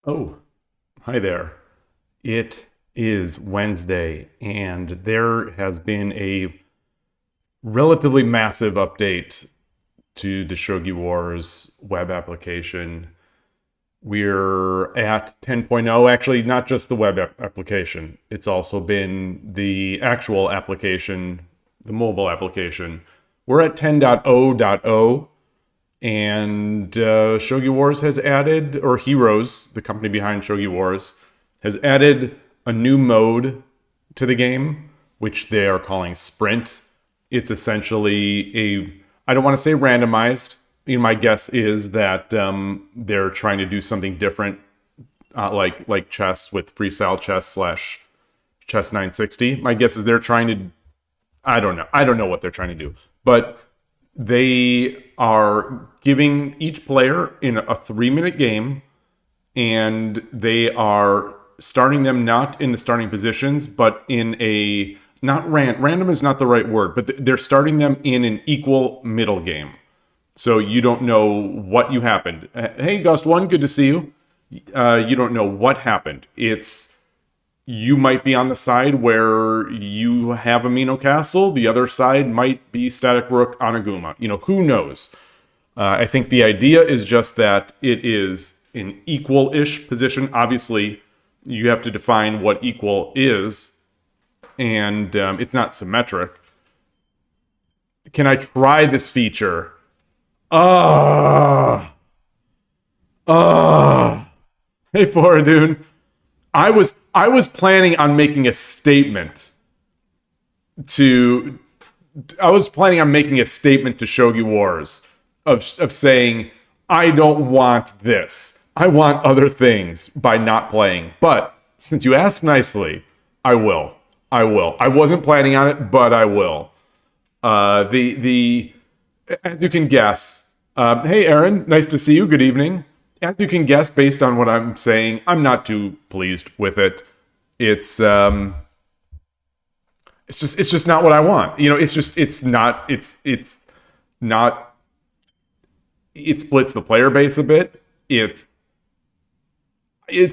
Oh, hi there. It is Wednesday, and there has been a relatively massive update to the Shogi Wars web application. We're at 10.0, actually, not just the web application. It's also been the actual application, the mobile application. We're at 10.0.0. And Shogi Wars has added, or Heroes, the company behind Shogi Wars, has added a new mode to the game, which they are calling Sprint. It's essentially I don't want to say randomized. My guess is that they're trying to do something different, like chess with freestyle chess slash chess 960. My guess is they're trying to, I don't know. I don't know what they're trying to do. But they are giving each player in a 3-minute game, and they are starting them not in the starting positions, but in a, not random is not the right word, but they're starting them in an equal middle game. So you don't know what you happened. Hey, Gust1, good to see you. You don't know what happened. You might be on the side where you have Amino Castle. The other side might be Static Rook Onaguma. Who knows? I think the idea is just that it is an equal-ish position. Obviously, you have to define what equal is, and it's not symmetric. Can I try this feature? Hey, Foradune. I was planning on making a statement to Shogi Wars of saying, I don't want this. I want other things by not playing. But since you asked nicely, I will. I wasn't planning on it, but I will. As you can guess, hey Aaron, nice to see you. Good evening. As you can guess, based on what I'm saying, I'm not too pleased with it. It's just not what I want. It's not. It splits the player base a bit. It's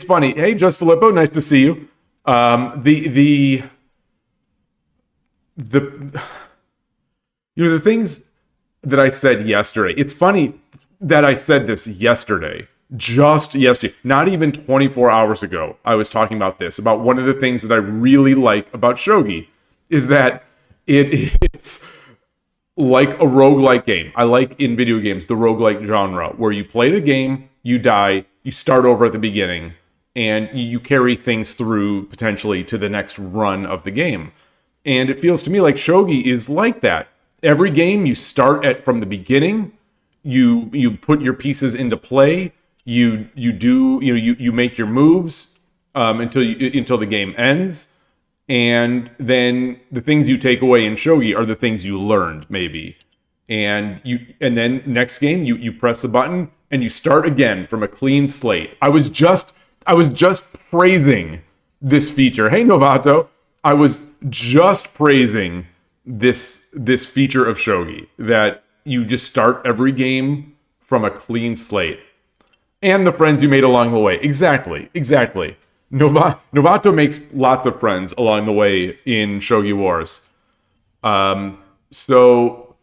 funny. Hey, Just Filippo, nice to see you. The things that I said yesterday. It's funny that I said this yesterday. Just yesterday, not even 24 hours ago, I was talking about this, about one of the things that I really like about Shogi is that it's like a roguelike game. I like in video games the roguelike genre, where you play the game, you die, you start over at the beginning, and you carry things through potentially to the next run of the game. And it feels to me like Shogi is like that. Every game you start from the beginning, you put your pieces into play. You make your moves until the game ends, and then the things you take away in Shogi are the things you learned, maybe. And then next game you press the button and you start again from a clean slate. I was just praising this feature. Hey Novato, I was just praising this feature of Shogi, that you just start every game from a clean slate. And the friends you made along the way. Exactly. Novato makes lots of friends along the way in Shogi Wars. So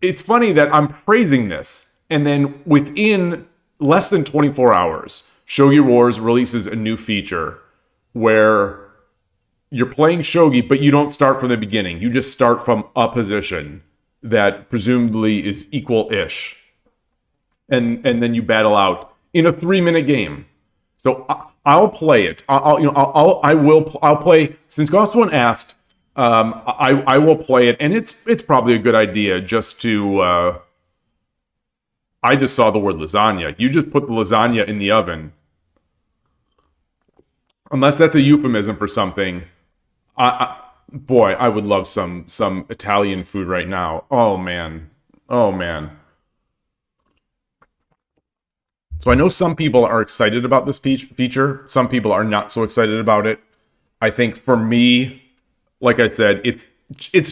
it's funny that I'm praising this, and then within less than 24 hours, Shogi Wars releases a new feature where you're playing Shogi, but you don't start from the beginning. You just start from a position that presumably is equal-ish. And then you battle out in a 3-minute game. So I'll play it. I'll play. Since Ghost1 asked, I will play it, and it's probably a good idea just to. I just saw the word lasagna. You just put the lasagna in the oven, unless that's a euphemism for something. Boy, I would love some Italian food right now. Oh man. So I know some people are excited about this feature. Some people are not so excited about it. I think for me, like I said, it's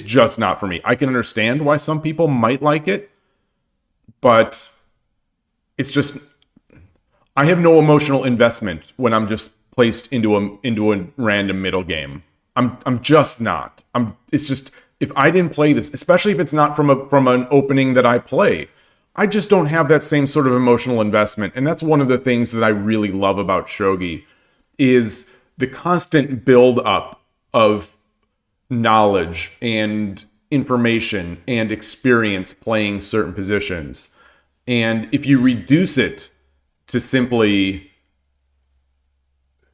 just not for me. I can understand why some people might like it, but it's just, I have no emotional investment when I'm just placed into a random middle game. I'm just not. It's just, if I didn't play this, especially if it's not from an opening that I play, I just don't have that same sort of emotional investment. And that's one of the things that I really love about Shogi, is the constant build up of knowledge and information and experience playing certain positions. And if you reduce it to simply,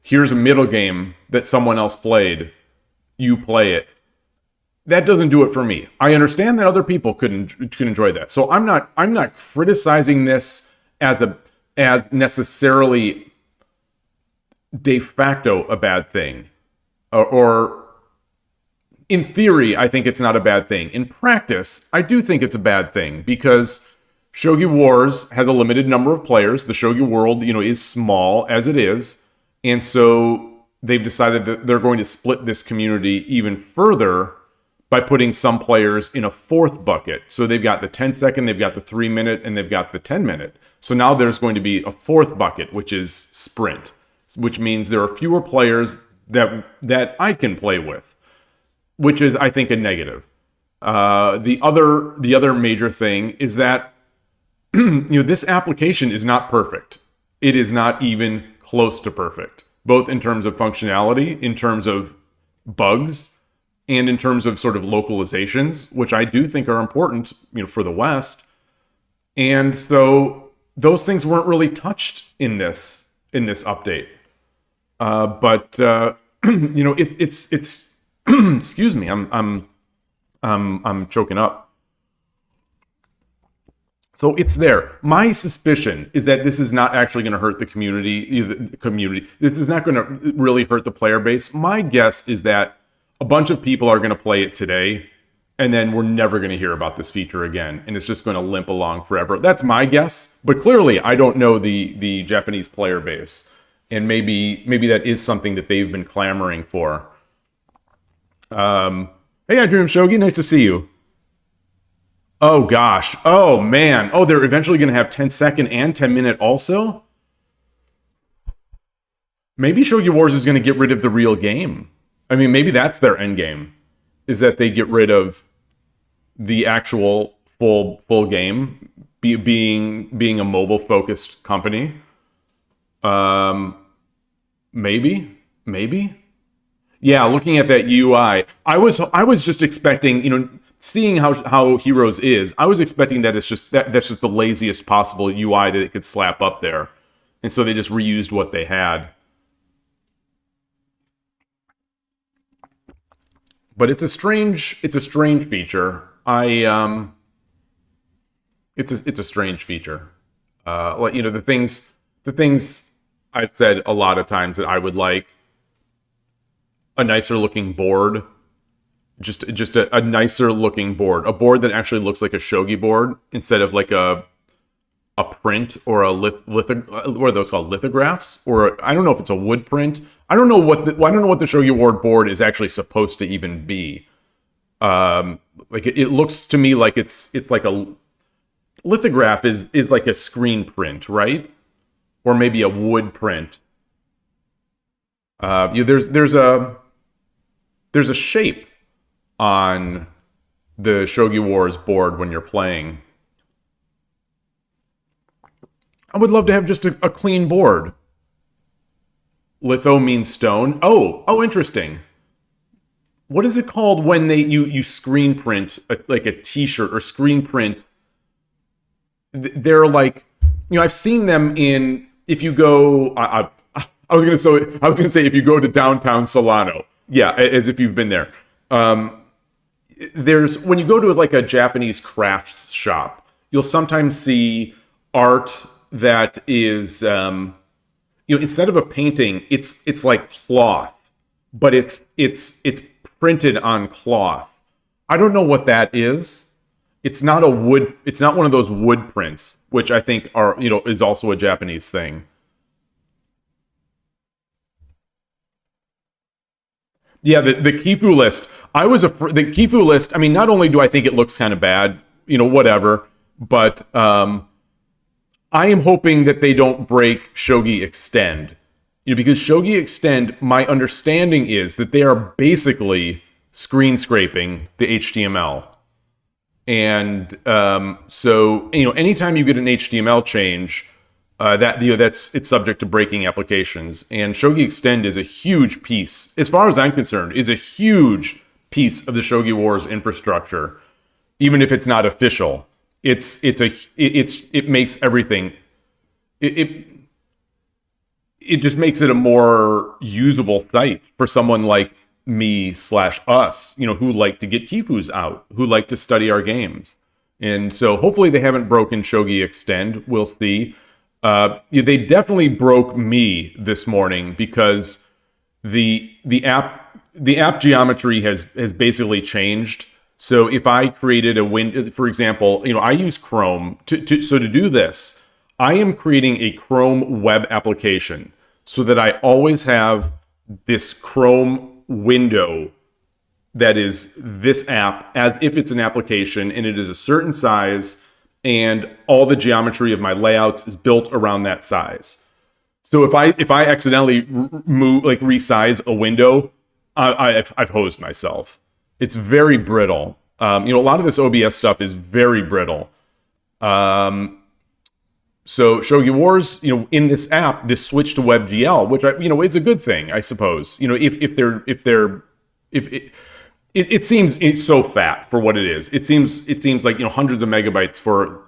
here's a middle game that someone else played, you play it, that doesn't do it for me. I understand that other people could enjoy that. So I'm not criticizing this as necessarily de facto a bad thing. Or in theory, I think it's not a bad thing. In practice, I do think it's a bad thing, because Shogi Wars has a limited number of players. The Shogi world, is small as it is. And so they've decided that they're going to split this community even further by putting some players in a fourth bucket. So they've got the 10-second, they've got the 3-minute, and they've got the 10-minute. So now there's going to be a fourth bucket, which is sprint, which means there are fewer players that I can play with, which is, I think, a negative. The other major thing is that this application is not perfect. It is not even close to perfect, both in terms of functionality, in terms of bugs, and in terms of sort of localizations, which I do think are important, for the West. And so those things weren't really touched in this update. But it's excuse me, I'm choking up. So it's there. My suspicion is that this is not actually going to hurt the community. This is not going to really hurt the player base. My guess is that a bunch of people are going to play it today, and then we're never going to hear about this feature again, and it's just going to limp along forever. That's my guess, but clearly I don't know the Japanese player base, and maybe that is something that they've been clamoring for. Hey, I Dream Shogi, nice to see you. Oh gosh, oh man, oh, they're eventually going to have 10-second and 10-minute also? Maybe Shogi Wars is going to get rid of the real game. I mean, maybe that's their end game, is that they get rid of the actual full game, being a mobile focused company. Maybe. Yeah, looking at that UI, I was just expecting, seeing how Heroes is, I was expecting that that's just the laziest possible UI that it could slap up there, and so they just reused what they had. But it's a strange feature. It's a strange feature. The things I've said a lot of times that I would like: a nicer looking board, just a nicer looking board, a board that actually looks like a shogi board instead of like a print or a what are those called, lithographs, or I don't know if it's a wood print. I don't know what the Shogi board is actually supposed to even be. Like it looks to me like it's like a lithograph is like a screen print, right? Or maybe a wood print. There's a shape on the Shogi Wars board when you're playing. I would love to have just a clean board. Litho means stone. Oh, interesting. What is it called when you screen print like a T-shirt or screen print? They're like, I've seen them in. If you go, I was gonna say if you go to downtown Solano, yeah, as if you've been there. There's, when you go to like a Japanese crafts shop, you'll sometimes see art that is, instead of a painting, it's like cloth, but it's printed on cloth. I don't know what that is. It's not one of those wood prints, which I think is also a Japanese thing. Yeah, the Kifu list. The Kifu list, I mean, not only do I think it looks kind of bad, whatever, but I am hoping that they don't break ShogiExplained. Because ShogiExplained, my understanding is that they are basically screen scraping the HTML. And so, anytime you get an HTML change, it's subject to breaking applications. And ShogiExplained is a huge piece, as far as I'm concerned, is a huge piece of the Shogi Wars infrastructure. Even if it's not official, it makes everything. It just makes it a more usable site for someone like me/us, who like to get Kifus out, who like to study our games. And so hopefully they haven't broken ShogiExplained. We'll see. They definitely broke me this morning because the app geometry has basically changed. So if I created a window, for example, I use Chrome to do this, I am creating a Chrome web application so that I always have this Chrome window that is this app as if it's an application, and it is a certain size, and all the geometry of my layouts is built around that size. So if I accidentally resize a window, I've hosed myself. It's very brittle. A lot of this OBS stuff is very brittle. So Shogi Wars, in this app, this switch to WebGL, which is a good thing, I suppose. It seems it's so fat for what it is. It seems like hundreds of megabytes for a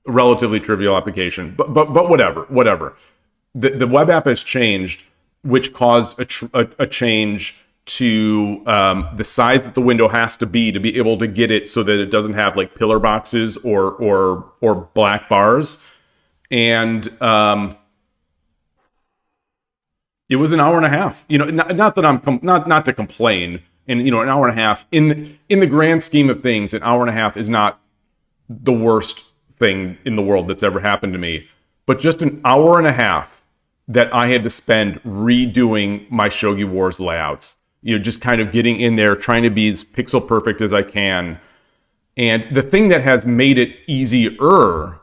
relatively trivial application. But whatever. The web app has changed, which caused a change to the size that the window has to be able to get it so that it doesn't have like pillar boxes or black bars. And it was an hour and a half. Not that I'm not to complain. And an hour and a half in the grand scheme of things, an hour and a half is not the worst thing in the world that's ever happened to me. But just an hour and a half that I had to spend redoing my Shogi Wars layouts. Just kind of getting in there, trying to be as pixel perfect as I can. And the thing that has made it easier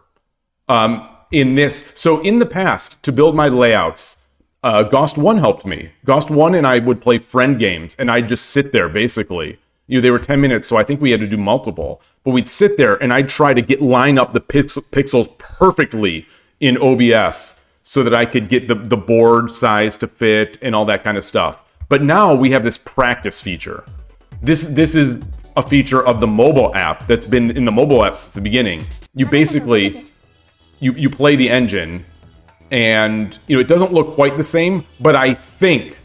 in this, so in the past, to build my layouts, Ghost1 helped me. Ghost1 and I would play friend games, and I'd just sit there, basically. They were 10 minutes, so I think we had to do multiple. But we'd sit there, and I'd try to line up the pixels perfectly in OBS so that I could get the board size to fit and all that kind of stuff. But now we have this practice feature. This is a feature of the mobile app that's been in the mobile app since the beginning. You basically, you play the engine, and it doesn't look quite the same, but I think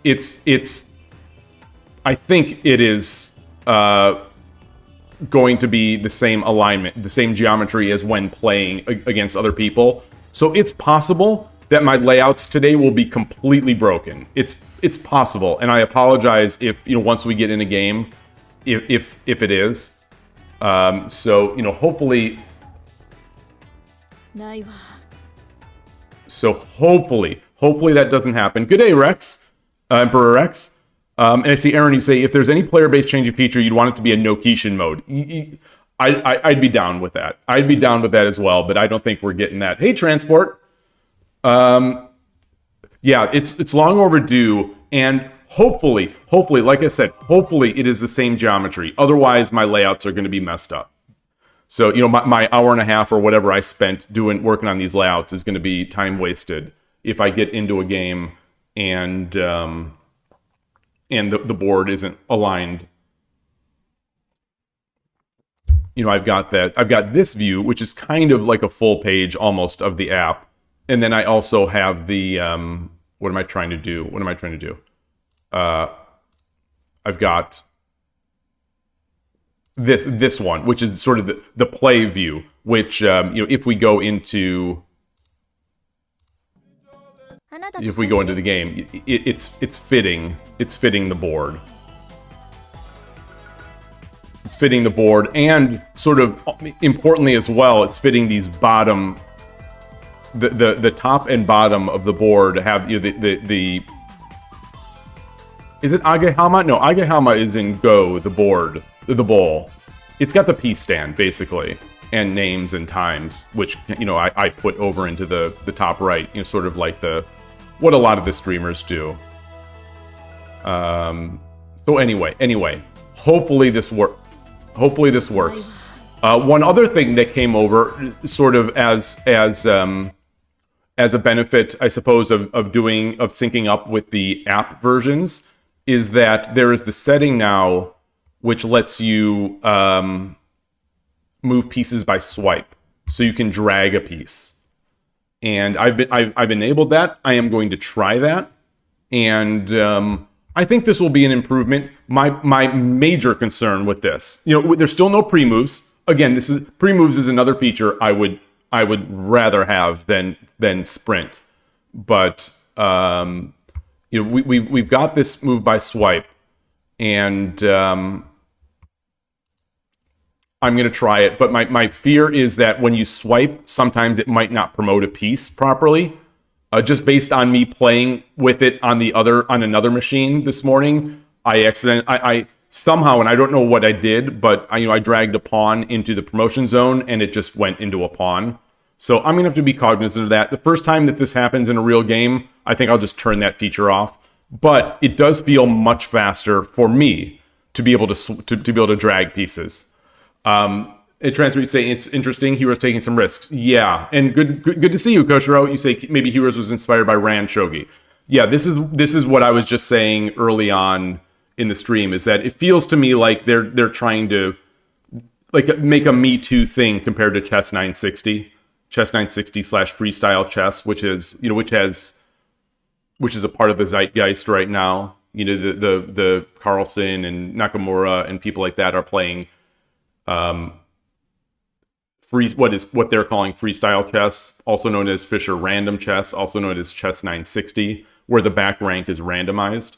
it is going to be the same alignment, the same geometry as when playing against other people. So it's possible that my layouts today will be completely broken. It's possible, and I apologize if once we get in a game, if it is. So hopefully. So hopefully that doesn't happen. Good day, Rex, Emperor Rex. And I see Aaron. You say if there's any player-based changing feature, you'd want it to be a no Kishin mode. I'd be down with that. I'd be down with that as well, but I don't think we're getting that. Hey, Transport. Yeah, it's long overdue, and hopefully, like I said, hopefully it is the same geometry. Otherwise, my layouts are going to be messed up. So, my hour and a half or whatever I spent working on these layouts is going to be time wasted if I get into a game and the board isn't aligned. I've got this view, which is kind of like a full page almost of the app. And then I also have the, what am I trying to do? I've got this one, which is sort of the play view, which, if we go into the game, it's fitting the board. It's fitting the board, and sort of importantly as well, it's fitting these bottom. The top and bottom of the board have the is it Agehama? No, Agehama is in Go, the bowl. It's got the P stand, basically. and names and times, which, you know, I put over into the top right, you know, sort of like what a lot of the streamers do. So anyway, hopefully this works. One other thing that came over, sort of as a benefit, I suppose, of syncing up with the app versions, is that there is the setting now which lets you move pieces by swipe, so you can drag a piece. And I've enabled that. I am going to try that, and I think this will be an improvement. My major concern with this, you know, there's still no pre-moves. Again, pre-moves is another feature I would rather have than sprint. But you know, we've got this move by swipe, and I'm going to try it. But my fear is that when you swipe, sometimes it might not promote a piece properly. Just based on me playing with it on another machine this morning, I somehow, and I don't know what I did, but I dragged a pawn into the promotion zone and it just went into a pawn. So I'm gonna have to be cognizant of that. The first time that this happens in a real game, I think I'll just turn that feature off. But it does feel much faster for me to be able to drag pieces. TransportPKMN say it's interesting. Heroes taking some risks. Yeah, and good to see you, Koshiro. You say maybe Heroes was inspired by Rand Shogi. Yeah, this is what I was just saying early on in the stream, is that it feels to me like they're trying to like make a Me Too thing compared to Chess 960 / freestyle chess, which is a part of the zeitgeist right now. You know, the Carlsen and Nakamura and people like that are playing what they're calling freestyle chess, also known as Fischer random chess, also known as Chess 960, where the back rank is randomized.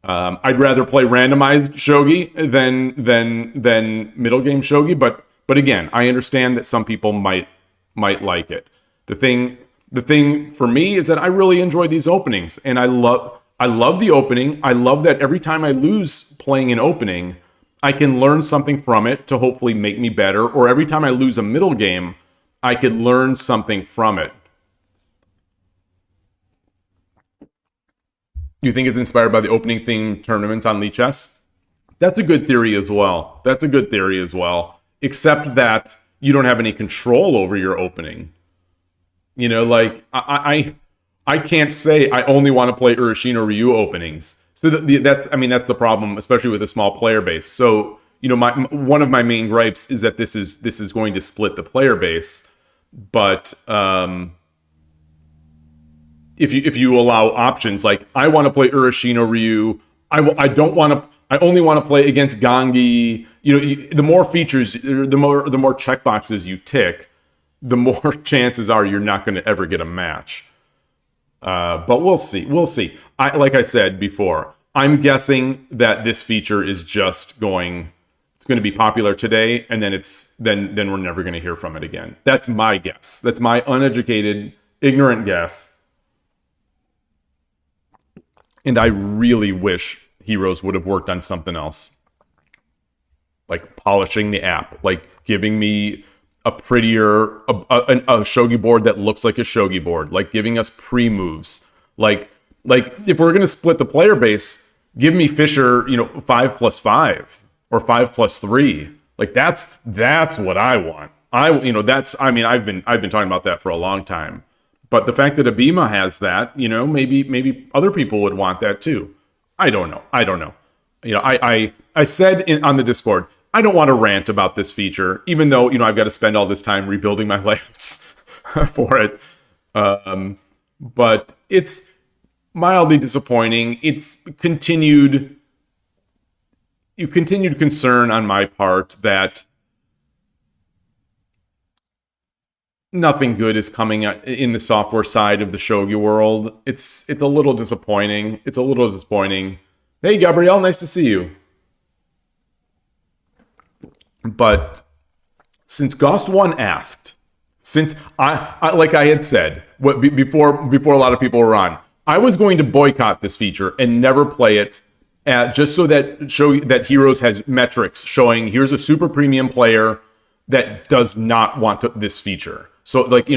I'd rather play randomized shogi than middle game shogi, but again, I understand that some people might like it. The thing for me is that I really enjoy these openings, and I love the opening. I love that every time I lose playing an opening, I can learn something from it to hopefully make me better, or every time I lose a middle game, I could learn something from it. You think it's inspired by the opening theme tournaments on Lichess? That's a good theory as well. Except that you don't have any control over your opening. You know, like, I can't say I only want to play Urashino Ryu openings. So that's the problem, especially with a small player base. So, you know, one of my main gripes is that this is going to split the player base. But if you allow options, like I want to play Urashino Ryu, I only want to play against Gangi. You know, the more features, the more checkboxes you tick, the more chances are you're not going to ever get a match. But we'll see. Like I said before, I'm guessing that this feature is just going to be popular today, and then we're never going to hear from it again. That's my guess. That's my uneducated, ignorant guess. And I really wish Heroes would have worked on something else, like polishing the app, like giving me a prettier a shogi board that looks like a shogi board, like giving us pre-moves, like if we're gonna split the player base, give me Fischer, 5+5 or 5+3. Like that's what I want. I've been talking about that for a long time. But the fact that Abima has that, maybe other people would want that too. I don't know. I said on the Discord, I don't want to rant about this feature, even though, I've got to spend all this time rebuilding my layouts for it. But it's mildly disappointing. It's continued concern on my part that nothing good is coming in the software side of the shogi world. It's a little disappointing. Hey, Gabrielle, nice to see you. But since Ghost1 asked, since I like I had said before a lot of people were on, I was going to boycott this feature and never play it, just so that Heroes has metrics showing here's a super premium player that does not want this feature. So like,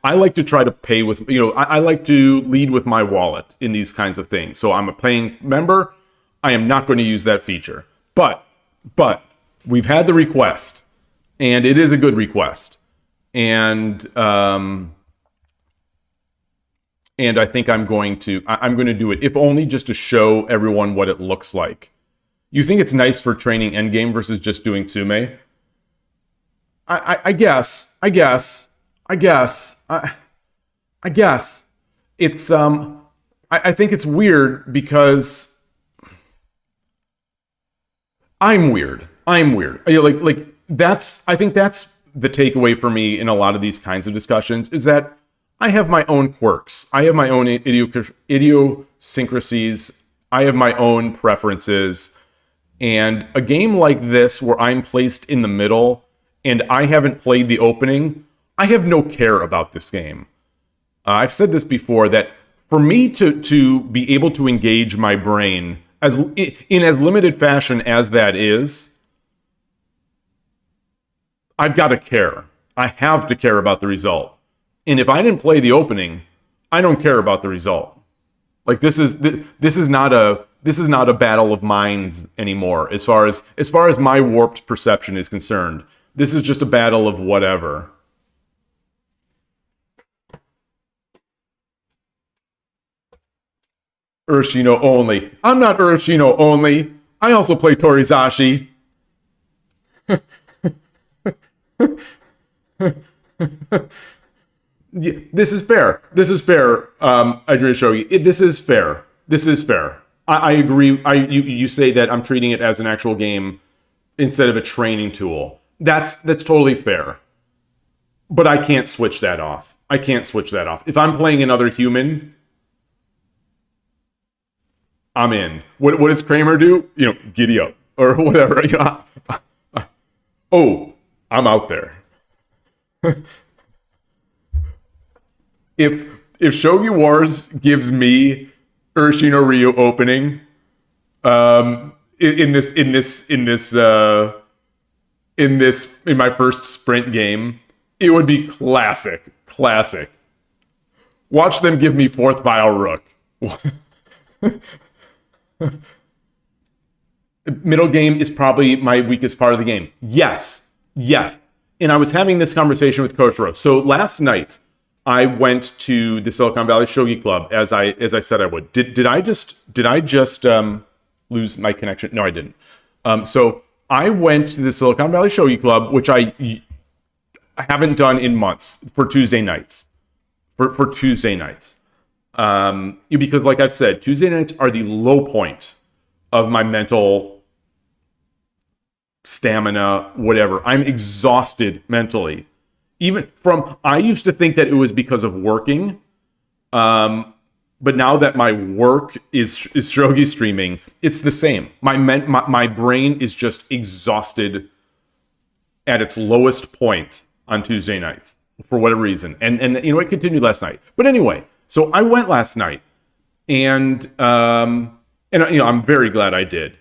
I like to try to pay with, I like to lead with my wallet in these kinds of things. So I'm a paying member. I am not going to use that feature. But we've had the request, and it is a good request. And I think I'm going to do it, if only just to show everyone what it looks like. You think it's nice for training endgame versus just doing Tsume? I guess it's I think it's weird because I'm weird. Like I think that's the takeaway for me in a lot of these kinds of discussions, is that I have my own quirks. I have my own idiosyncrasies. I have my own preferences. And a game like this, where I'm placed in the middle and I haven't played the opening, I have no care about this game. I've said this before, that for me to be able to engage my brain in as limited fashion as that is, I've got to care. I have to care about the result. And if I didn't play the opening, I don't care about the result. Like this is not a battle of minds anymore. As far as my warped perception is concerned, this is just a battle of whatever. Urashino only. I'm not Urashino only. I also play Torizashi. Yeah, this is fair. I agree with Shogi. This is fair. I agree. You say that I'm treating it as an actual game instead of a training tool. That's totally fair. But I can't switch that off. If I'm playing another human, I'm in. What does Kramer do? Giddy up or whatever. Oh, I'm out there. If Shogi Wars gives me Urashino Ryu opening, in my first sprint game, it would be classic. Watch them give me fourth Vile Rook. Middle game is probably my weakest part of the game. Yes. And I was having this conversation with Coach Rose. So last night, I went to the Silicon Valley Shogi Club as I said I would. Did I just lose my connection? No, I didn't. So I went to the Silicon Valley Shogi Club, which I haven't done in months, for Tuesday nights. For Tuesday nights, because like I've said, Tuesday nights are the low point of my mental stamina, whatever. I'm exhausted mentally. I used to think that it was because of working, but now that my work is shogi streaming, it's the same. My brain is just exhausted at its lowest point on Tuesday nights for whatever reason, and it continued last night. But anyway, so I went last night, and I'm very glad I did.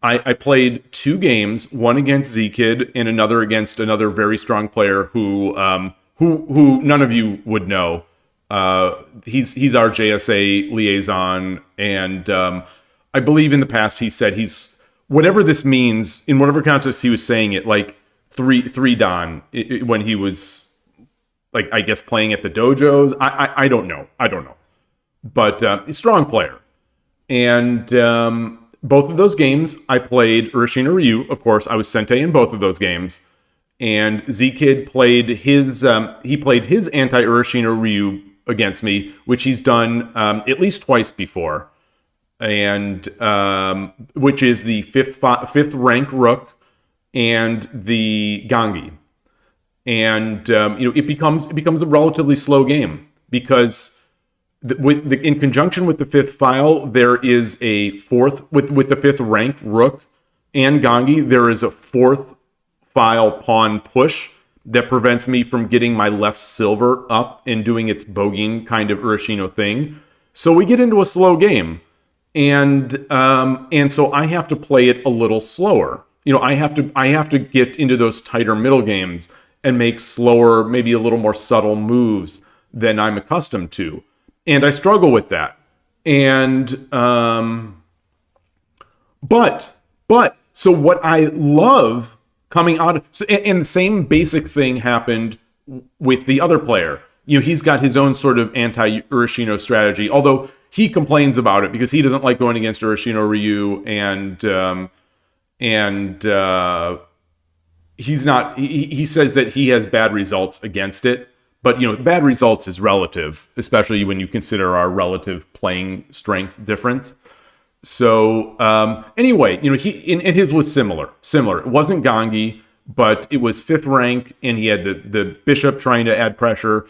I played 2 games, one against Z-Kid and another against another very strong player who none of you would know. He's our JSA liaison, and I believe in the past he said he's, whatever this means, in whatever context he was saying it, like three Dan when he was, like, I guess playing at the dojos. I don't know, but a strong player, and both of those games, I played Urashino Ryu. Of course, I was Sentei in both of those games. And Z-Kid played his anti-Urashino Ryu against me, which he's done at least twice before. And which is the fifth rank Rook and the Gangi. And it becomes a relatively slow game because in conjunction with the 5th file, there is a 4th, with the 5th rank Rook and Gangi, there is a 4th file pawn push that prevents me from getting my left silver up and doing its bogeying kind of Urashino thing. So we get into a slow game, and so I have to play it a little slower I have to get into those tighter middle games and make slower, maybe a little more subtle moves than I'm accustomed to. And I struggle with that. And so what I love coming out of, and the same basic thing happened with the other player. He's got his own sort of anti-Urashino strategy, although he complains about it because he doesn't like going against Urashino Ryu, and he's not. He says that he has bad results against it, but bad results is relative, especially when you consider our relative playing strength difference. So anyway, and his was similar. It wasn't Gangi, but it was 5th rank, and he had the bishop trying to add pressure.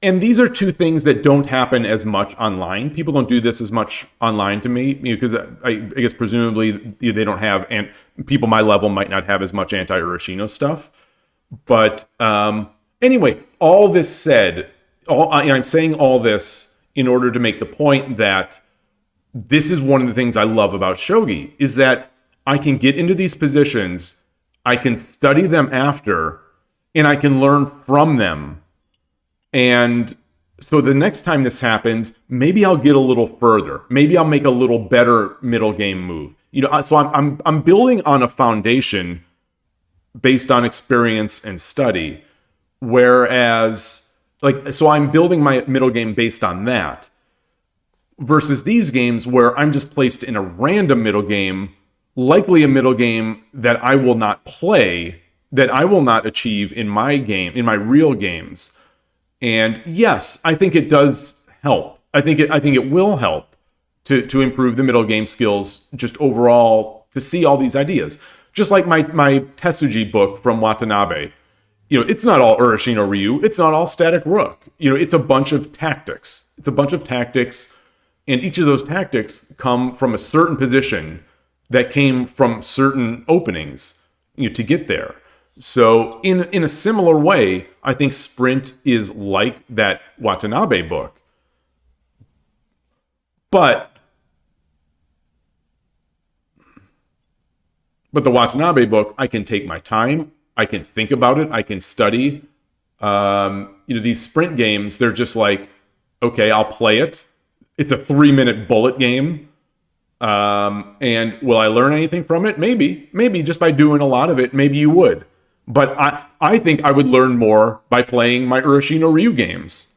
And these are two things that don't happen as much online. People don't do this as much online to me, because I guess presumably they don't have, and people my level might not have as much anti-Urashino stuff. But anyway, all this said, I'm saying all this in order to make the point that this is one of the things I love about Shogi, is that I can get into these positions, I can study them after, and I can learn from them. And so the next time this happens, maybe I'll get a little further. Maybe I'll make a little better middle game move. So I'm building on a foundation based on experience and study. Whereas, so I'm building my middle game based on that. Versus these games where I'm just placed in a random middle game, likely a middle game that I will not play, that I will not achieve in my real games. And yes, I think it does help. I think it will help to improve the middle game skills just overall, to see all these ideas. Just like my Tetsuji book from Watanabe. It's not all Urashino Ryu. It's not all static rook. It's a bunch of tactics. And each of those tactics come from a certain position that came from certain openings, to get there. So in a similar way, I think Sprint is like that Watanabe book. But the Watanabe book, I can take my time, I can think about it, I can study. These Sprint games, they're just like, okay, I'll play it. It's a 3-minute bullet game. And will I learn anything from it? Maybe just by doing a lot of it, maybe you would. But I think I would learn more by playing my Urashino Ryu games.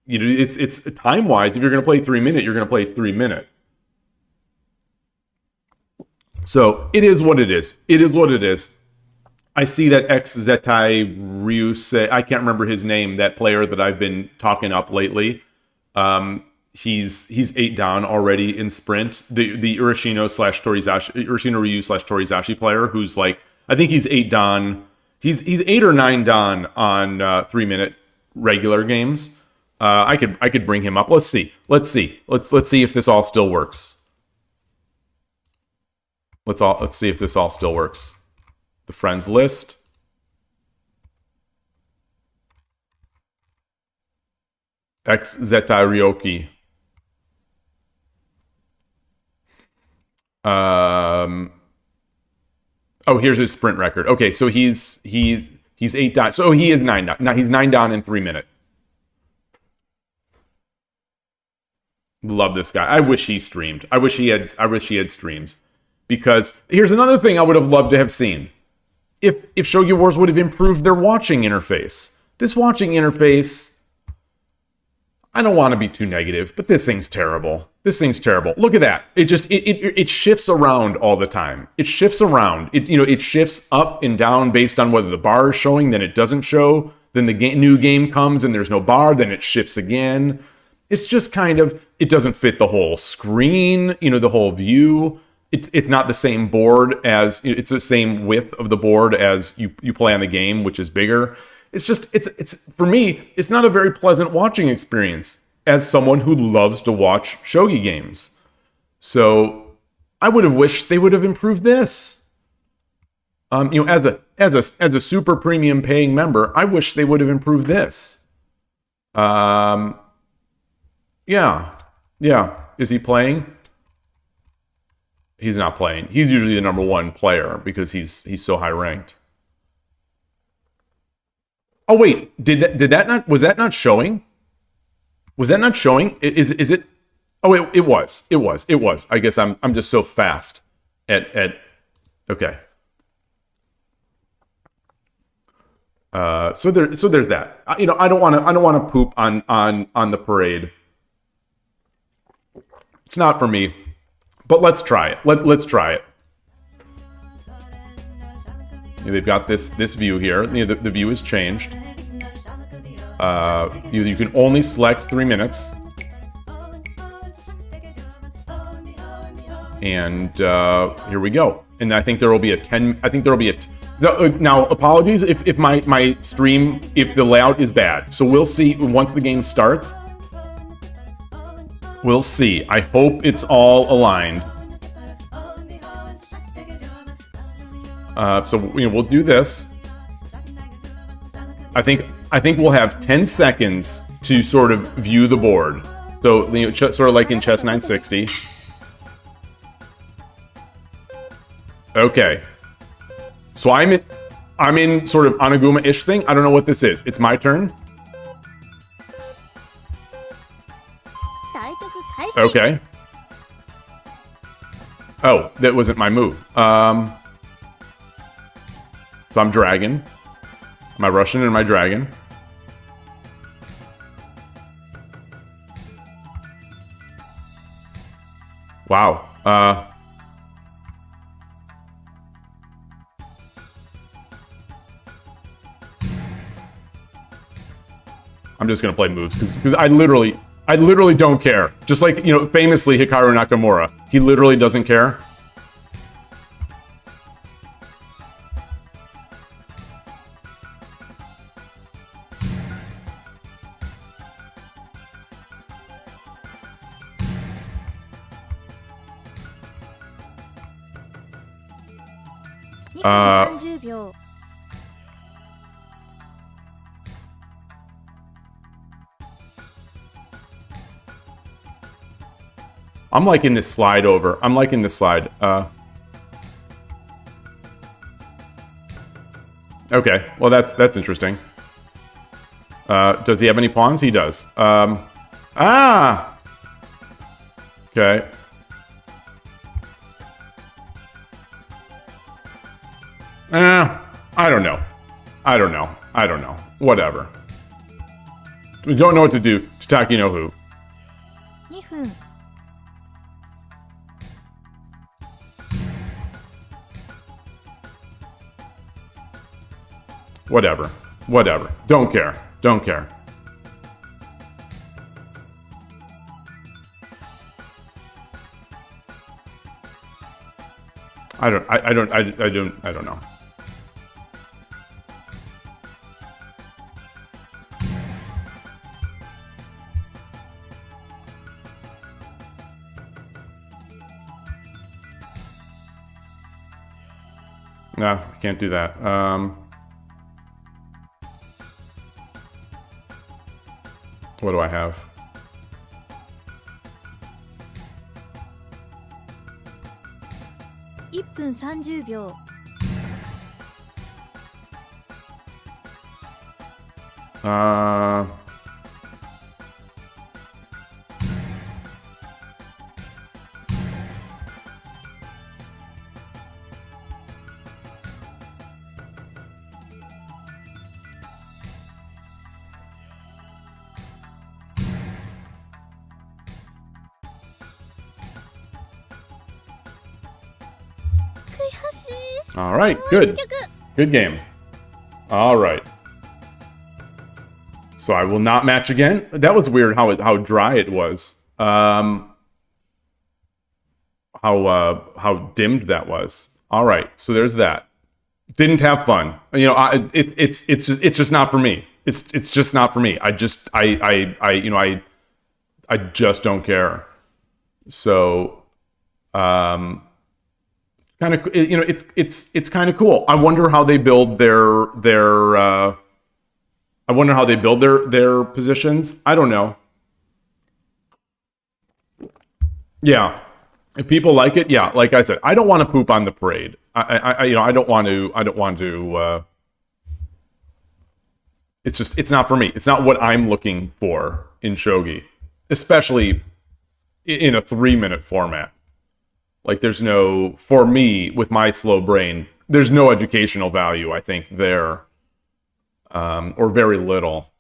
It's time-wise, if you're going to play 3-minute, you're going to play 3-minute. So it is what it is. It is what it is. I see that Zetai Ryusei, I can't remember his name, that player that I've been talking up lately. He's 8 down already in Sprint. The Urashino Ryu / Torizashi player, who's like, I think he's 8 dan. He's 8 or 9 dan on 3-minute regular games. I could bring him up. Let's see if this all still works. Let's see if this all still works. The friends list. Zeta Ryoki. Oh, here's his sprint record. Okay, so he's 8 down. So he is 9 down. Now he's 9 down in 3-minute. Love this guy. I wish he streamed. I wish he had streams. Because here's another thing I would have loved to have seen. If Shogi Wars would have improved their watching interface. This watching interface, I don't want to be too negative, but this thing's terrible. Look at that. It shifts around all the time. It shifts around. It shifts up and down based on whether the bar is showing, then it doesn't show. Then the new game comes and there's no bar, then it shifts again. It's just kind of, it doesn't fit the whole screen, the whole view. It's not the same board as, it's the same width of the board as you play on the game, which is bigger. It's just, it's for me, it's not a very pleasant watching experience as someone who loves to watch shogi games. So I would have wished they would have improved this. As a super premium paying member, I wish they would have improved this. Yeah. Is he playing? He's not playing. He's usually the #1 player because he's so high ranked. Oh wait, was that not showing? Was that not showing? Is it? Oh, it was. I guess I'm just so fast at okay. So there's that. You know, I don't want to poop on the parade. It's not for me. But let's try it. Let's try it. They've got this view here. You know, the view has changed. You can only select 3 minutes. And here we go. And I think there will be a 10. I think there will be a. Now, apologies if my stream, if the layout is bad. So we'll see once the game starts. We'll see. I hope it's all aligned. So you know, we'll do this. I think we'll have 10 seconds to sort of view the board. So you know, sort of like in Chess 960. Okay. So I'm in sort of Anaguma-ish thing. I don't know what this is. It's my turn. Okay. Oh, that wasn't my move. So I'm dragon. My Russian and my dragon. Wow. I'm just gonna play moves because I literally don't care. Just like, you know, famously Hikaru Nakamura, he literally doesn't care. I'm liking this slide over. I'm liking this slide. Okay, well that's interesting. Does he have any pawns? He does. Okay. I don't know. Whatever. We don't know what to do. Tataki no who. Whatever. Don't care. I don't know. No, I can't do that. What do I have? All right, good game. All right. So I will not match again. That was weird how dry it was. How dimmed that was. All right, so there's that. Didn't have fun. You know, it's just not for me. It's just not for me. I just don't care. So kind of, you know, it's kind of cool. I wonder how they build their positions. I don't know. Yeah. If people like it, yeah, like I said, I don't want to poop on the parade. I don't want to. I don't want to. It's not for me. It's not what I'm looking for in shogi, especially in a 3-minute format. Like, there's no, for me, with my slow brain, there's no educational value, I think, there, or very little.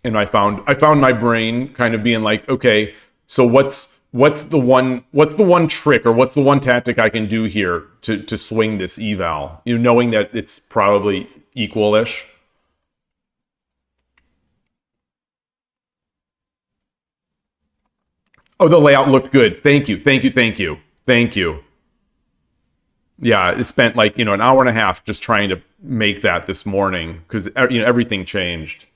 And I found my brain kind of being like, okay, so what's the one trick or what's the one tactic I can do here to swing this eval? You know, knowing that it's probably equal-ish. Oh, the layout looked good. Thank you. Yeah, I spent like, an hour and a half just trying to make that this morning because, everything changed.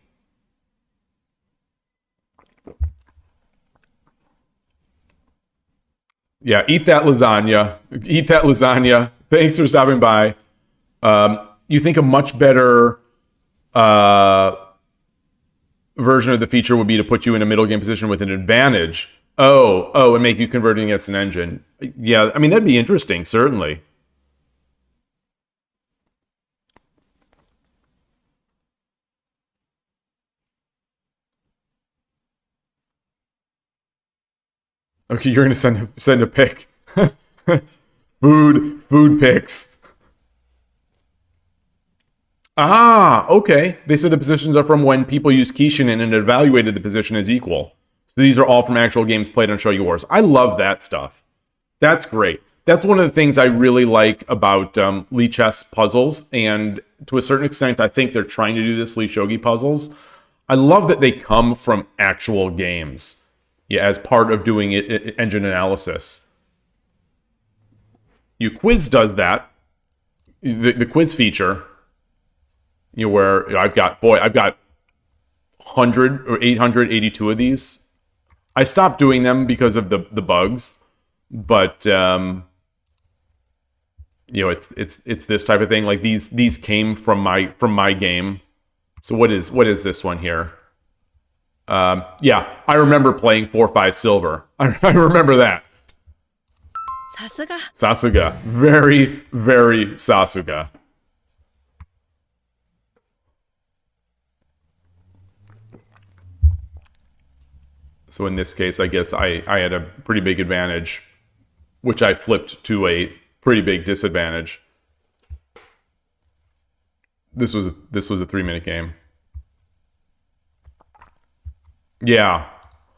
Yeah, eat that lasagna. Eat that lasagna. Thanks for stopping by. You think a much better version of the feature would be to put you in a middle game position with an advantage. And make you converting against an engine. Yeah, I mean, that'd be interesting, certainly. Okay, you're gonna send a pic. Food pics. Ah, okay. They said the positions are from when people used Kishin and evaluated the position as equal. So these are all from actual games played on Shogi Wars. I love that stuff. That's great. That's one of the things I really like about Lee Chess puzzles, and to a certain extent, I think they're trying to do this Lee Shogi puzzles. I love that they come from actual games, yeah, as part of doing engine analysis. Quiz does that. The quiz feature, where I've got 100 or 882 of these. I stopped doing them because of the bugs, but it's this type of thing. Like these came from my game. So what is this one here? Yeah, I remember playing 4-5 silver. I remember that. Sasuga. Very, very Sasuga. So in this case, I guess I had a pretty big advantage, which I flipped to a pretty big disadvantage. This was a 3-minute game. Yeah,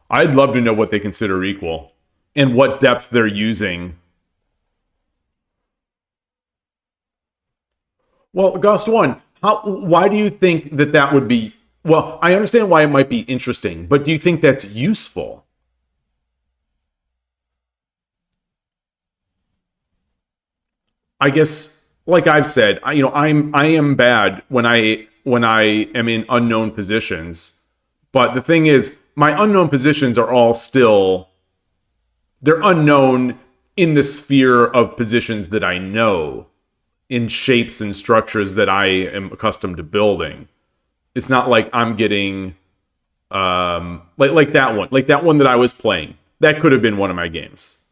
I'd love to know what they consider equal and what depth they're using. Well, Ghost One, why do you think that would be? Well, I understand why it might be interesting, but do you think that's useful? I guess, like I've said, I am bad when I am in unknown positions. But the thing is, my unknown positions are all they're unknown in the sphere of positions that I know, in shapes and structures that I am accustomed to building. It's not like I'm getting, like that one that I was playing. That could have been one of my games.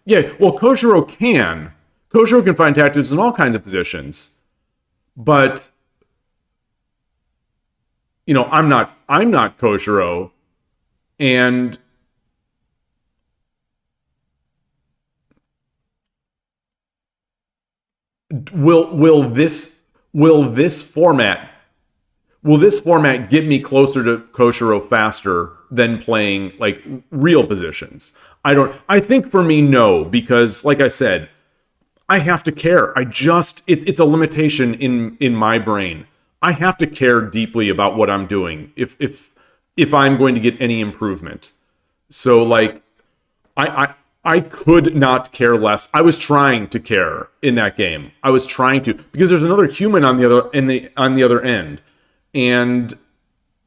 Yeah, well, Koshiro can find tactics in all kinds of positions. But I'm not Koshiro, and will this format get me closer to Koshiro faster than playing like real positions? I think for me, no, because like I said, I have to care. It's a limitation in my brain. I have to care deeply about what I'm doing if I'm going to get any improvement. So like I could not care less. I was trying to care in that game. I was trying to, because there's another human on the other end. And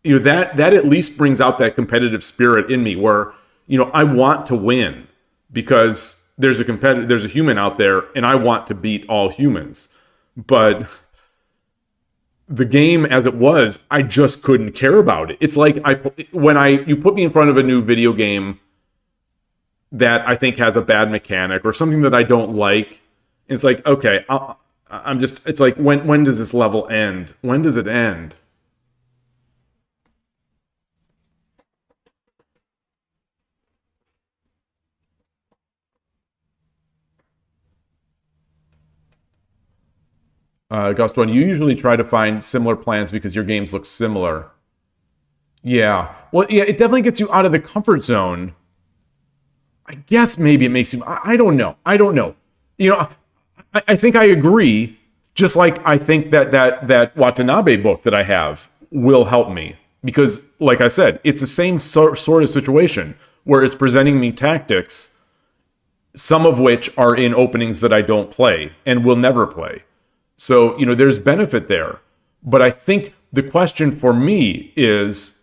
that at least brings out that competitive spirit in me where I want to win because there's a human out there and I want to beat all humans. But the game as it was, I just couldn't care about it. It's like you put me in front of a new video game that I think has a bad mechanic or something that I don't like, it's like, okay, it's like, when does this level end? When does it end? Gust One, you usually try to find similar plans because your games look similar. Yeah. Well, yeah, it definitely gets you out of the comfort zone. I guess maybe it makes you... I don't know. I don't know. You know, I think I agree. Just like I think that Watanabe book that I have will help me. Because, like I said, it's the same sort of situation where it's presenting me tactics, some of which are in openings that I don't play and will never play. So, you know, there's benefit there. But I think the question for me is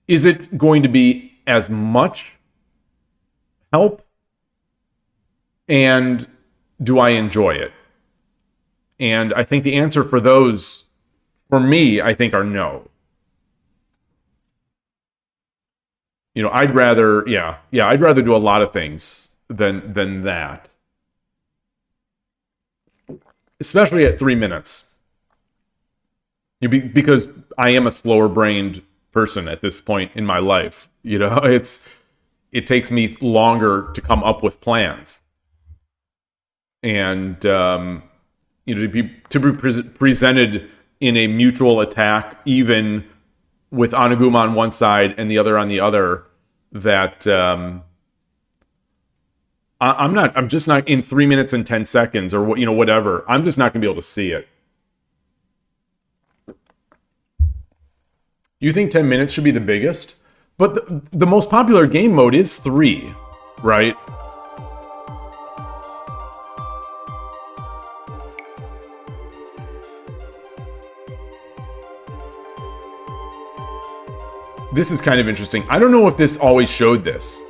it going to be as much help? And do I enjoy it? And I think the answer for those, for me, I think are no. You know, I'd rather do a lot of things than that. Especially at 3 minutes. Because I am a slower-brained person at this point in my life. You know, it takes me longer to come up with plans. And, you know, to be presented in a mutual attack, even with Anaguma on one side and the other on the other, that... I'm just not in 3 minutes and 10 seconds or, you know, whatever. I'm just not going to be able to see it. You think 10 minutes should be the biggest? But the most popular game mode is 3, right? This is kind of interesting. I don't know if this always showed this,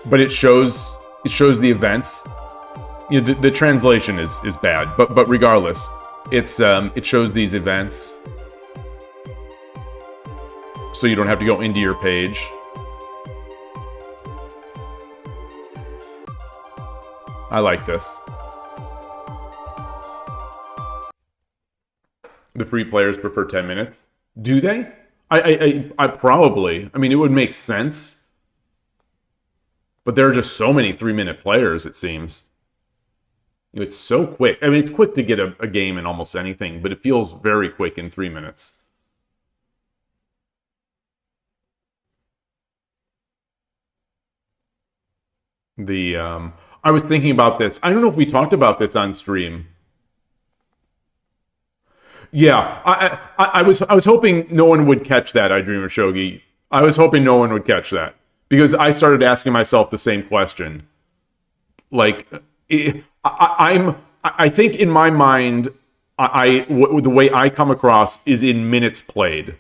but it shows the events. You know, the translation is bad, but regardless, it shows these events, so you don't have to go into your page. I like this. The free players prefer 10 minutes. Do they? I probably. I mean, it would make sense. But there are just so many 3-minute players, it seems. You know, it's so quick. I mean, it's quick to get a game in almost anything, but it feels very quick in 3 minutes. I was thinking about this. I don't know if we talked about this on stream. Yeah, I was hoping no one would catch that, I Dream of Shogi. I was hoping no one would catch that. Because I started asking myself the same question. Like, I think in my mind, the way I come across is in minutes played.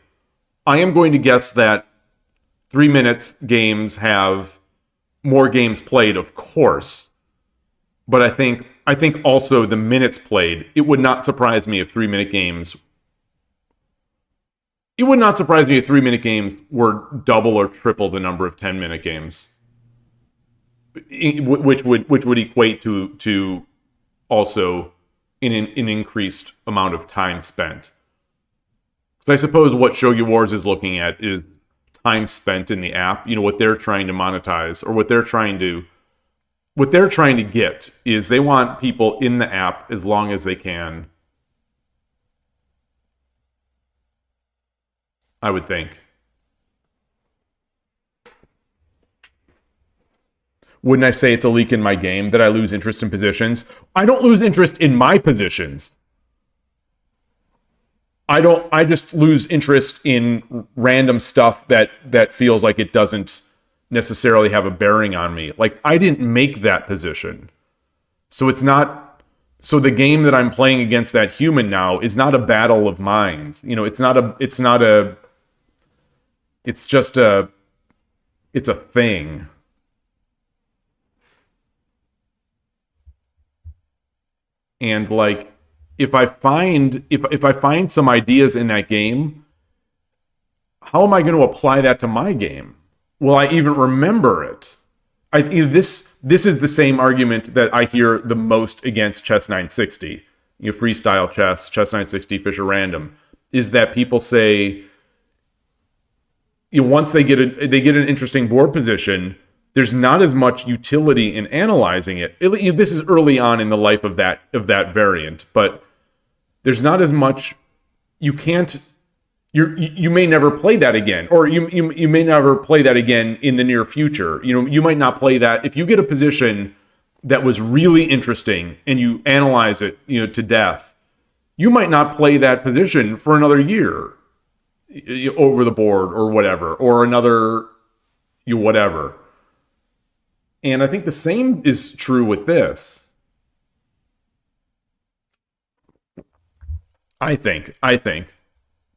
I am going to guess that 3 minutes games have more games played, of course. But I think also the minutes played, it would not surprise me if 3-minute games... It would not surprise me if 3-minute games were double or triple the number of 10-minute games, which would equate to also an increased amount of time spent. Because I suppose what Shogi Wars is looking at is time spent in the app. You know, what they're trying to monetize, or what they're trying to get is they want people in the app as long as they can. I would think. Wouldn't I say it's a leak in my game that I lose interest in positions? I don't lose interest in my positions. I just lose interest in random stuff that feels like it doesn't necessarily have a bearing on me. Like, I didn't make that position. So it's not... So the game that I'm playing against that human now is not a battle of minds. You know, it's just a thing. And like, if I find some ideas in that game, how am I going to apply that to my game? Will I even remember it? This is the same argument that I hear the most against Chess 960, freestyle chess, Chess 960, Fisher Random, is that people say, once they get an interesting board position, there's not as much utility in analyzing it. This is early on in the life of that variant, but there's not as much. You may never play that again, or you may never play that again in the near future. You might not play that if you get a position that was really interesting and you analyze it, to death. You might not play that position for another year over the board or whatever, or another whatever. And I think the same is true with this. I think.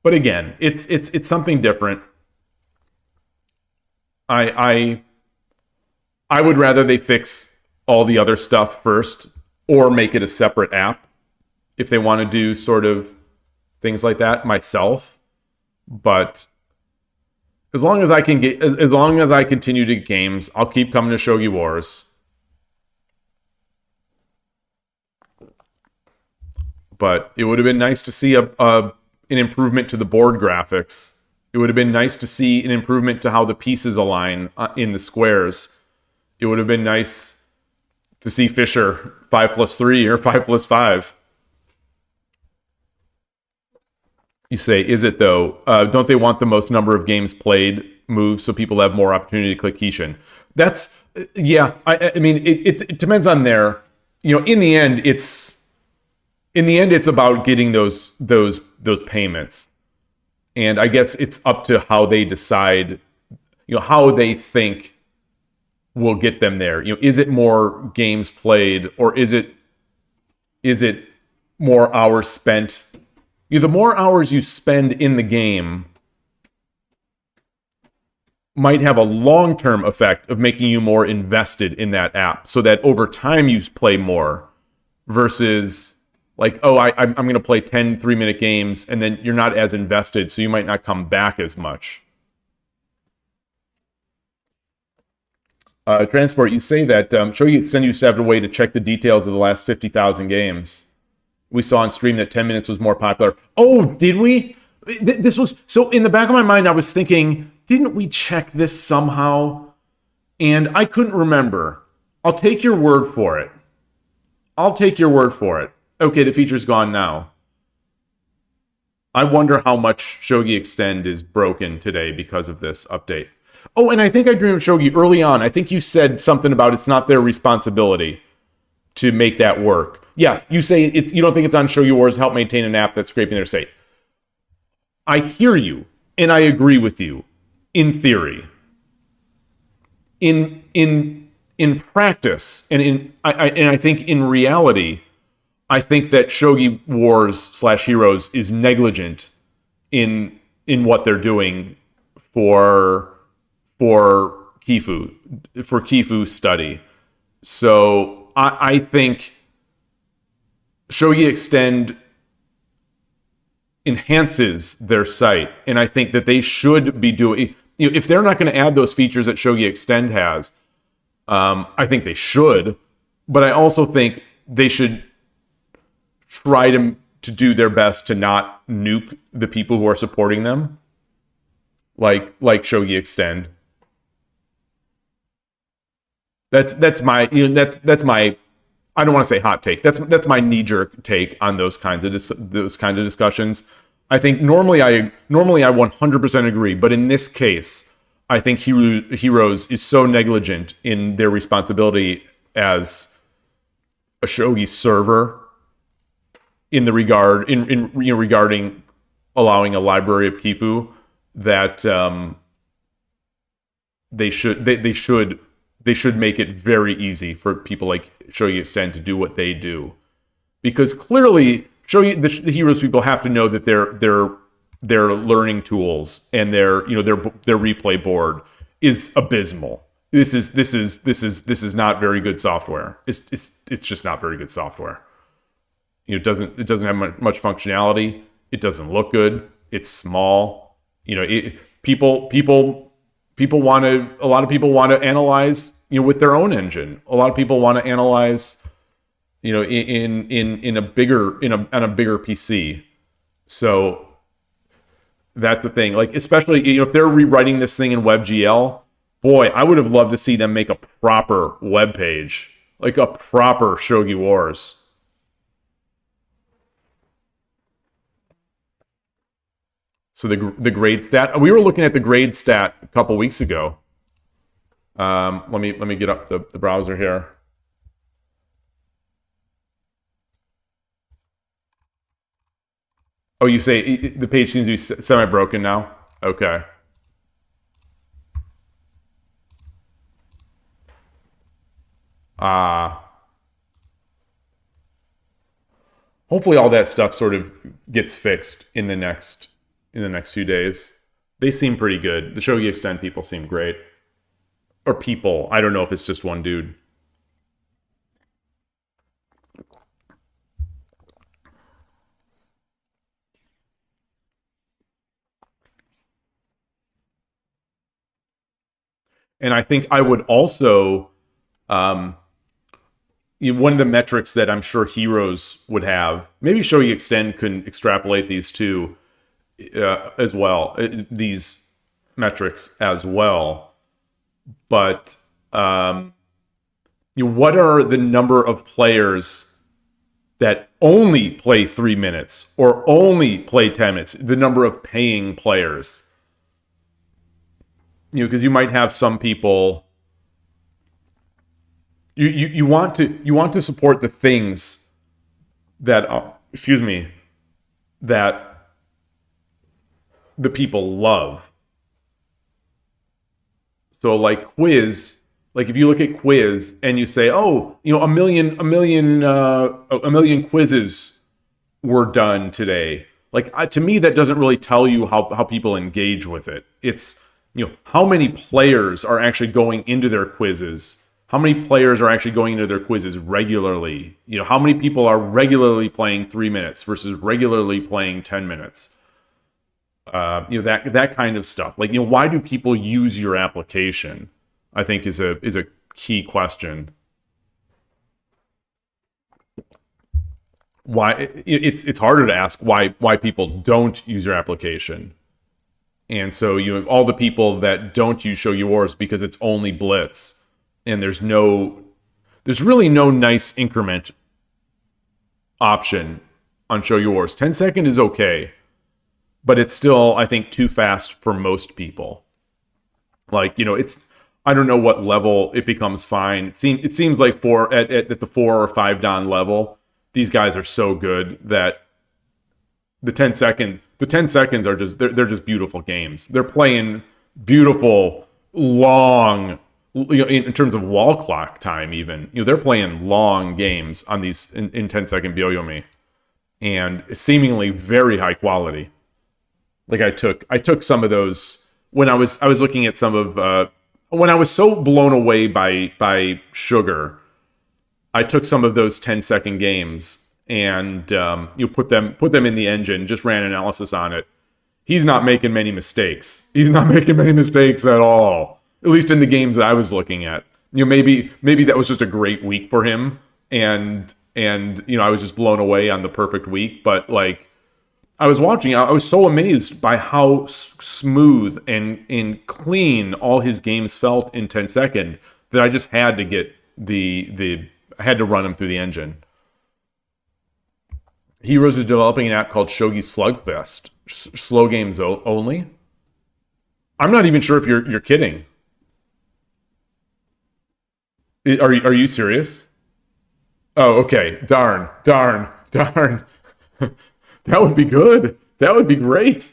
But again, it's something different. I would rather they fix all the other stuff first, or make it a separate app if they want to do sort of things like that myself. But as long as I continue to get games, I'll keep coming to Shogi Wars. But it would have been nice to see an improvement to the board graphics. It would have been nice to see an improvement to how the pieces align in the squares. It would have been nice to see Fisher 5+3 or 5+5. You say, is it though? Don't they want the most number of games played move so people have more opportunity to click Kishin? That's, yeah. I mean, it depends on their, in the end, it's about getting those payments. And I guess it's up to how they decide, how they think will get them there. Is it more games played, or is it more hours spent? The more hours you spend in the game might have a long-term effect of making you more invested in that app, so that over time you play more, versus like, oh, I'm going to play 10 3-minute games, and then you're not as invested, so you might not come back as much. Transport, you say that Shogi send you a way to check the details of the last 50,000 games. We saw on stream that 10 minutes was more popular. Oh, did we? This was, so in the back of my mind, I was thinking, didn't we check this somehow? And I couldn't remember. I'll take your word for it. Okay, the feature's gone now. I wonder how much ShogiExplained is broken today because of this update. Oh, and I think I dreamed of Shogi early on. I think you said something about it's not their responsibility to make that work. Yeah, you say you don't think it's on Shogi Wars to help maintain an app that's scraping their site. I hear you, and I agree with you, in theory. In practice, and I think in reality, I think that Shogi Wars / Heroes is negligent in what they're doing for Kifu study. So I think ShogiExplained enhances their site, and I think that they should be doing, if they're not going to add those features that ShogiExplained has, I think they should, but I also think they should try to do their best to not nuke the people who are supporting them, like ShogiExplained. That's my I don't want to say hot take. That's my knee-jerk take on those kinds of discussions. I think normally I 100% agree, but in this case, I think Heroes is so negligent in their responsibility as a shogi server in the regarding allowing a library of Kifu that they should make it very easy for people like ShogiExplained to do what they do, because clearly the Heroes people have to know that their learning tools and their replay board is abysmal. This is not very good software. It's just not very good software. it doesn't have much functionality. It doesn't look good. It's small. A lot of people want to analyze, with their own engine. A lot of people want to analyze, on a bigger PC. So that's the thing. Like, especially, if they're rewriting this thing in WebGL, boy, I would have loved to see them make a proper web page, like a proper Shogi Wars. So the grade stat, we were looking at the grade stat a couple weeks ago. Let me get up the browser here. Oh, you say the page seems to be semi-broken now? Okay. Hopefully all that stuff sort of gets fixed in the next few days. They seem pretty good. The ShogiExplained people seem great. Or people. I don't know if it's just one dude. And I think I would also, one of the metrics that I'm sure Heroes would have, maybe ShogiExplained can extrapolate these too, as well, these metrics as well. But what are the number of players that only play 3 minutes or only play 10 minutes? The number of paying players. Because you might have some people. You want to support the things that that the people love. So like Quiz, like if you look at Quiz and you say, oh, a million quizzes were done today. Like to me, that doesn't really tell you how people engage with it. It's, how many players are actually going into their quizzes? How many players are actually going into their quizzes regularly? How many people are regularly playing 3 minutes versus regularly playing 10 minutes? That kind of stuff. Like, why do people use your application? I think is a key question. Why it's harder to ask why people don't use your application. And so all the people that don't use Shogi Wars because it's only Blitz, and there's really no nice increment option on Shogi Wars. 10 second is okay. But it's still, I think, too fast for most people. Like, I don't know what level it becomes fine. It seems like at the 4 or 5 Dan level, these guys are so good that the 10 seconds are just, they're just beautiful games. They're playing beautiful, long, in terms of wall clock time even. They're playing long games on these in 10 second Byoyomi. And seemingly very high quality. Like I took some of those when I was looking at some of when I was so blown away by Sugar. I took some of those 10-second games and put them in the engine, just ran analysis on it. He's not making many mistakes. He's not making many mistakes at all. At least in the games that I was looking at. Maybe that was just a great week for him, and I was just blown away on the perfect week. But like, I was watching, I was so amazed by how smooth and clean all his games felt in 10 second that I just had to get I had to run him through the engine. Heroes is developing an app called Shogi Slugfest. Slow games only? I'm not even sure if you're kidding. Are you serious? Oh, okay. Darn. That would be good. That would be great.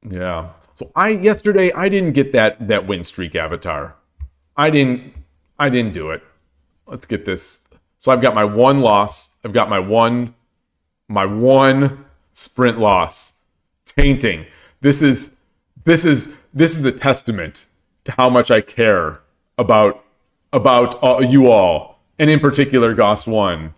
Yeah. So yesterday I didn't get that win streak avatar. I didn't do it. Let's get this. So I've got my one loss. I've got my one sprint loss. Tainting. This is the testament to how much I care about about you all, and in particular Gost1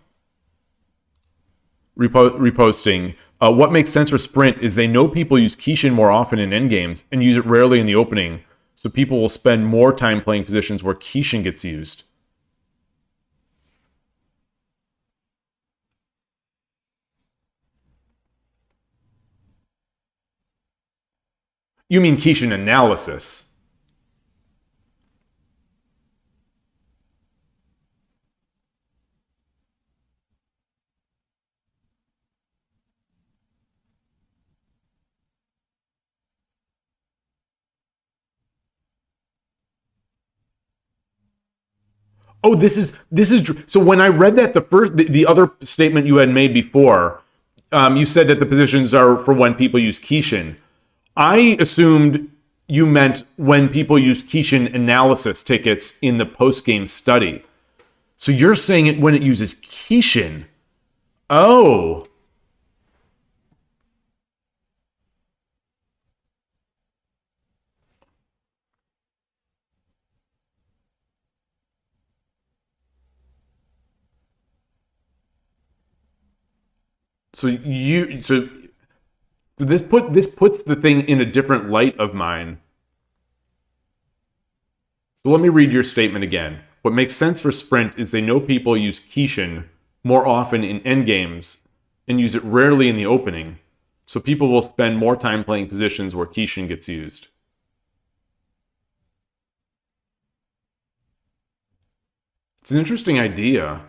reposting. What makes sense for Sprint is they know people use Kishin more often in endgames and use it rarely in the opening, so people will spend more time playing positions where Kishin gets used. You mean Kishin analysis? Oh, this is so. When I read that, the other statement you had made before, you said that the positions are for when people use Kishin. I assumed you meant when people used Kishin analysis tickets in the post-game study. So you're saying it when it uses Kishin. Oh. So this puts the thing in a different light of mine. So let me read your statement again. What makes sense for Sprint is they know people use Kishin more often in endgames and use it rarely in the opening, so people will spend more time playing positions where Kishin gets used. It's an interesting idea.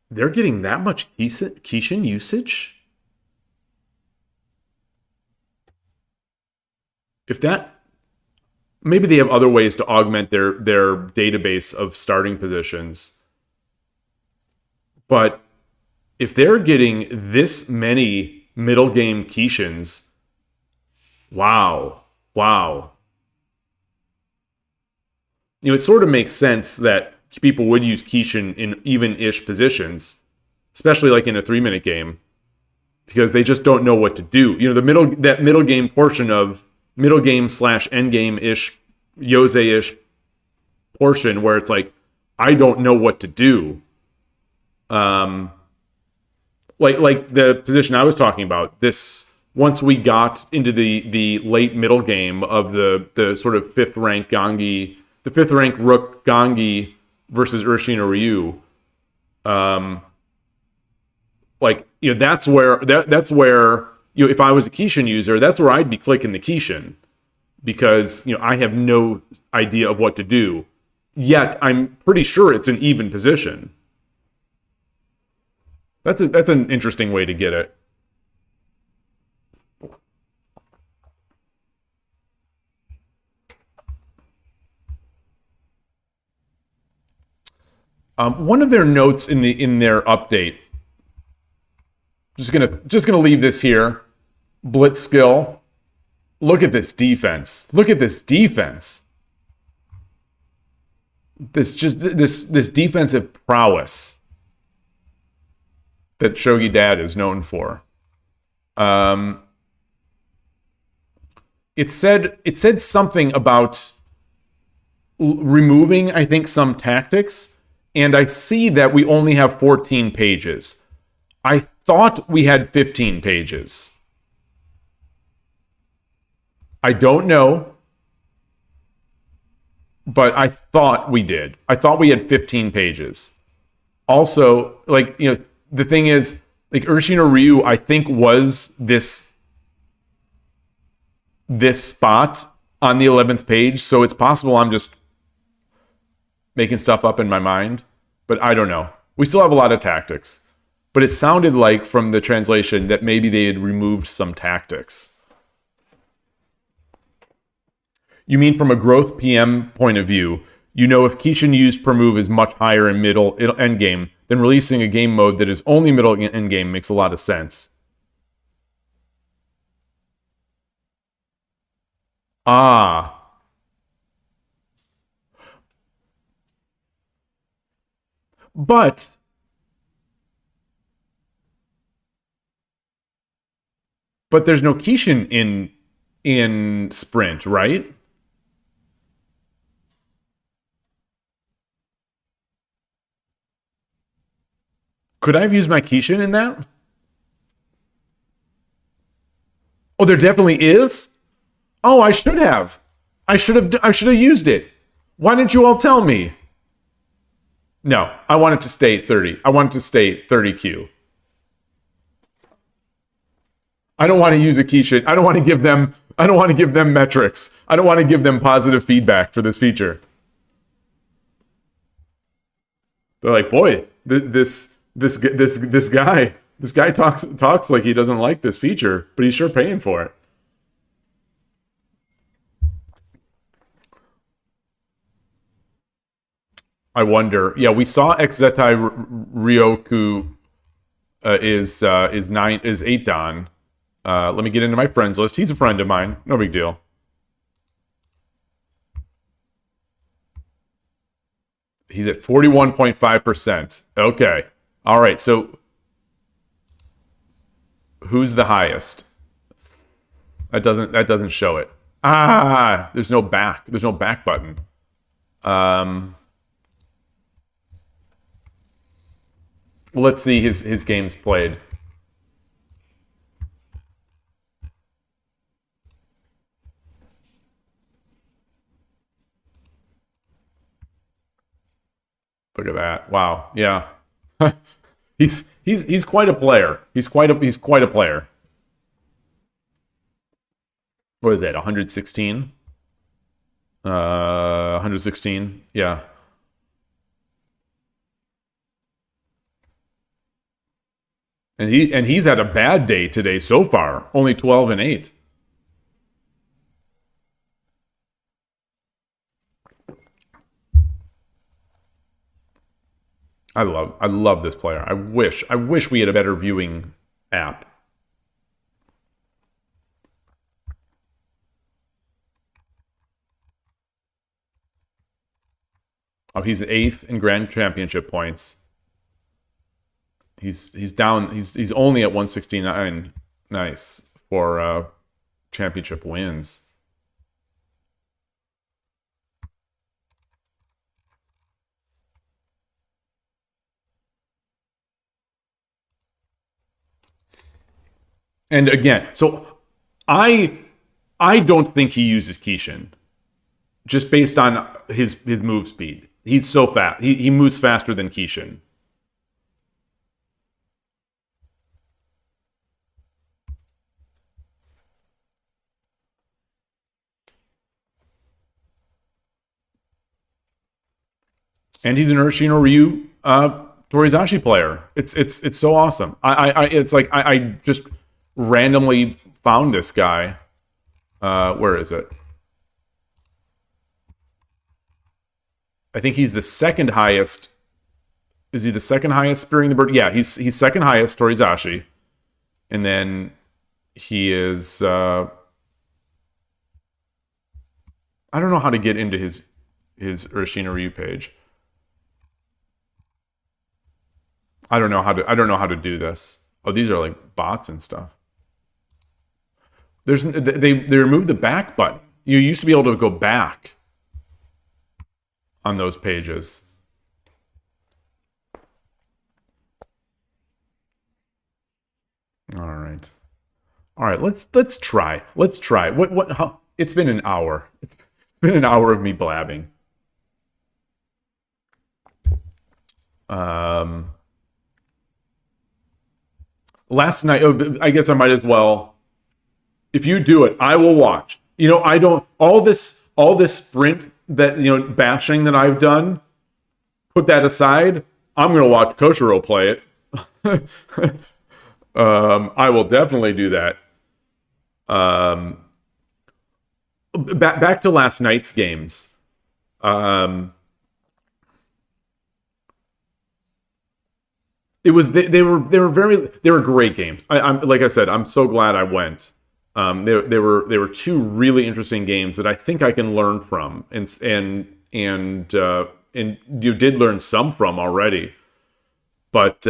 They're getting that much Kishin usage? If that, maybe they have other ways to augment their database of starting positions. But if they're getting this many middle game Kishins, wow. You know, it sort of makes sense that people would use Kishin in even-ish positions, especially like in a 3-minute game, because they just don't know what to do. You know, that middle game portion of middle game / end game ish, Yose-ish portion where it's like, I don't know what to do. Like the position I was talking about, this once we got into the late middle game of the sort of fifth rank Gangi, the fifth rank Rook Gangi versus Urshin or Ryu, like, you know, that's where you know, if I was a Kishin user, that's where I'd be clicking the Kishin, because, you know, I have no idea of what to do. Yet I'm pretty sure it's an even position. That's an interesting way to get it. One of their notes in their update. Just gonna leave this here. Blitz skill. Look at this defense. Look at this defense. This defensive prowess that Shogi Dad is known for. It said something about removing, I think, some tactics, and I see that we only have 14 pages. I thought we had 15 pages. I don't know, but I thought we did. I thought we had 15 pages. Also, like, you know, the thing is, like, Urshin or Ryu, I think, was this spot on the 11th page, so it's possible I'm just making stuff up in my mind, but I don't know. We still have a lot of tactics, but it sounded like from the translation that maybe they had removed some tactics. You mean from a growth PM point of view, you know, if Kishin used per move is much higher in middle endgame, then releasing a game mode that is only middle endgame makes a lot of sense. Ah. But But there's no Kishin in Sprint, right? Could I have used my Kishin in that? Oh, there definitely is? Oh, I should have. I should have used it. Why didn't you all tell me? No, I want it to stay 30. I want it to stay 30Q. I don't want to use a Kishin. I don't want to give them metrics. I don't want to give them positive feedback for this feature. They're like, boy, this guy talks like he doesn't like this feature, but he's sure paying for it. I wonder. Yeah, we saw Xzetai Ryoku is 8 Dan. Let me get into my friends list. He's a friend of mine. No big deal. He's at 41.5%. Okay. All right. So who's the highest? That doesn't show it. Ah, there's no back. There's no back button. Let's see his games played. Look at that! Wow, yeah, he's quite a player. He's quite a player. What is that? 116. 116. Yeah. And he's had a bad day today so far. Only 12 and 8. I love this player. I wish we had a better viewing app. Oh, he's 8th in Grand Championship points. He's down. He's only at 169. Nice for championship wins. And again, so I don't think he uses Kishin, just based on his move speed. He's so fast. He moves faster than Kishin. And he's an Urashino Ryu Torizashi player. It's so awesome. It's like I just randomly found this guy. Where is it? I think he's the second highest. Is he the second highest Spearing the Bird? Yeah, he's second highest Torizashi. And then he is I don't know how to get into his Urashino Ryu page. I don't know how to do this. Oh, these are like bots and stuff. They removed the back button. You used to be able to go back on those pages. All right. Let's try. It's been an hour. It's been an hour of me blabbing. Last night, I guess I might as well. If you do it, I will watch. You know, I don't all this sprint that bashing that I've done. Put that aside. I'm gonna watch Koshiro play it. I will definitely do that. Back to last night's games. It was they were great games. I'm like I said, I'm so glad I went. They were two really interesting games that I think I can learn from, and you did learn some from already, but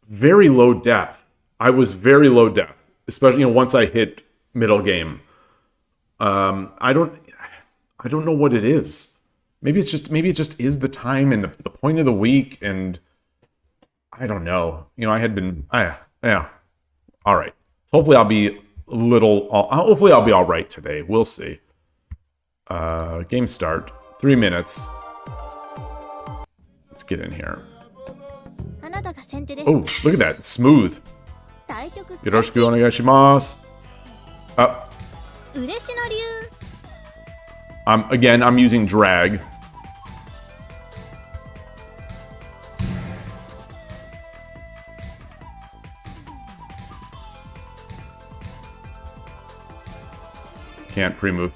very low depth. I was very low depth. especially, you know, once I hit middle game. I don't know what it is. Maybe it just is the time and the point of the week, and I don't know. You know, I had been, yeah. All right. Hopefully I'll be hopefully I'll be all right today. We'll see. Game start. 3 minutes. Let's get in here. Oh, look at that. It's smooth. Yoroshiku onegaishimasu. Again, I'm using drag. Can't pre-move.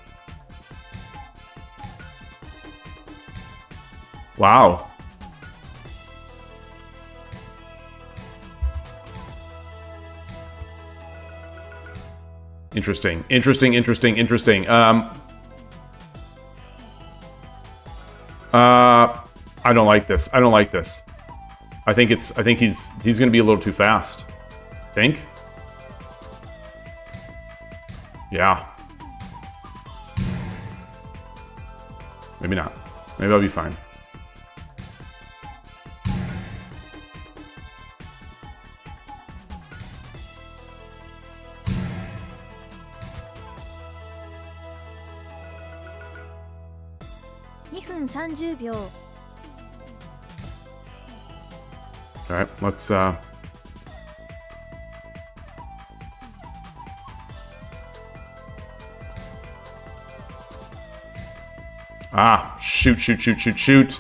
Wow. Interesting. I don't like this. I think he's gonna be a little too fast. Think? Yeah. Maybe not. Maybe I'll be fine. Okay, let's shoot.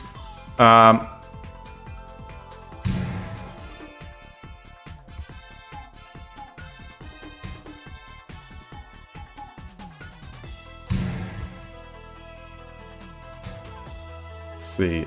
Let's see.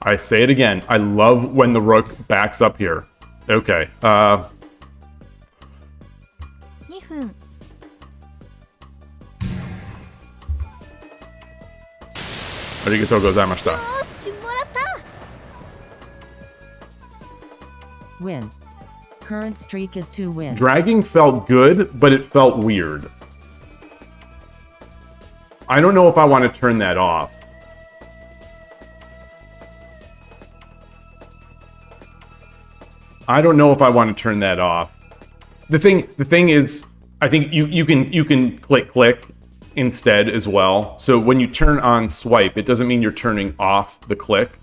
I say it again. I love when the rook backs up here. Okay. Arigatou gozaimashita. Win. Current streak is 2 wins. Dragging felt good, but it felt weird. I don't know if I want to turn that off. I don't know if I want to turn that off. The thing is, I think you can click instead as well. So when you turn on swipe, it doesn't mean you're turning off the click.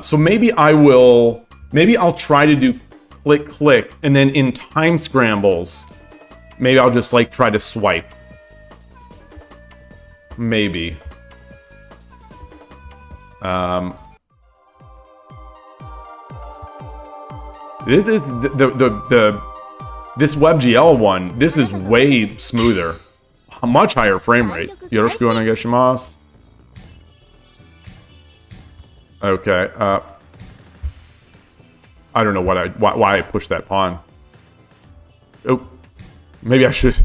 So maybe I'll try to do click, and then in time scrambles, maybe I'll just like try to swipe. Maybe. This WebGL one, this is way smoother. A much higher frame rate. Yoroshiku onegaishimasu. Okay, I don't know why I pushed that pawn. Oh, maybe I should.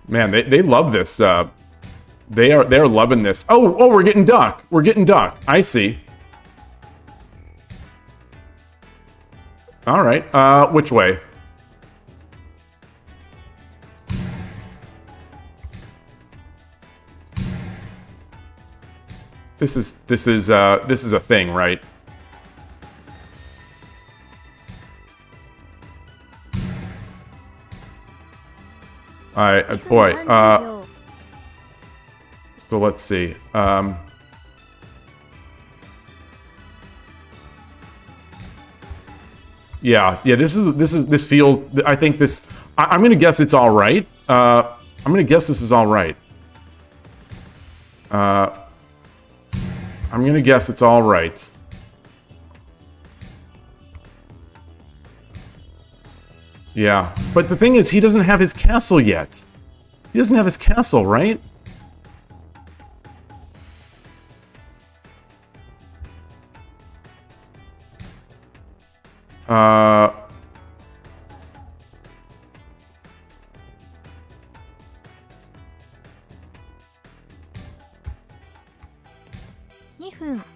Man, they love this. They're loving this. Oh, we're getting duck. I see. All right. Which way? This is a thing, right? Boy. So let's see. Yeah. This feels. I think this. I'm gonna guess it's all right. I'm gonna guess this is all right. I'm gonna guess it's all right. Yeah. But the thing is, he doesn't have his castle yet. He doesn't have his castle, right?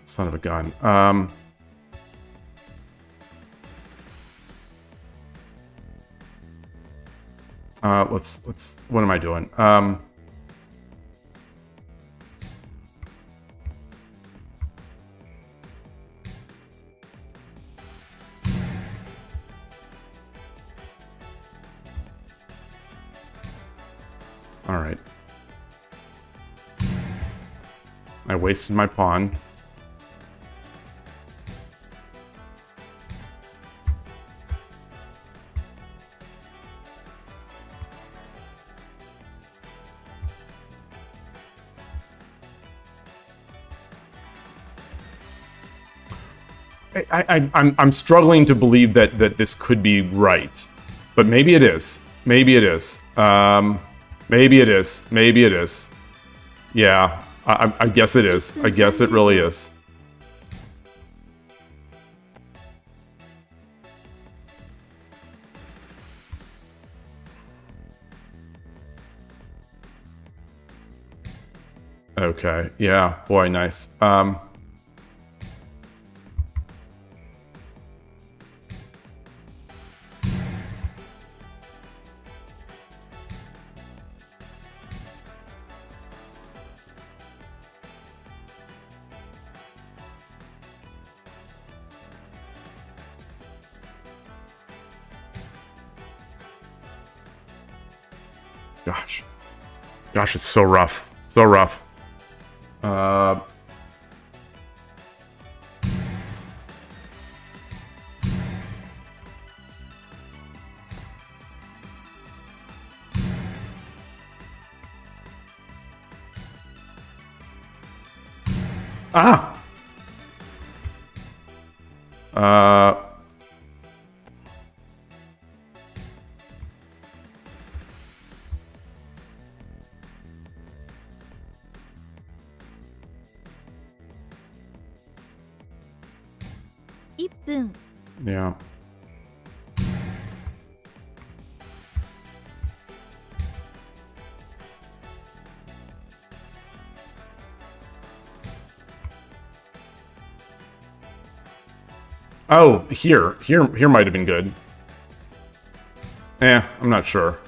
Son of a gun. Let's, what am I doing? All right. I wasted my pawn. I'm struggling to believe that this could be right, but maybe it is. Maybe it is. Maybe it is. Maybe it is. Yeah, I guess it is. I guess it really is. Okay. Yeah. Boy, nice. Gosh, it's so rough. So rough. Yeah. Oh, here might have been good. I'm not sure.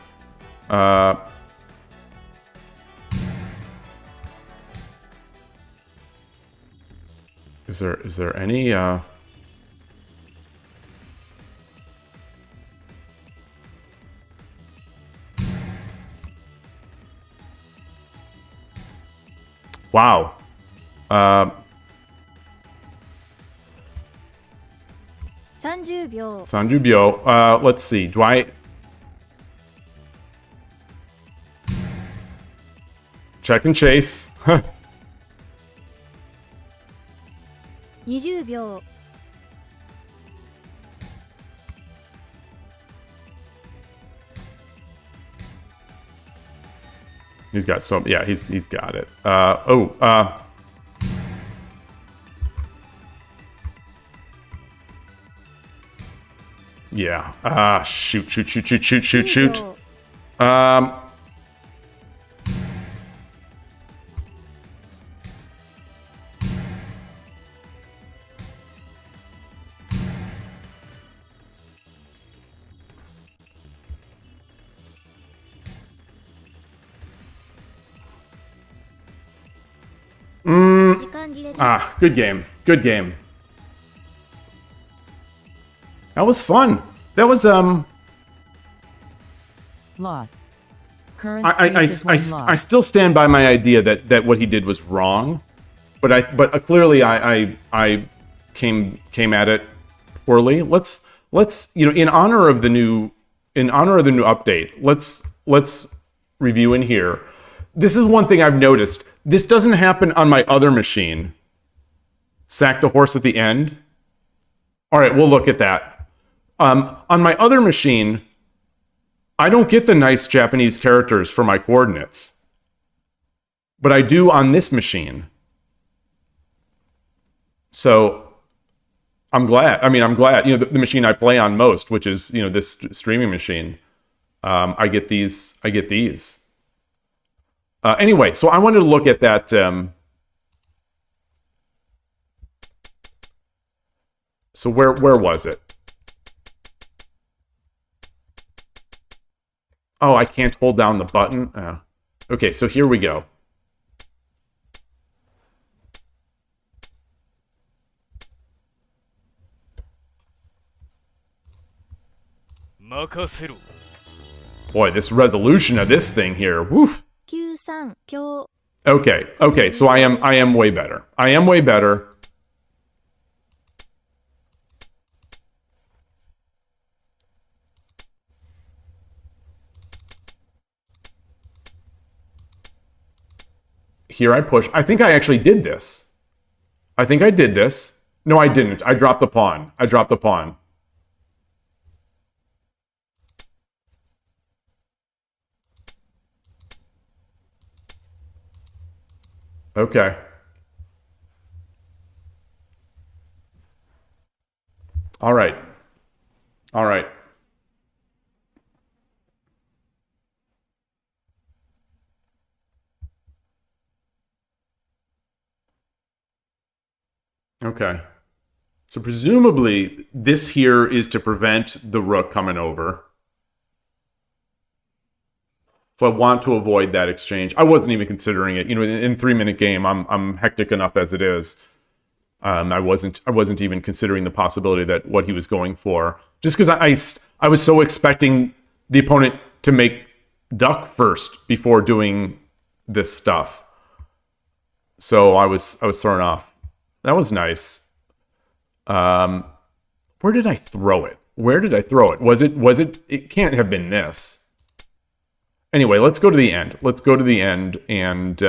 Is there any Wow. 30秒。 30秒. Let's see. Do I... Check and chase. 20秒。 He's got so... Yeah, he's got it. Yeah. Shoot. 10秒。 時間切れです。 Good game. Good game. That was fun. That was Loss. Current I stake is one I loss. still stand by my idea that what he did was wrong, but clearly I came at it poorly. Let's in honor of the new update. Let's review in here. This is one thing I've noticed. This doesn't happen on my other machine. Sack the horse at the end. All right, we'll look at that. On my other machine, I don't get the nice Japanese characters for my coordinates. But I do on this machine. So I'm glad. I mean, I'm glad. You know, the machine I play on most, which is, you know, this streaming machine. I get these. Anyway, so I wanted to look at that. So where was it? Oh, I can't hold down the button. Okay, so here we go. Boy, this resolution of this thing here. Woof. 93強 Okay, so I am way better. I am way better. Here I push. I think I actually did this. I think I did this. No, I didn't. I dropped the pawn. Okay. All right. Okay. So presumably this here is to prevent the rook coming over. So I want to avoid that exchange. I wasn't even considering it. You know, in 3-minute game, I'm hectic enough as it is. I wasn't even considering the possibility that what he was going for, just because I was so expecting the opponent to make duck first before doing this stuff. So I was thrown off. That was nice. Where did I throw it? Was it? It can't have been this. Anyway, let's go to the end. And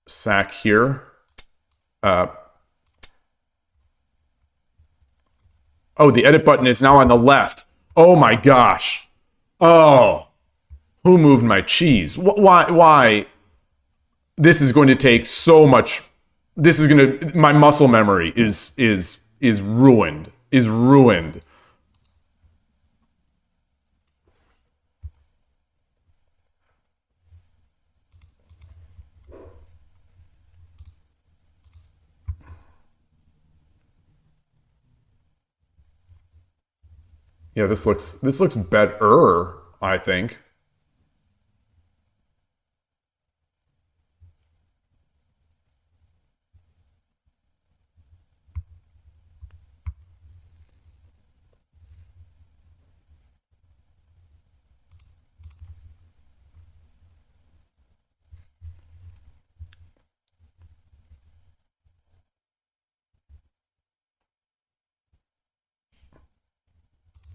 sack here. Oh, the edit button is now on the left. Oh my gosh. Oh, who moved my cheese? Why? This is going to take so much. My muscle memory is ruined. Yeah, this looks better, I think.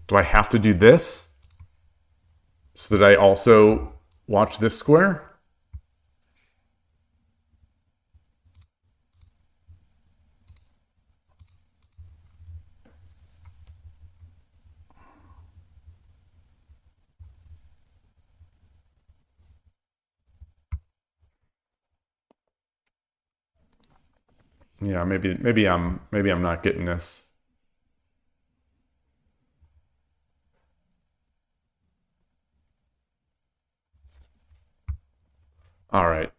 Do I have to do this so that I also watch this square? Yeah, maybe I'm not getting this. All right.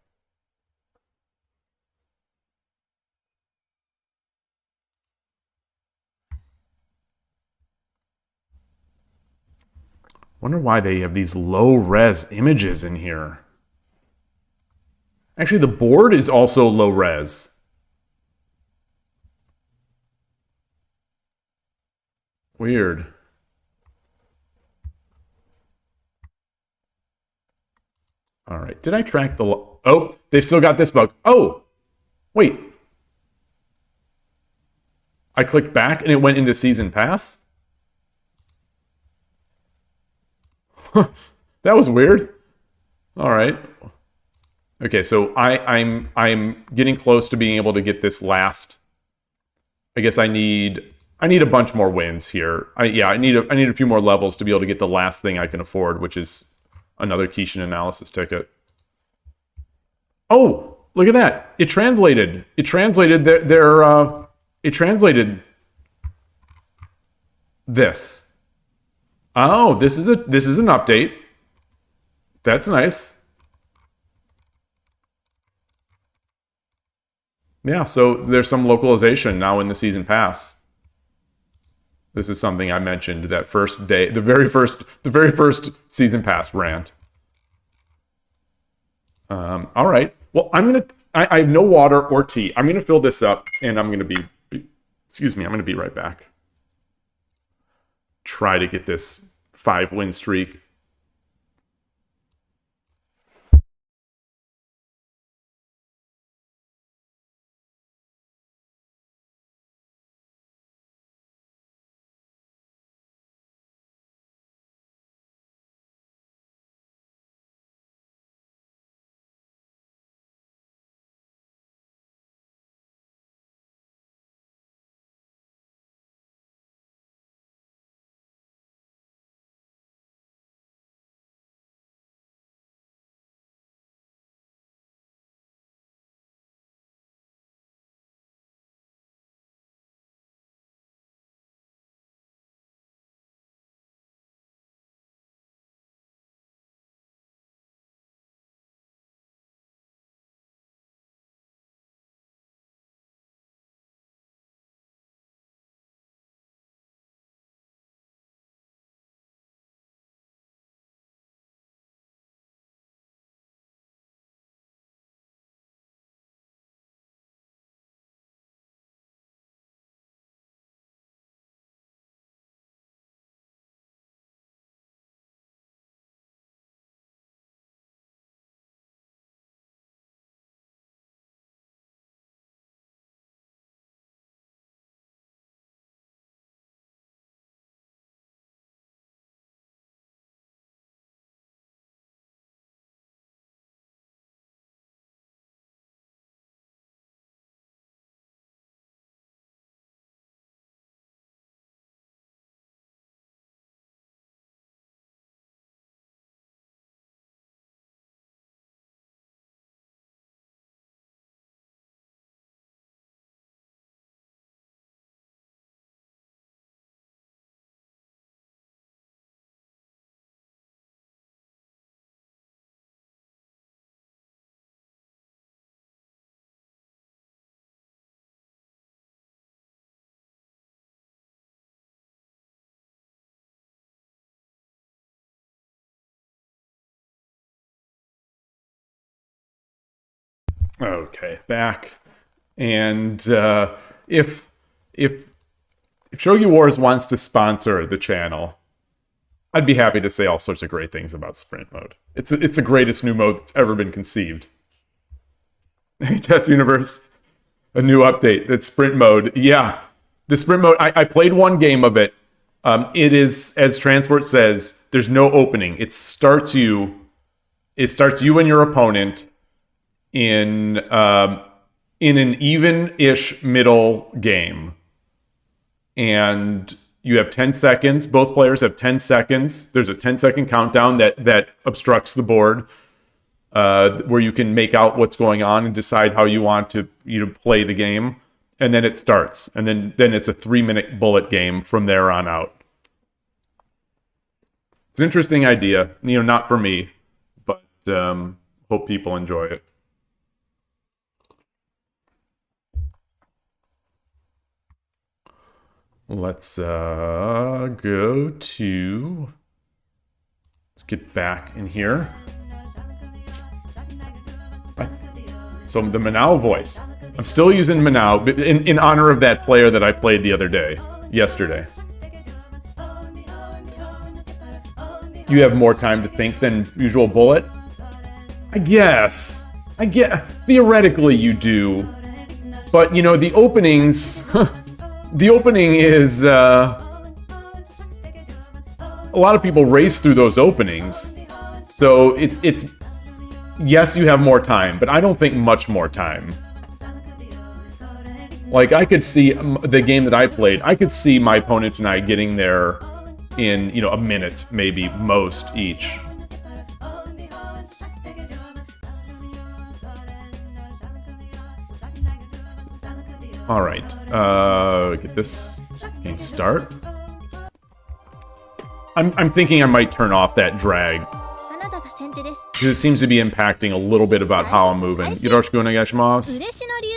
Wonder why they have these low-res images in here. Actually, the board is also low-res. Weird. All right. Did I track the... Oh, they still got this bug. Oh, wait. I clicked back and it went into Season Pass? That was weird. All right. Okay, so I'm getting close to being able to get this last. I guess I need a bunch more wins here. I need a few more levels to be able to get the last thing I can afford, which is another Kishin analysis ticket. Oh, look at that! It translated. It translated it translated this. Oh, this is an update. That's nice. Yeah, so there's some localization now in the season pass. This is something I mentioned that first day, the very first season pass rant. All right. Well, I have no water or tea. I'm gonna fill this up, and I'm gonna excuse me, I'm gonna be right back. Try to get this 5-win streak. Okay, back. And if Shogi Wars wants to sponsor the channel, I'd be happy to say all sorts of great things about sprint mode. It's the greatest new mode that's ever been conceived. Test Universe, a new update. That's sprint mode. Yeah, the sprint mode. I played one game of it. It is, as Transport says, there's no opening. It starts you and your opponent in an even-ish middle game, and you have 10 seconds. Both players have 10 seconds. There's a 10-second countdown that obstructs the board, where you can make out what's going on and decide how you want to play the game, and then it starts, and then it's a 3-minute bullet game from there on out. It's an interesting idea, not for me, but hope people enjoy it. Let's go to... Let's get back in here. So the Manao voice. I'm still using Manao in honor of that player that I played yesterday. You have more time to think than usual bullet? I guess. Theoretically you do. But, the openings... The opening is, a lot of people race through those openings. So yes, you have more time, but I don't think much more time. Like, I could see the game that I played, I could see my opponent and I getting there in, you know, a minute, maybe, most, each. Alright, get this game start. I'm thinking I might turn off that drag, あなたが先手です because it seems to be impacting a little bit about how I'm moving. Yoroshiku onegaishimasu. 嬉野流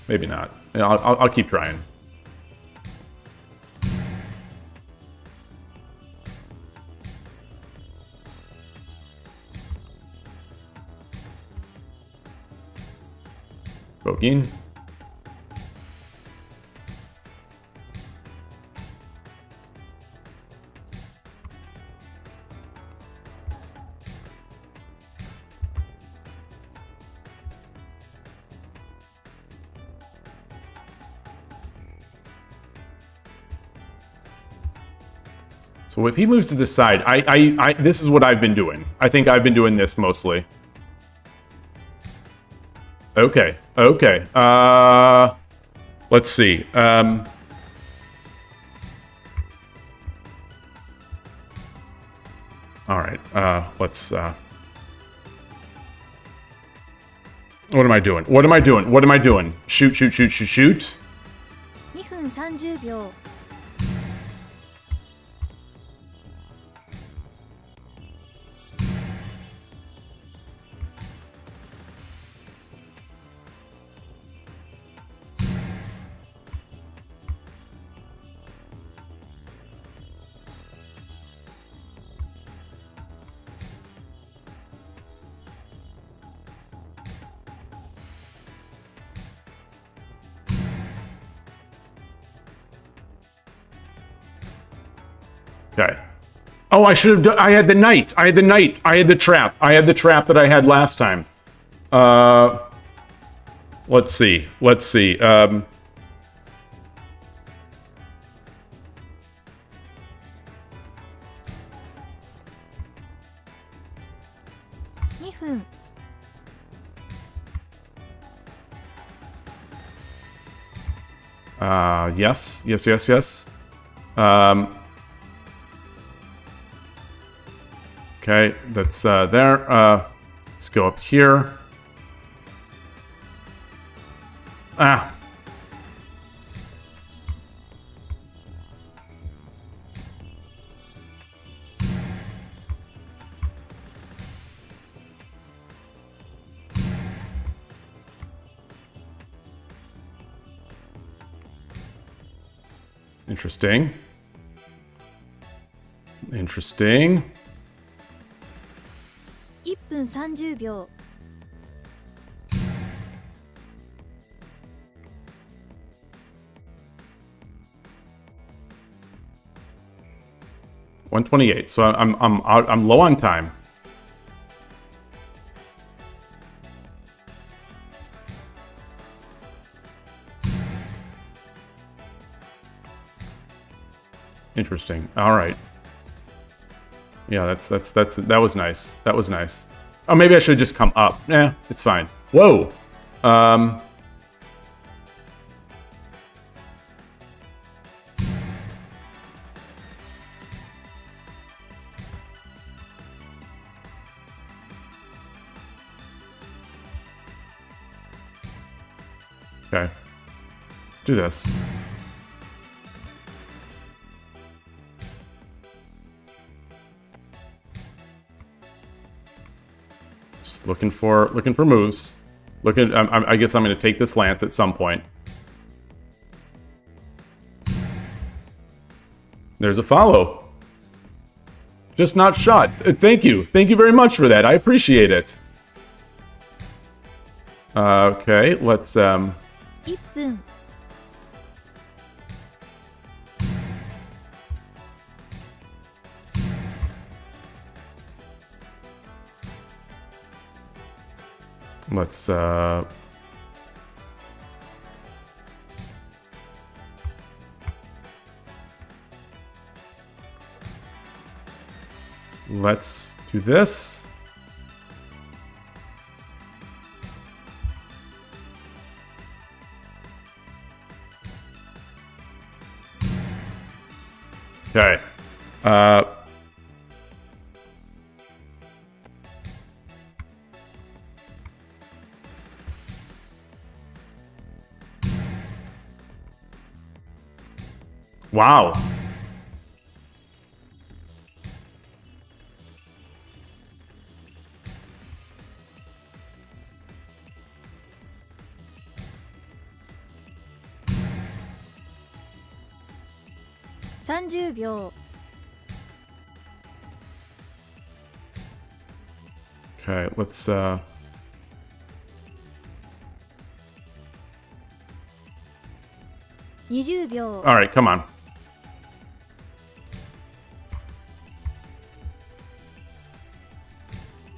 Maybe not. Yeah, I'll keep trying. Bokin. So if he moves to the side, this is what I've been doing. I think I've been doing this mostly. Okay, okay. Let's see. All right. Let's. What am I doing? What am I doing? What am I doing? Shoot! Shoot! Shoot! Shoot! Shoot! 2分30秒 Okay. Oh, I should have done. I had the knight. I had the knight. I had the trap. I had the trap that I had last time. Let's see. Let's see. 2分 Yes. Yes. Yes. Yes. Okay, that's there. Let's go up here. Ah. Interesting. Interesting. 1分30秒 128. So I'm low on time. Interesting. All right. Yeah, that was nice. That was nice. Oh, maybe I should just come up. Yeah, it's fine. Whoa. Okay. Let's do this. Just looking for moves. I guess I'm going to take this lance at some point. There's a follow. Just not shot. Thank you. Thank you very much for that. I appreciate it. Okay, let's 1分 let's let's do this. Okay. Wow. $30 秒 Okay, let's $20 秒 all right, come on.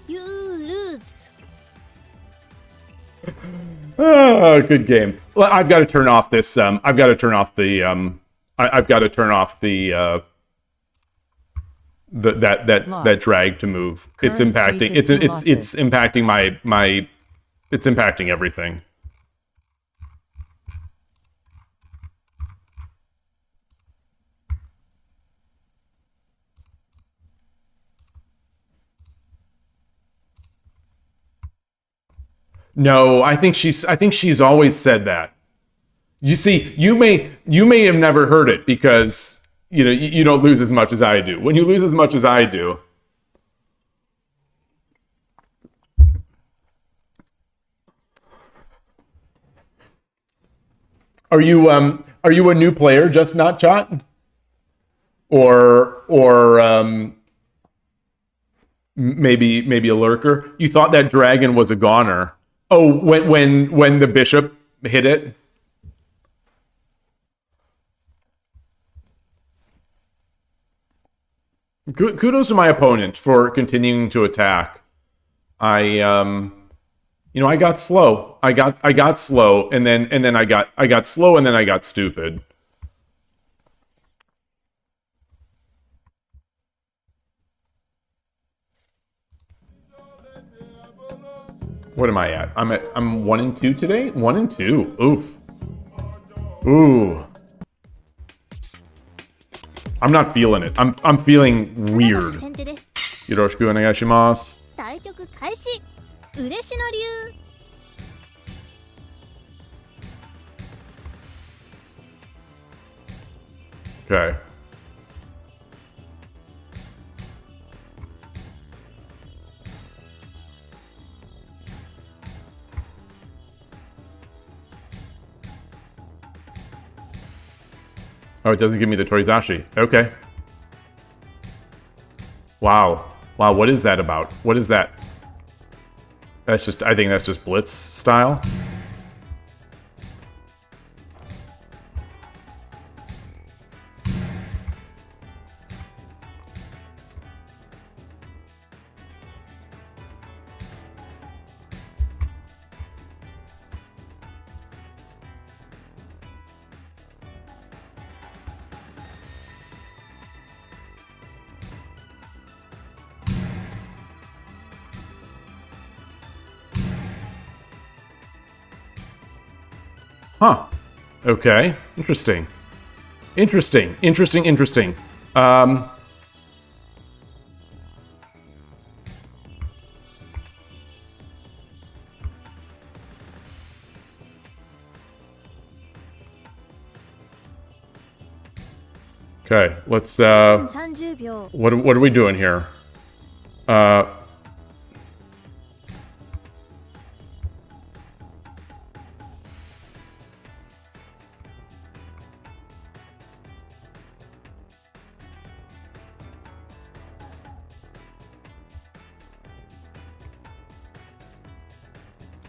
You lose. Oh, good game. Well, I've got to turn off this. I've got to turn off the. I've got to turn off the. That drag to move. It's Current impacting. streak It's is 2 it's impacting my. It's impacting everything. No, I think she's always said that. You see, you may have never heard it because you don't lose as much as I do. When you lose as much as I do, are you a new player, just not chat, or maybe a lurker? You thought that dragon was a goner. Oh, when the bishop hit it. Kudos to my opponent for continuing to attack. I got slow. I got slow, and then I got slow, and then I got stupid. What am I at? I'm 1 and 2 today. 1 and 2. Oof. Ooh. I'm not feeling it. I'm feeling weird. 先手です。よろしくお願いします。対局開始。嬉野流。Okay. Oh, it doesn't give me the Torizashi. Okay. Wow. Wow, what is that about? What is that? I think that's just Blitz style. Huh. Okay. Interesting. Interesting. Okay, let's 30秒 what are we doing here?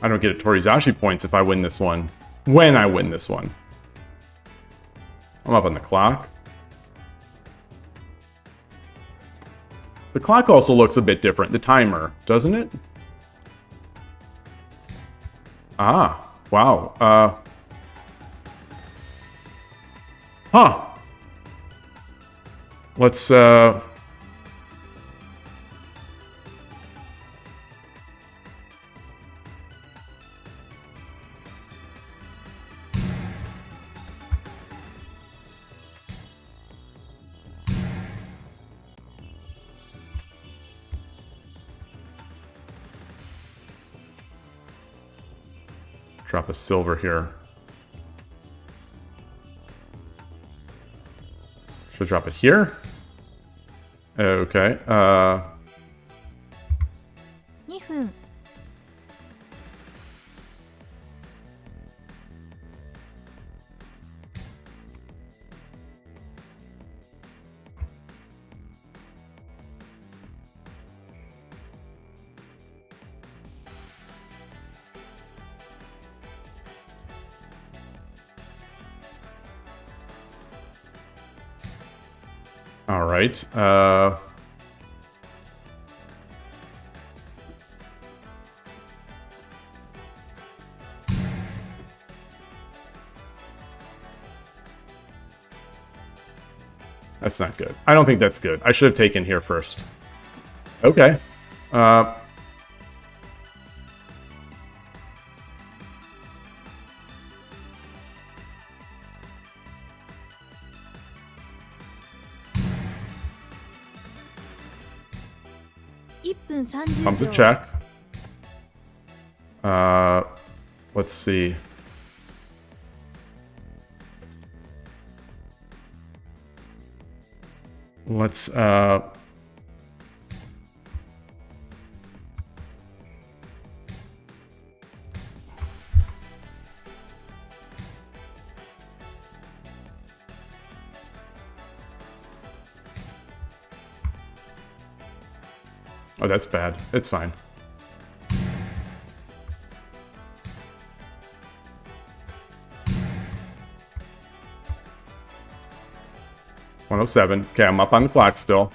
I don't get Torizashi points if I win this one. When I win this one. I'm up on the clock. The clock also looks a bit different, the timer, doesn't it? Ah, wow. Huh. Let's Drop a silver here. Should I drop it here? Okay. 2分 All right. That's not good. I don't think that's good. I should have taken here first. Okay. 1分30 Comes a 秒 check. Let's see. Let's Oh, that's bad. It's fine. $107. Okay, I'm up on the clock still.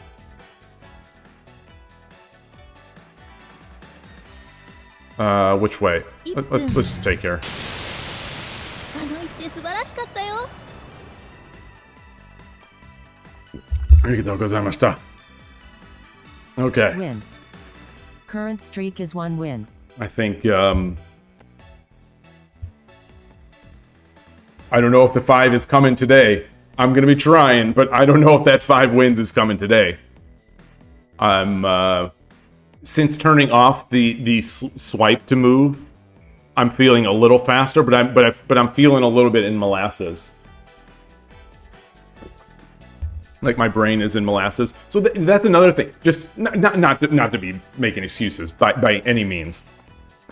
Which way? Let's just take here. あの一手素晴らしかったよ Okay. Win. Current streak is 1 win. I think, I don't know if the 5 is coming today. I'm going to be trying, but I don't know if that 5 wins is coming today. Since turning off the swipe to move, I'm feeling a little faster, but I'm feeling a little bit in molasses. Like my brain is in molasses. So that's another thing. Just not to be making excuses by any means.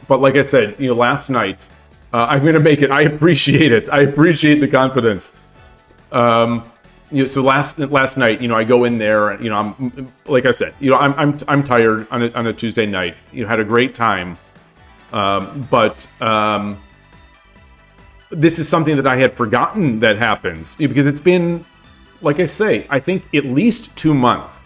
But like I said, last night, I'm gonna make it. I appreciate it. I appreciate the confidence. So last night, I go in there. I'm like I said, I'm tired on a Tuesday night. Had a great time, but this is something that I had forgotten that happens because it's been, like I say, I think at least 2 months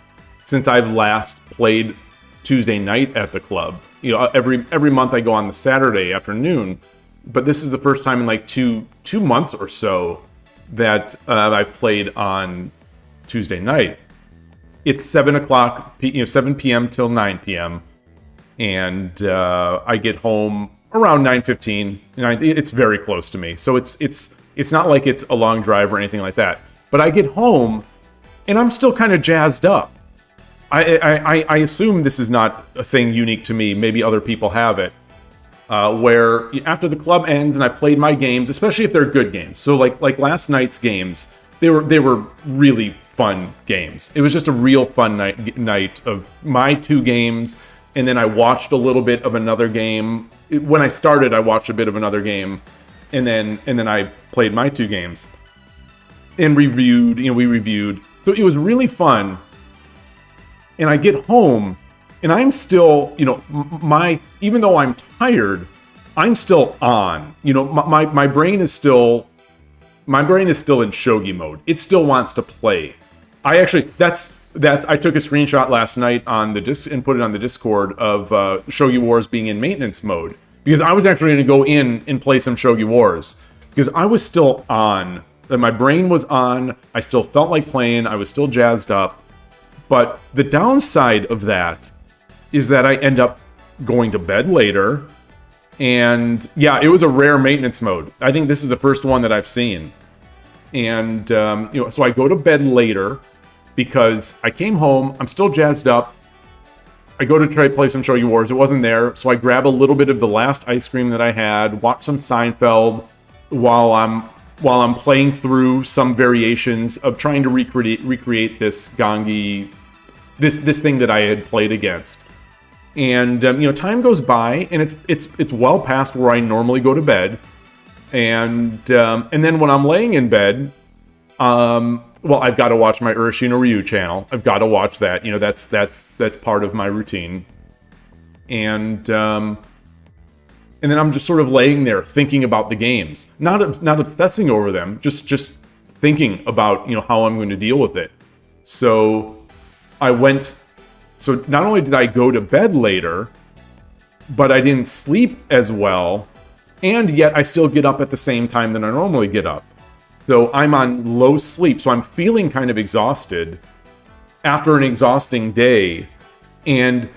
since I've last played Tuesday night at the club. Every month I go on the Saturday afternoon, but this is the first time in like two months or so that I've played on Tuesday night. It's 7 o'clock, 7 p.m. till 9 p.m. And I get home around 9:15. It's very close to me, so it's not like it's a long drive or anything like that. But I get home, and I'm still kind of jazzed up. I assume this is not a thing unique to me. Maybe other people have it. Where after the club ends and I played my games, especially if they're good games. So like last night's games, they were really fun games. It was just a real fun night of my 2 games, and then I watched a little bit of another game. When I started, I watched a bit of another game, and then I played my 2 games and reviewed. We reviewed. So it was really fun. And I get home, and I'm still, even though I'm tired, I'm still on. My brain is still in shogi mode. It still wants to play. I actually, I took a screenshot last night on the and put it on the Discord of Shogi Wars being in maintenance mode, because I was actually going to go in and play some Shogi Wars because I was still on. My brain was on. I still felt like playing. I was still jazzed up. But the downside of that is that I end up going to bed later. And yeah, it was a rare maintenance mode. I think this is the first one that I've seen. And, so I go to bed later because I came home, I'm still jazzed up. I go to try to play some Shogi Wars. It wasn't there, so I grab a little bit of the last ice cream that I had, watch some Seinfeld while I'm playing through some variations of trying to recreate this Gangi, this thing that I had played against. And you know, time goes by, and it's well past where I normally go to bed. And then when I'm laying in bed, well, I've got to watch my Urushi no Ryu channel. I've got to watch that. You know, that's part of my routine. And then I'm just sort of laying there thinking about the games, not obsessing over them, just thinking about, you know, how I'm going to deal with it. So not only did I go to bed later, but I didn't sleep as well, and yet I still get up at the same time that I normally get up. So I'm on low sleep, so I'm feeling kind of exhausted after an exhausting day, and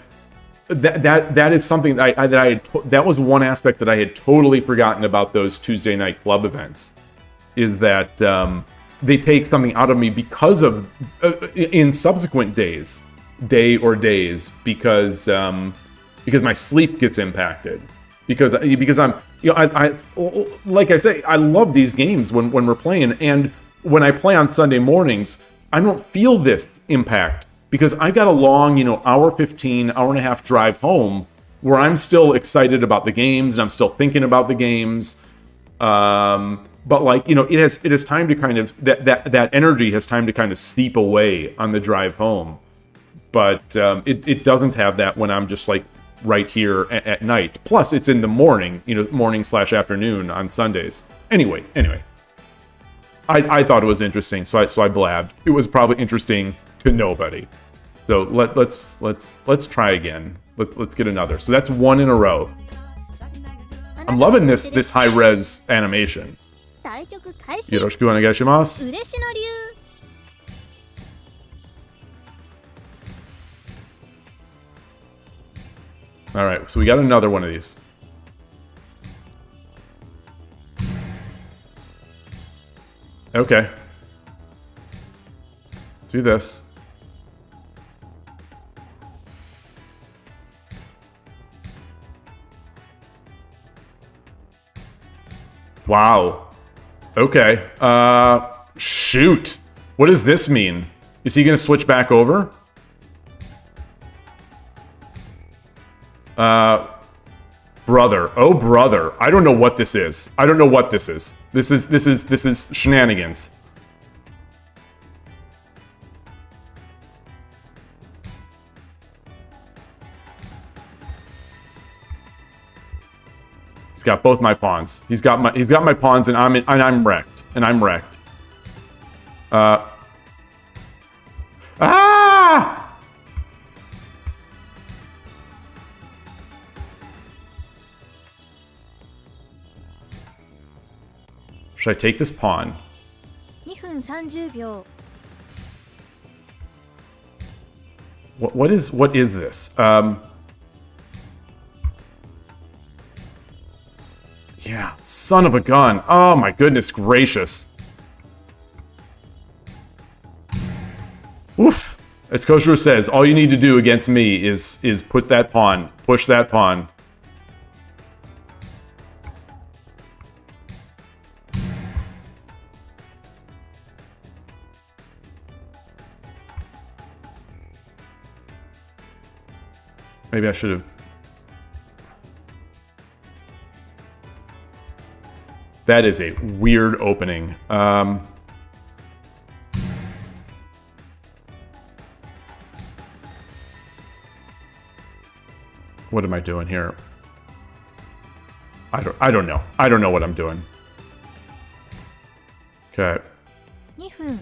that is something that was one aspect that I had totally forgotten about those Tuesday night club events, is that they take something out of me because of in subsequent days, because my sleep gets impacted, because I'm, you know, I like I say, I love these games when we're playing, and when I play on Sunday mornings, I don't feel this impact because I've got a long, you know, hour 15, hour and a half drive home where I'm still excited about the games and I'm still thinking about the games. But like, you know, it has time to kind of, that energy has time to kind of seep away on the drive home. But it doesn't have that when I'm just like right here at night. Plus, it's in the morning, you know, morning/afternoon on Sundays. Anyway, I thought it was interesting, so I blabbed. It was probably interesting to nobody. So let's try again. Let's get another. So that's one in a row. I'm loving this high res animation. 対局開始。よろしくお願いします。嬉野流。All right, so we got another one of these. Okay. Let's do this. Wow. Okay. Shoot. What does this mean? Is he going to switch back over? Brother. Oh, brother. I don't know what this is. I don't know what this is. This is shenanigans. He's got both my pawns. He's got my pawns, and I'm wrecked. And I'm wrecked. Ah! Should I take this pawn? 2分30秒。What is this? Yeah, son of a gun. Oh my goodness gracious. Oof. As Koshiro says, all you need to do against me is put that pawn, push that pawn. Maybe I should have. That is a weird opening. What am I doing here? I don't know. I don't know what I'm doing. Okay. 2分。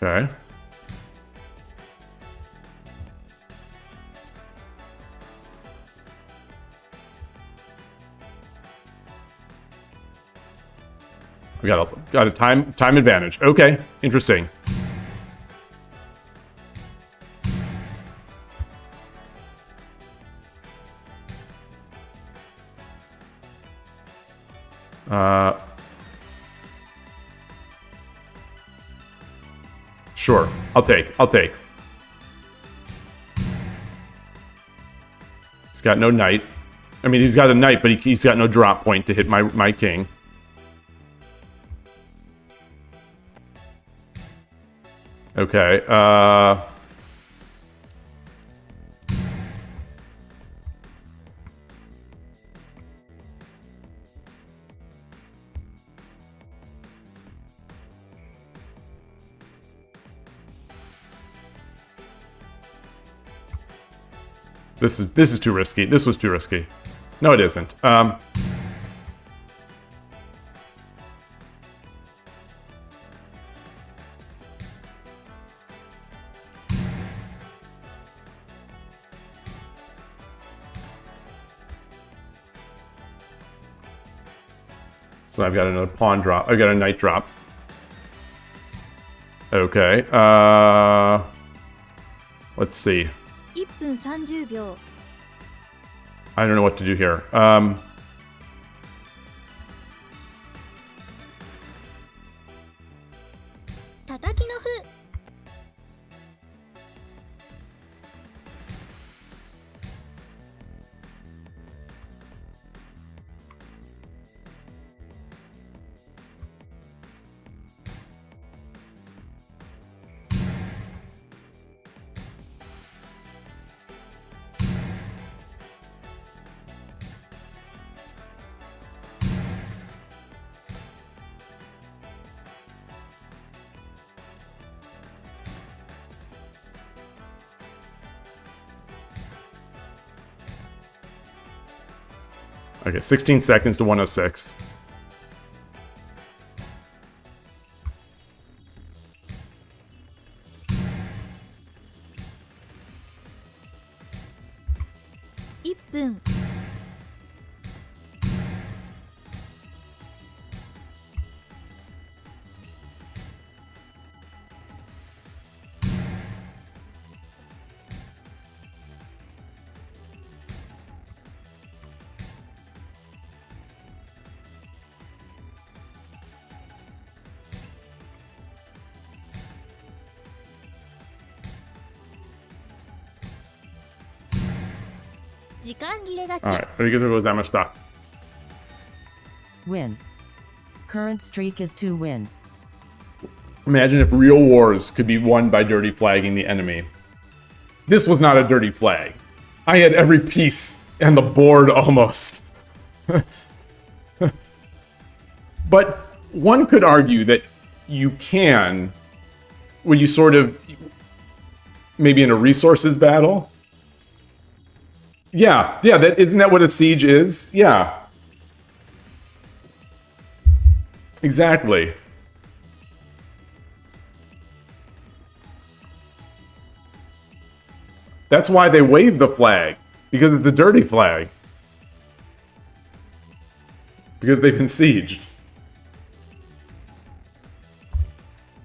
Okay. We got a time advantage. Okay, interesting. Sure, I'll take. He's got no knight. I mean, he's got a knight, but he's got no drop point to hit my king. Okay, This is too risky. This was too risky. No, it isn't. So I've got another pawn drop. I've got a knight drop. Okay. Let's see. 1分30秒 I don't know what to do here. Tataki no fu. Okay, 16 seconds to 106. One. Alright, arigatou gozaimashita. Win. Current streak is 2 wins. Imagine if real wars could be won by dirty flagging the enemy. This was not a dirty flag. I had every piece and the board almost. But one could argue that you can, when you sort of, maybe in a resources battle. Yeah, isn't that what a siege is? Yeah. Exactly. That's why they wave the flag, because it's a dirty flag. Because they've been sieged.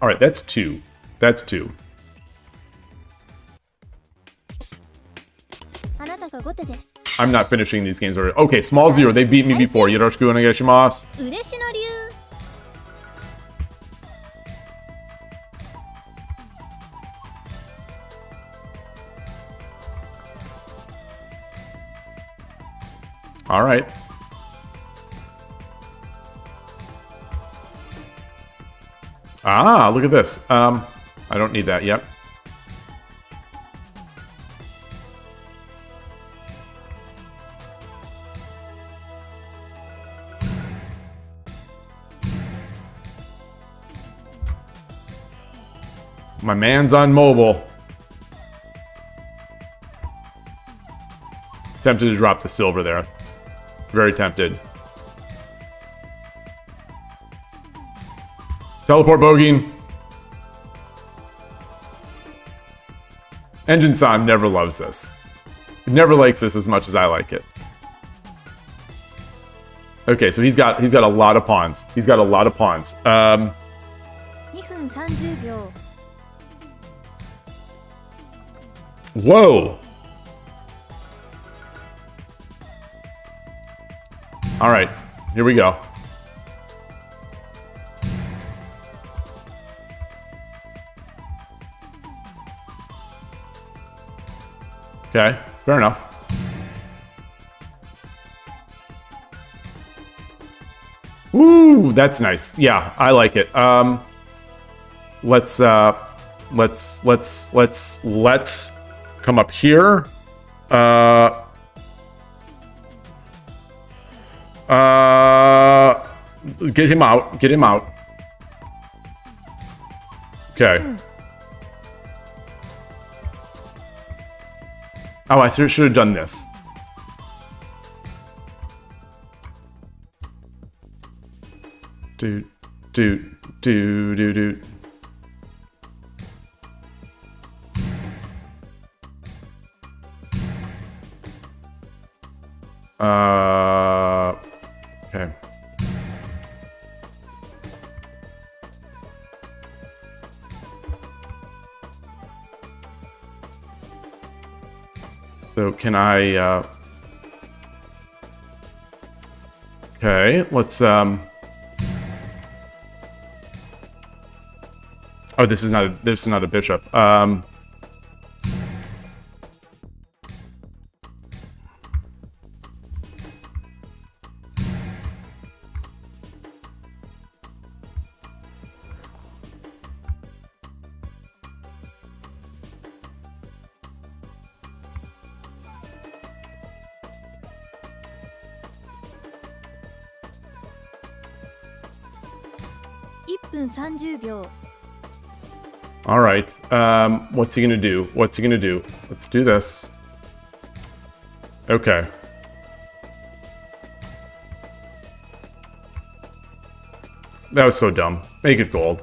Alright, that's 2. That's 2. I'm not finishing these games already. Okay, small 0. They beat me before. Yoroshiku onegaishimasu. All right. Ah, look at this. I don't need that yet. My man's on mobile. Tempted to drop the silver there. Very tempted. Teleport Bogeen. Engine-san never loves this. He never likes this as much as I like it. Okay, so he's got a lot of pawns. He's got a lot of pawns. 2分30秒 Whoa! Alright, here we go. Okay, fair enough. Ooh, that's nice. Yeah, I like it. Let's come up here. Get him out. Get him out. Okay. Oh, I should have done this. Dude. Okay. So can I, okay, let's, oh, this is not a bishop. All right. What's he gonna do? What's he gonna do? Let's do this. Okay. That was so dumb. Make it gold.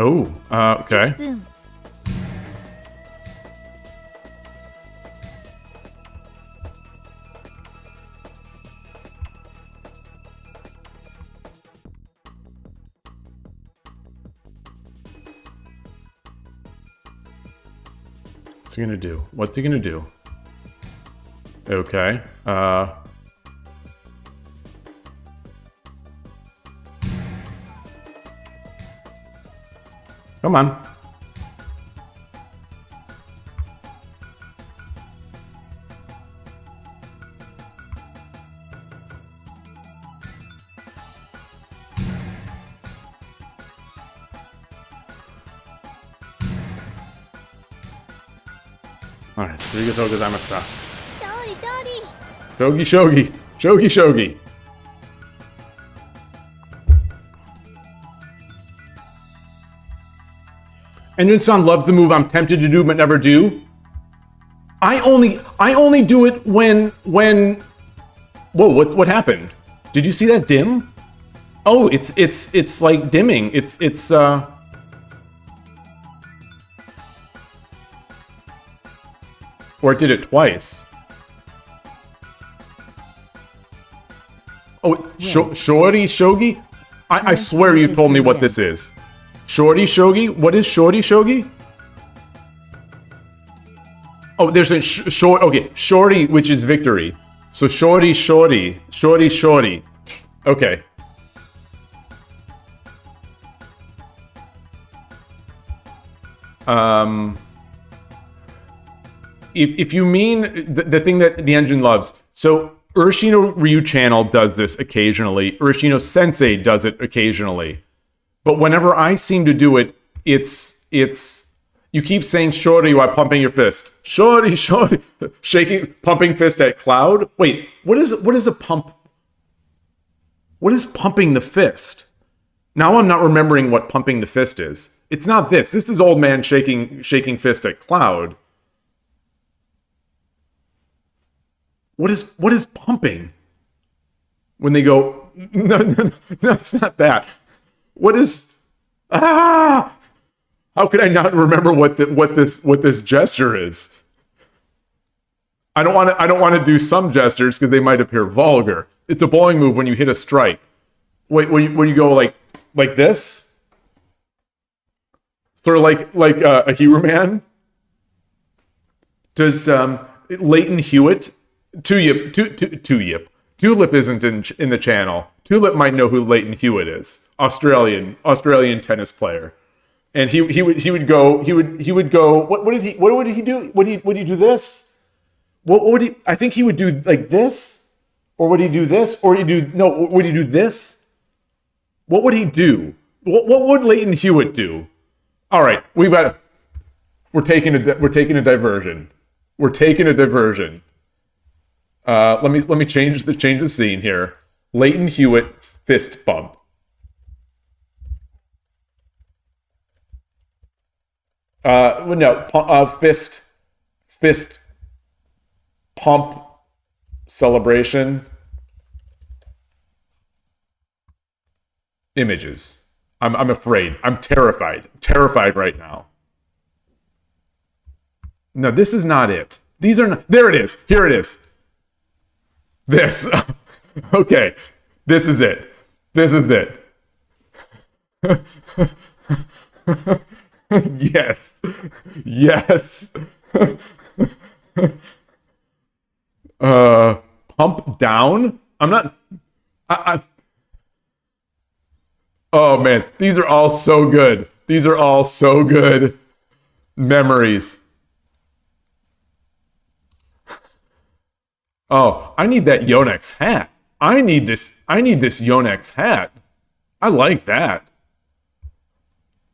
Oh, okay. What's he gonna do? What's he gonna do? Okay. Come on. All right, arigatou gozaimashita. Shogi. Engine-san loves the move I'm tempted to do but never do. I only do it when whoa, what happened? Did you see that dim? Oh, it's like dimming. It's or it did it twice. Oh, Shorty Shogi? I swear you told me what this is. Shorty Shogi? What is Shorty Shogi? Oh, there's a short. Okay, Shorty, which is victory. So Shorty. Okay. If you mean the thing that the engine loves, so Urshino Ryu Channel does this occasionally. Urshino Sensei does it occasionally. But whenever I seem to do it, it's you keep saying shorty while pumping your fist. Shorty, shaking, pumping fist at Cloud. Wait, what is a pump? What is pumping the fist? Now I'm not remembering what pumping the fist is. It's not this. This is old man shaking fist at Cloud. What is pumping? When they go, no, it's not that. What is... How could I not remember what this gesture is? I don't want to do some gestures because they might appear vulgar. It's a bowling move when you hit a strike. Wait, when you go like this, sort of like a Hero Man. Does Leighton Hewitt, Tulip isn't in the channel. Tulip might know who Leighton Hewitt is. Australian tennis player. And he would go. What would he do? Would he do this? What would he? I think he would do like this, or would he do this, or would he do this? What would he do? What would Leighton Hewitt do? All right, we're taking a diversion. We're taking a diversion. Let me change the scene here. Leighton Hewitt fist bump. Fist pump celebration. Images. I'm afraid. I'm terrified. Terrified right now. No, this is not it. These are not. There it is. Here it is. This. Okay. This is it. This is it. Yes. Yes. Pump down? I'm not. Oh man, these are all so good. These are all so good memories. Oh, I need that Yonex hat. I need this Yonex hat. I like that.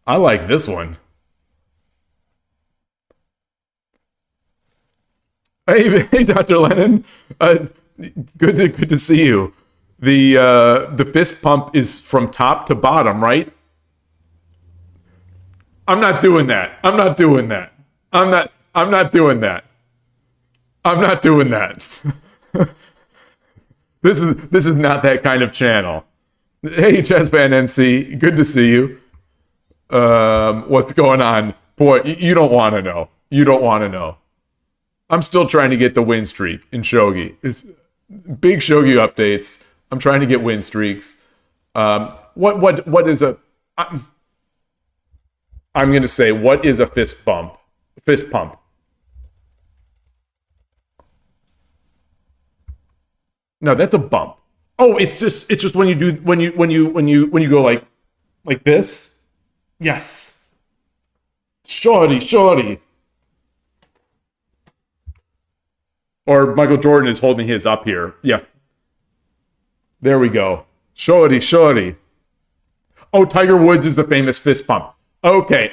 I like this one. Hey, DrLennon. Good to see you. The fist pump is from top to bottom, right? I'm not doing that. I'm not doing that. I'm not doing that. I'm not doing that. This is not that kind of channel. Hey, Chessfan NC, good to see you. What's going on? Boy, you don't want to know. You don't want to know. I'm still trying to get the win streak in Shogi. It's big Shogi updates. I'm trying to get win streaks. What is a? I'm going to say, what is a fist bump? Fist pump. No, that's a bump. Oh, it's just when you go like this. Yes. Shorty. Or Michael Jordan is holding his up here. Yeah. There we go. Shorty. Oh, Tiger Woods is the famous fist pump. Okay.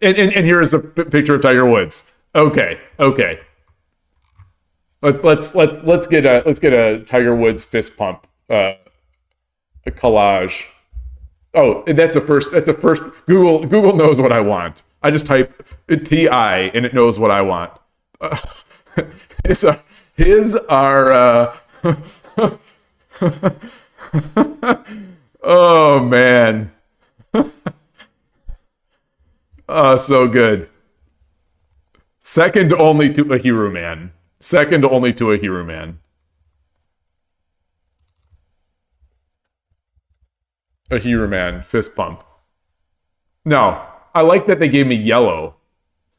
And here is a picture of Tiger Woods. Okay. Let's get a Tiger Woods fist pump a collage. Oh, that's a first. Google knows what I want. I just type TI and it knows what I want. His are oh man. Oh, so good. Second only to a Hero Man. Second only to a Hero Man. A Hero Man fist pump. No, I like that they gave me yellow.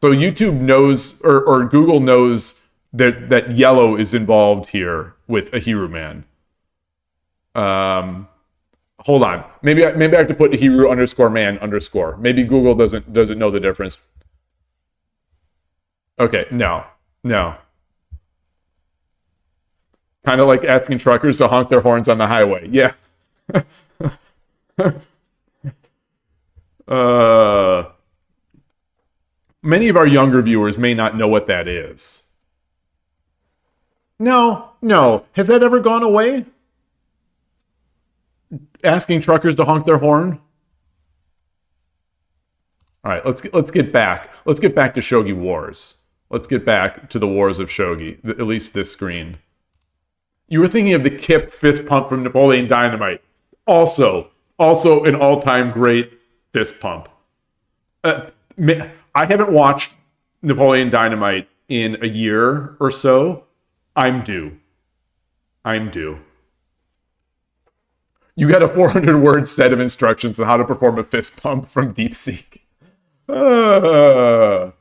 So YouTube knows, or Google knows that yellow is involved here with a Hero Man. Hold on. Maybe I have to put a Hero _man_. Maybe Google doesn't know the difference. Okay, no. Kind of like asking truckers to honk their horns on the highway. Yeah. Many of our younger viewers may not know what that is. No. Has that ever gone away? Asking truckers to honk their horn? All right, let's get back. Let's get back to Shogi Wars. Let's get back to the Wars of Shogi, at least this screen. You were thinking of the Kip fist pump from Napoleon Dynamite. Also an all-time great fist pump. I haven't watched Napoleon Dynamite in a year or so. I'm due. You got a 400-word set of instructions on how to perform a fist pump from DeepSeek. Oh,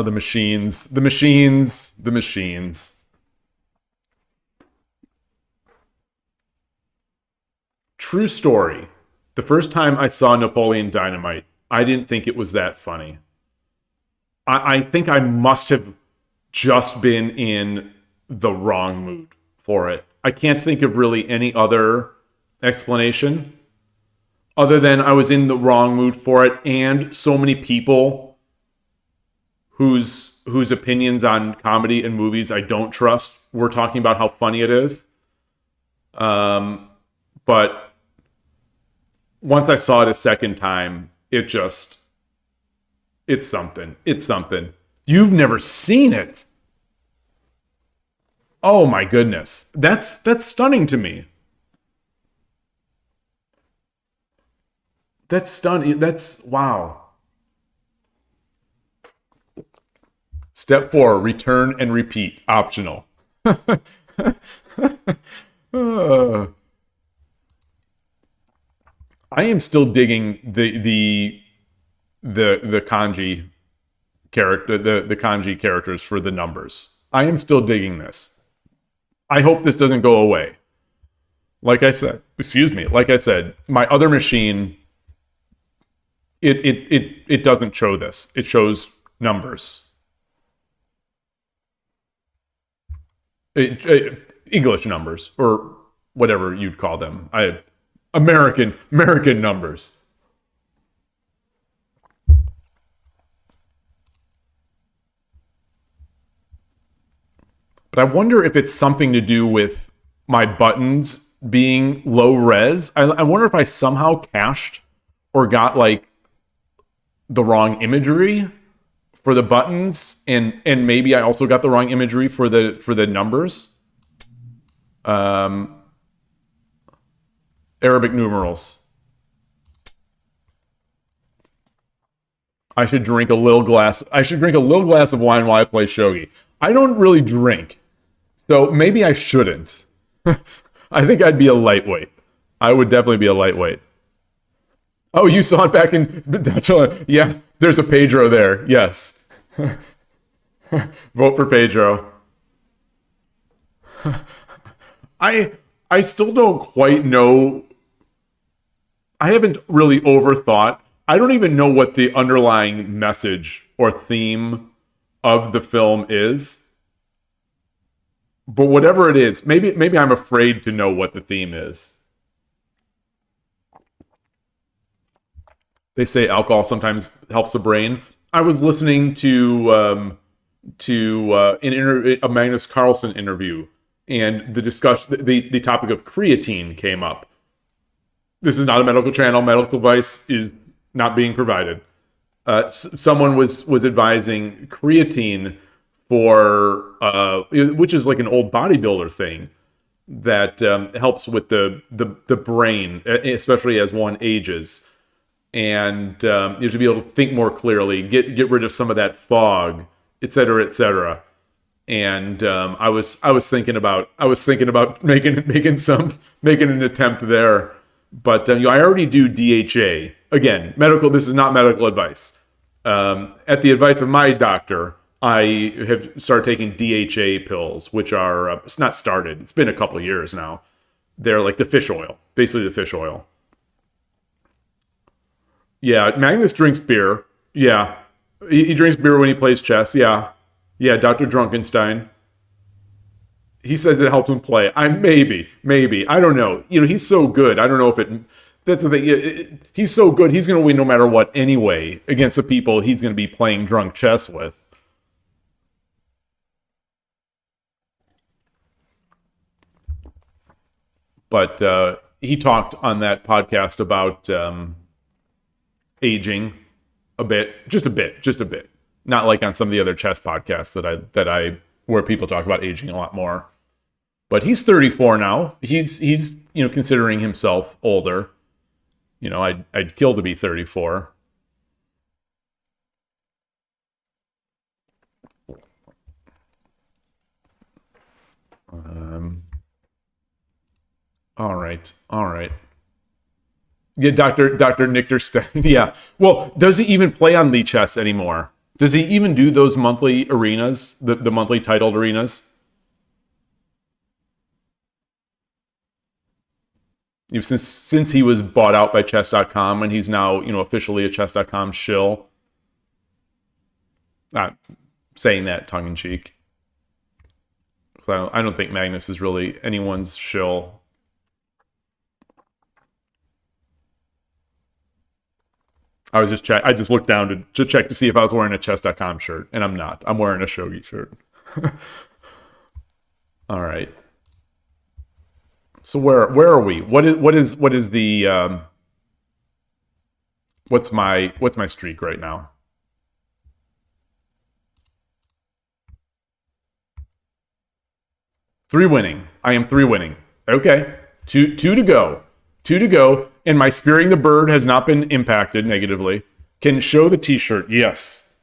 the machines. True story. The first time I saw Napoleon Dynamite, I didn't think it was that funny. I think I must have just been in the wrong mood for it. I can't think of really any other explanation other than I was in the wrong mood for it, and so many people whose opinions on comedy and movies I don't trust were talking about how funny it is. But once I saw it a second time, it's something. You've never seen it. Oh my goodness. That's stunning to me. That's stunning. That's wow. Step 4, return and repeat, optional. I am still digging the kanji character, the kanji characters for the numbers. I am still digging this. I hope this doesn't go away. Like I said, my other machine, it doesn't show this. It shows numbers. English numbers, or whatever you'd call them. American numbers. But I wonder if it's something to do with my buttons being low res. I wonder if I somehow cached or got like the wrong imagery for the buttons, and maybe I also got the wrong imagery for the numbers. Arabic numerals. I should drink a little glass of wine while I play shogi. I don't really drink, so maybe I shouldn't. I think I'd be a lightweight. I would definitely be a lightweight. Oh, you saw it back in DrLennon. Yeah, there's a Pedro there. Yes. Vote for Pedro. I still don't quite know. I haven't really overthought. I don't even know what the underlying message or theme of the film is. But whatever it is, maybe I'm afraid to know what the theme is. They say alcohol sometimes helps the brain. I was listening to a Magnus Carlsen interview, and the topic of creatine came up. This is not a medical channel. Medical advice is not being provided. Someone was advising creatine for which is like an old bodybuilder thing that helps with the brain, especially as one ages. And you have to be able to think more clearly, get rid of some of that fog, et cetera, et cetera. And I was thinking about making an attempt there, but I already do DHA. Again, medical. This is not medical advice. At the advice of my doctor, I have started taking DHA pills, which are it's not started. It's been a couple of years now. They're like the fish oil, basically the fish oil. Yeah, Magnus drinks beer. Yeah, he drinks beer when he plays chess. Yeah, Dr. Drunkenstein. He says it helps him play. Maybe. I don't know. He's so good. I don't know if it. That's the thing. He's so good. He's going to win no matter what anyway against the people he's going to be playing drunk chess with. But he talked on that podcast about aging just a bit. Not like on some of the other chess podcasts that I where people talk about aging a lot more. But he's 34 now. He's you know, considering himself older. You know, I'd kill to be 34. All right. Yeah, Dr. Nichter. Yeah. Well, does he even play on Lee Chess anymore? Does he even do those monthly arenas, the monthly titled arenas? You know, since he was bought out by chess.com and he's now, you know, officially a chess.com shill. Not saying that tongue in cheek. I don't think Magnus is really anyone's shill. I just looked down to check to see if I was wearing a chess.com shirt, and I'm not. I'm wearing a Shogi shirt. All right. So where are we? What is the what's my streak right now? 3 winning. I am 3 winning. Okay. Two to go. 2 to go. And my spearing the bird has not been impacted negatively. Can show the t-shirt. Yes.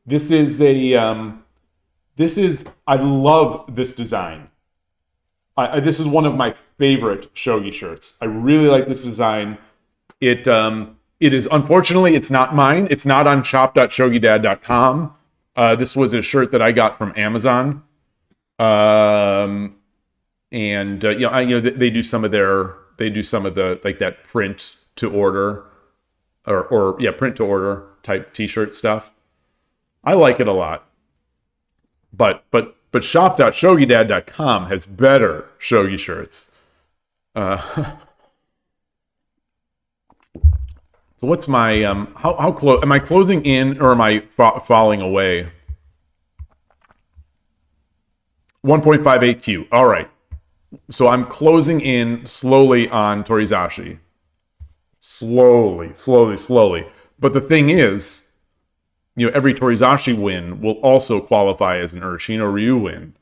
This is I love this design. This is one of my favorite Shogi shirts. I really like this design. It is, unfortunately, it's not mine. It's not on shop.shogidad.com. This was a shirt that I got from Amazon. And they do some of the like that print to order or print to order type t-shirt stuff. I like it a lot. But shop.shogidad.com has better Shogi shirts. So what's my how close am I closing in or am I falling away? 1.58Q. All right. So I'm closing in slowly on Torizashi. Slowly. But the thing is, you know, every Torizashi win will also qualify as an Urashino Ryu win.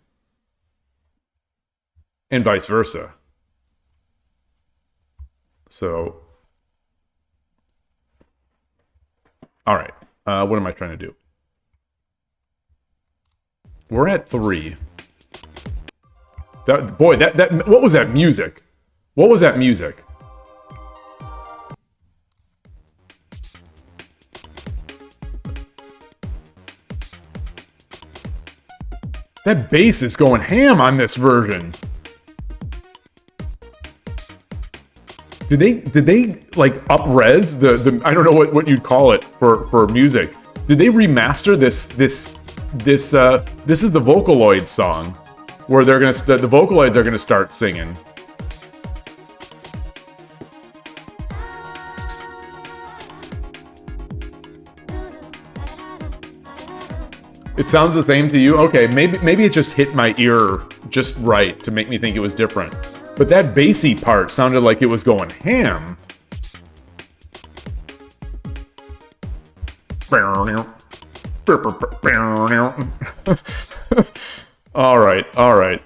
And vice versa. So, all right. What am I trying to do? We're at 3. That what was that music? What was that music? That bass is going ham on this version. Did they like up-res the I don't know what you'd call it for music. Did they remaster this is the Vocaloid song where they're gonna the Vocaloids are gonna start singing. It sounds the same to you? Okay, maybe it just hit my ear just right to make me think it was different. But that bassy part sounded like it was going ham. All right. Okay.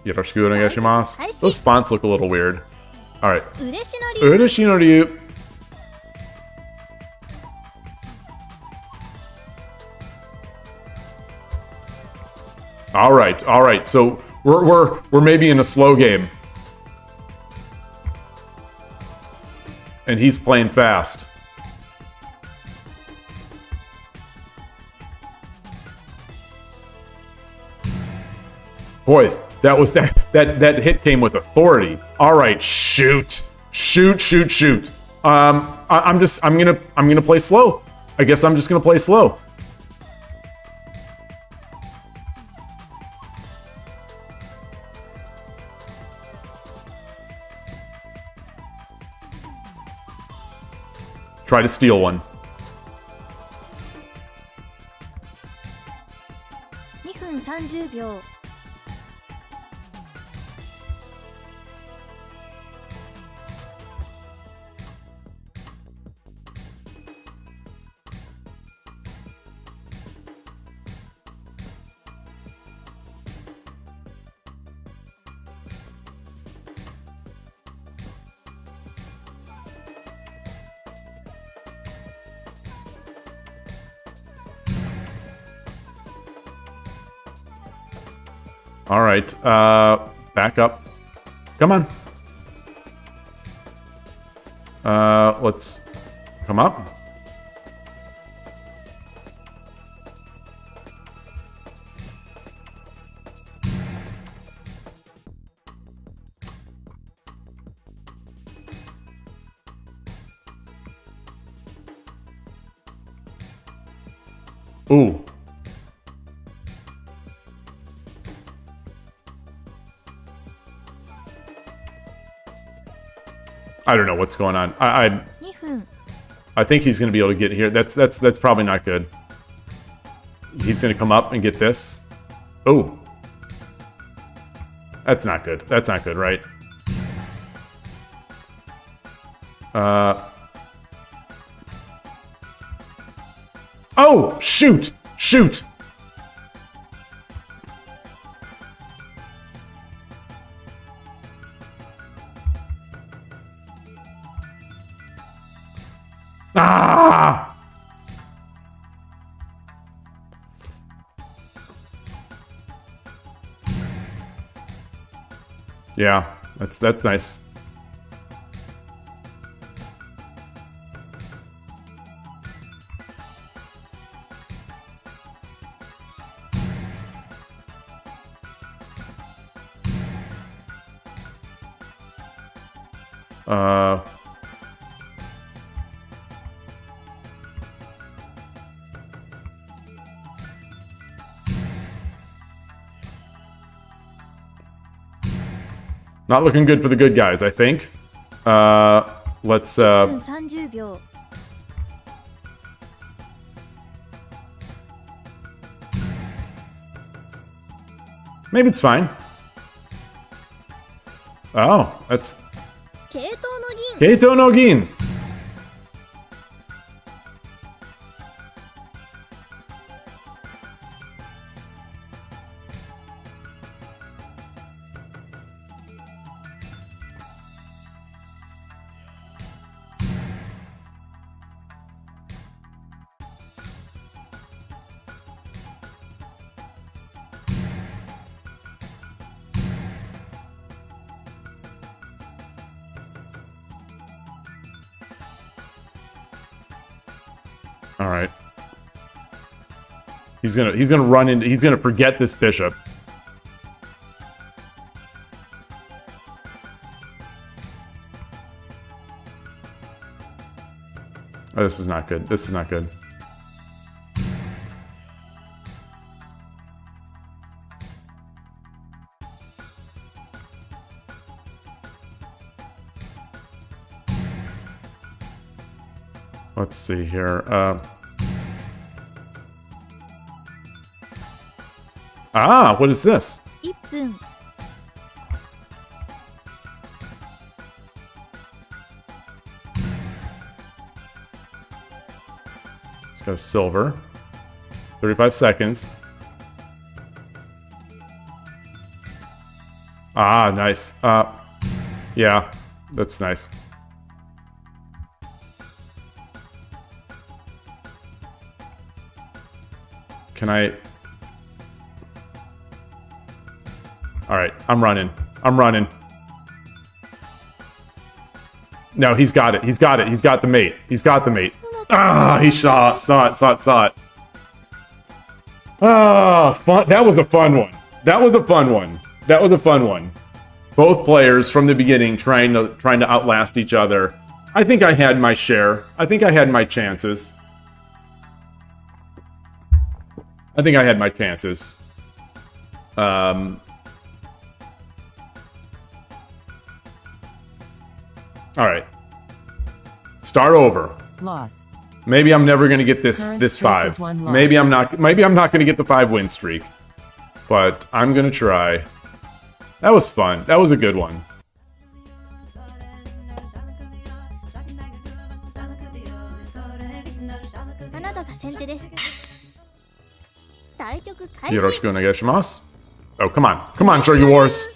Yoroshiku onegaishimasu. Those fonts look a little weird. All right. Urashino Ryu. All right. So we're maybe in a slow game, and he's playing fast. Boy, that hit came with authority. All right, shoot. I'm gonna play slow. I guess I'm just gonna play slow. Try to steal one. All right. Back up. Come on. Let's come up. Ooh. I don't know what's going on. I think he's going to be able to get here. That's probably not good. He's going to come up and get this. Oh. That's not good. That's not good, right? Oh, shoot! Shoot! Ah! Yeah, that's nice. Not looking good for the good guys, I think. Let's 30秒 maybe it's fine. Oh, that's 系統の銀 Keito no Gin. All right. He's gonna run into. He's gonna forget this bishop. Oh, this is not good. This is not good. Let's see here. What is this? 1分 It's got a silver. 35 seconds. Nice. Yeah, that's nice. Can I... Alright, I'm running. I'm running. No, he's got it. He's got it. He's got the mate. He's got the mate. He saw it. Fun. That was a fun one. That was a fun one. That was a fun one. Both players from the beginning trying to outlast each other. I think I had my share. I think I had my chances. I think I had my chances. Alright. Start over. Loss. Maybe I'm never gonna get this Current this streak 5. is 1 loss. Maybe I'm not gonna get the 5 win streak. But I'm gonna try. That was fun. That was a good one. あなたが先手です対局開始 Yoroshiku onegaishimasu. Oh, come on. Come on, Shogi Wars.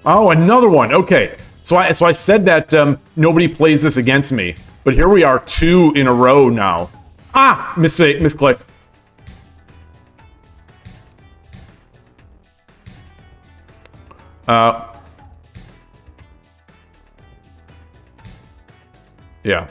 Oh, another one. Okay. So I said that nobody plays this against me, but here we are 2 in a row now. Ah, mistake, misclick. Yeah.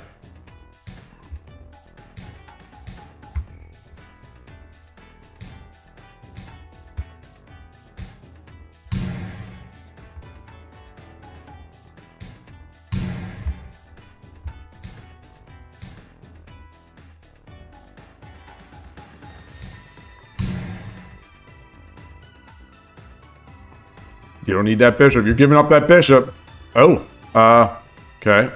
You don't need that bishop. You're giving up that bishop. Oh, okay.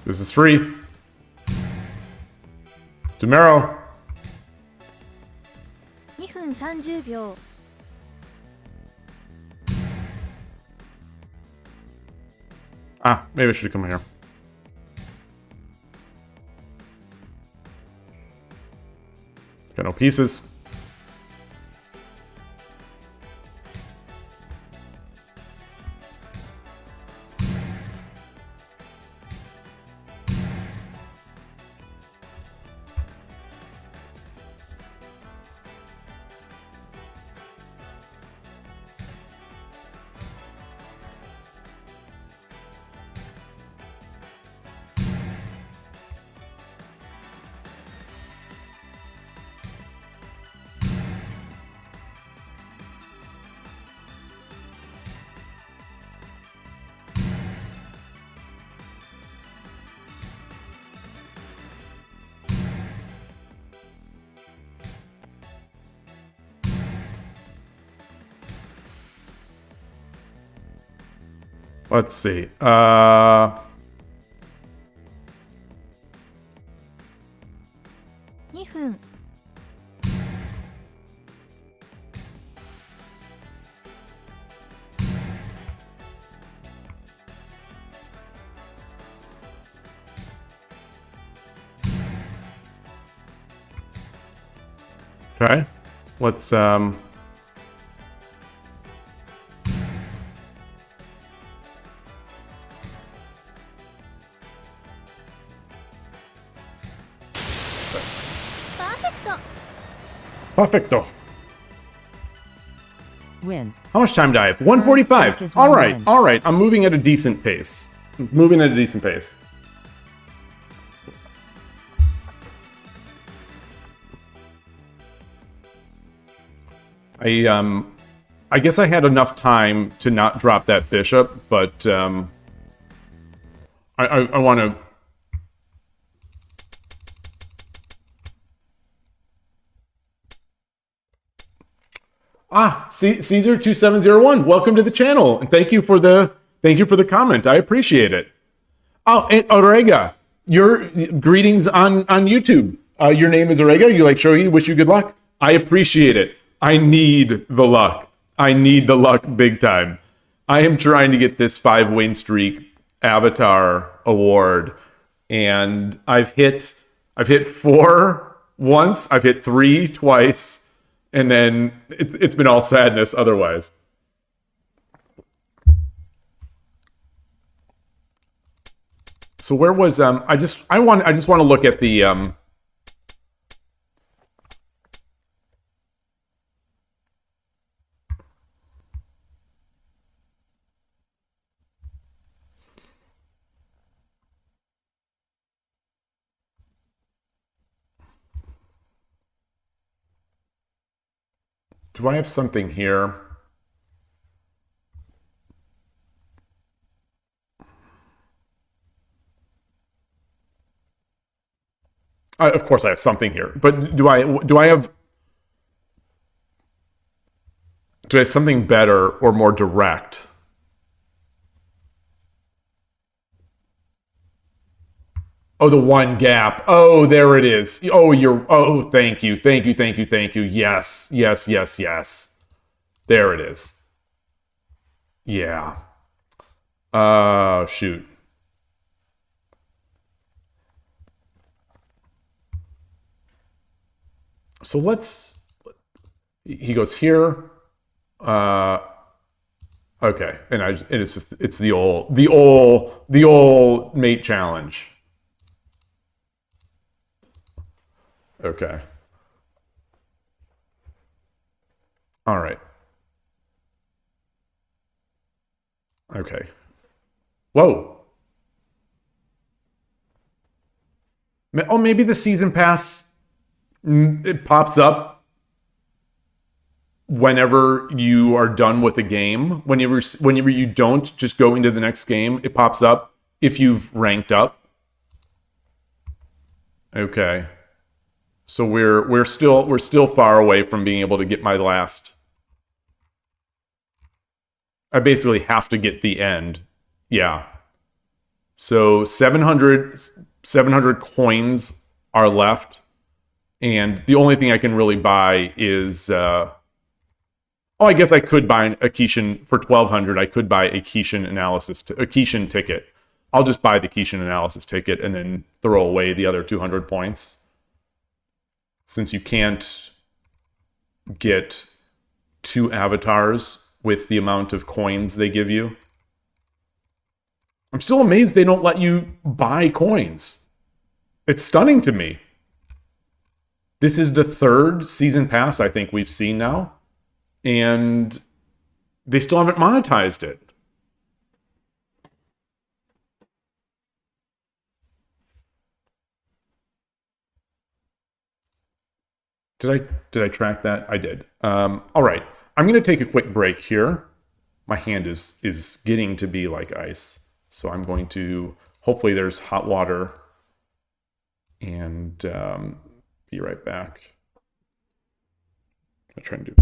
This is free. Tomorrow. 2分30秒 Ah, maybe I should come here. Got no pieces. Let's see. 2分 Okay. Let's Perfecto. Win. How much time do I have? 145. Is All one right, win. all right. I'm moving at a decent pace. Moving at a decent pace. I guess I had enough time to not drop that bishop, but I want to. Ah, Caesar2701, welcome to the channel, and thank you for the comment. I appreciate it. Oh, and Orega, your greetings on YouTube. Your name is Orega. You like Shogi? Wish you good luck. I appreciate it. I need the luck. I need the luck big time. I am trying to get this 5-win streak avatar award, and I've hit 4 once. I've hit 3 twice. And then it's been all sadness otherwise. So where was I just want to look at the do I have something here? Of course I have something here, but do I have something better or more direct? Oh, the one gap. Oh, there it is. Oh, thank you. Yes. There it is. Yeah. Shoot. So let's, he goes here. Okay. And it's just, it's the old mate challenge. Okay. All right. Okay. Whoa. Oh, maybe the season pass, it pops up whenever you are done with a game. Whenever you don't just go into the next game, it pops up if you've ranked up. Okay. So we're still far away from being able to get my last. I basically have to get the end. Yeah. So 700 coins are left. And the only thing I can really buy is... oh, I guess I could buy a Kishin for 1,200. I could buy a Kishin a Kishin ticket. I'll just buy the Kishin analysis ticket and then throw away the other 200 points. Since you can't get 2 avatars with the amount of coins they give you. I'm still amazed they don't let you buy coins. It's stunning to me. This is the 3rd season pass I think we've seen now. And they still haven't monetized it. Did I track that? I did. All right. I'm going to take a quick break here. My hand is getting to be like ice. So I'm going to, hopefully there's hot water, and be right back. I'm trying to do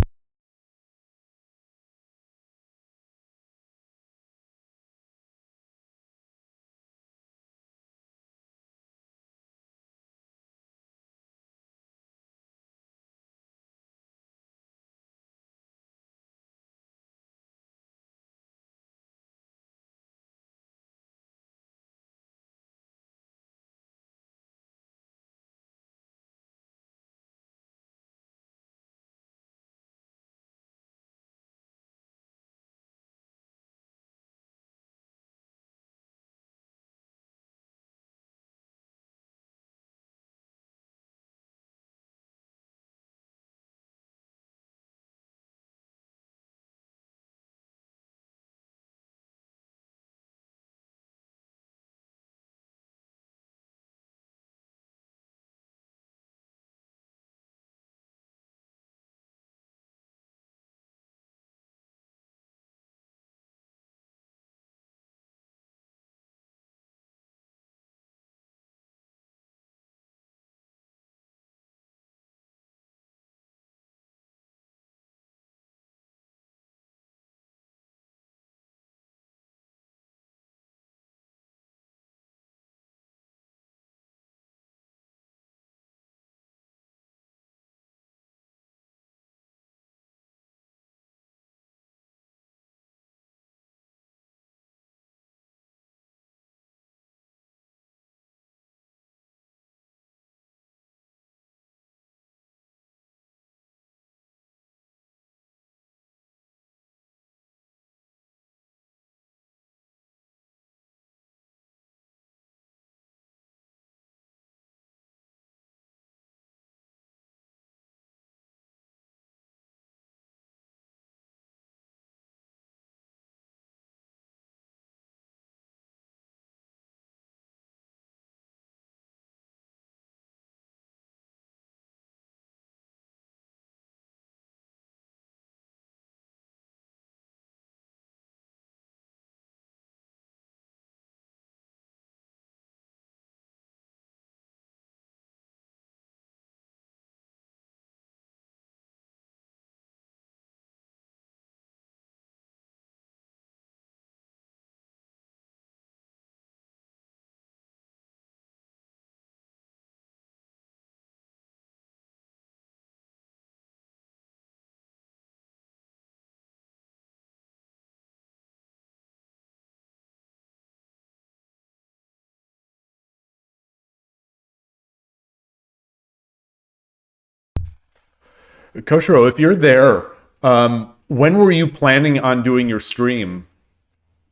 Koshiro, if you're there, when were you planning on doing your stream?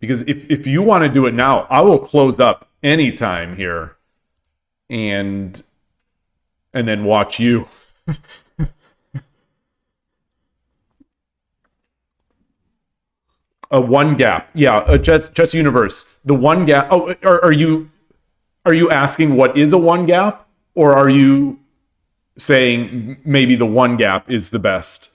Because if you want to do it now, I will close up anytime here and then watch you. A one gap. Yeah, a chess universe. The one gap. Oh, are you asking what is a one gap? Or are you saying maybe the one gap is the best?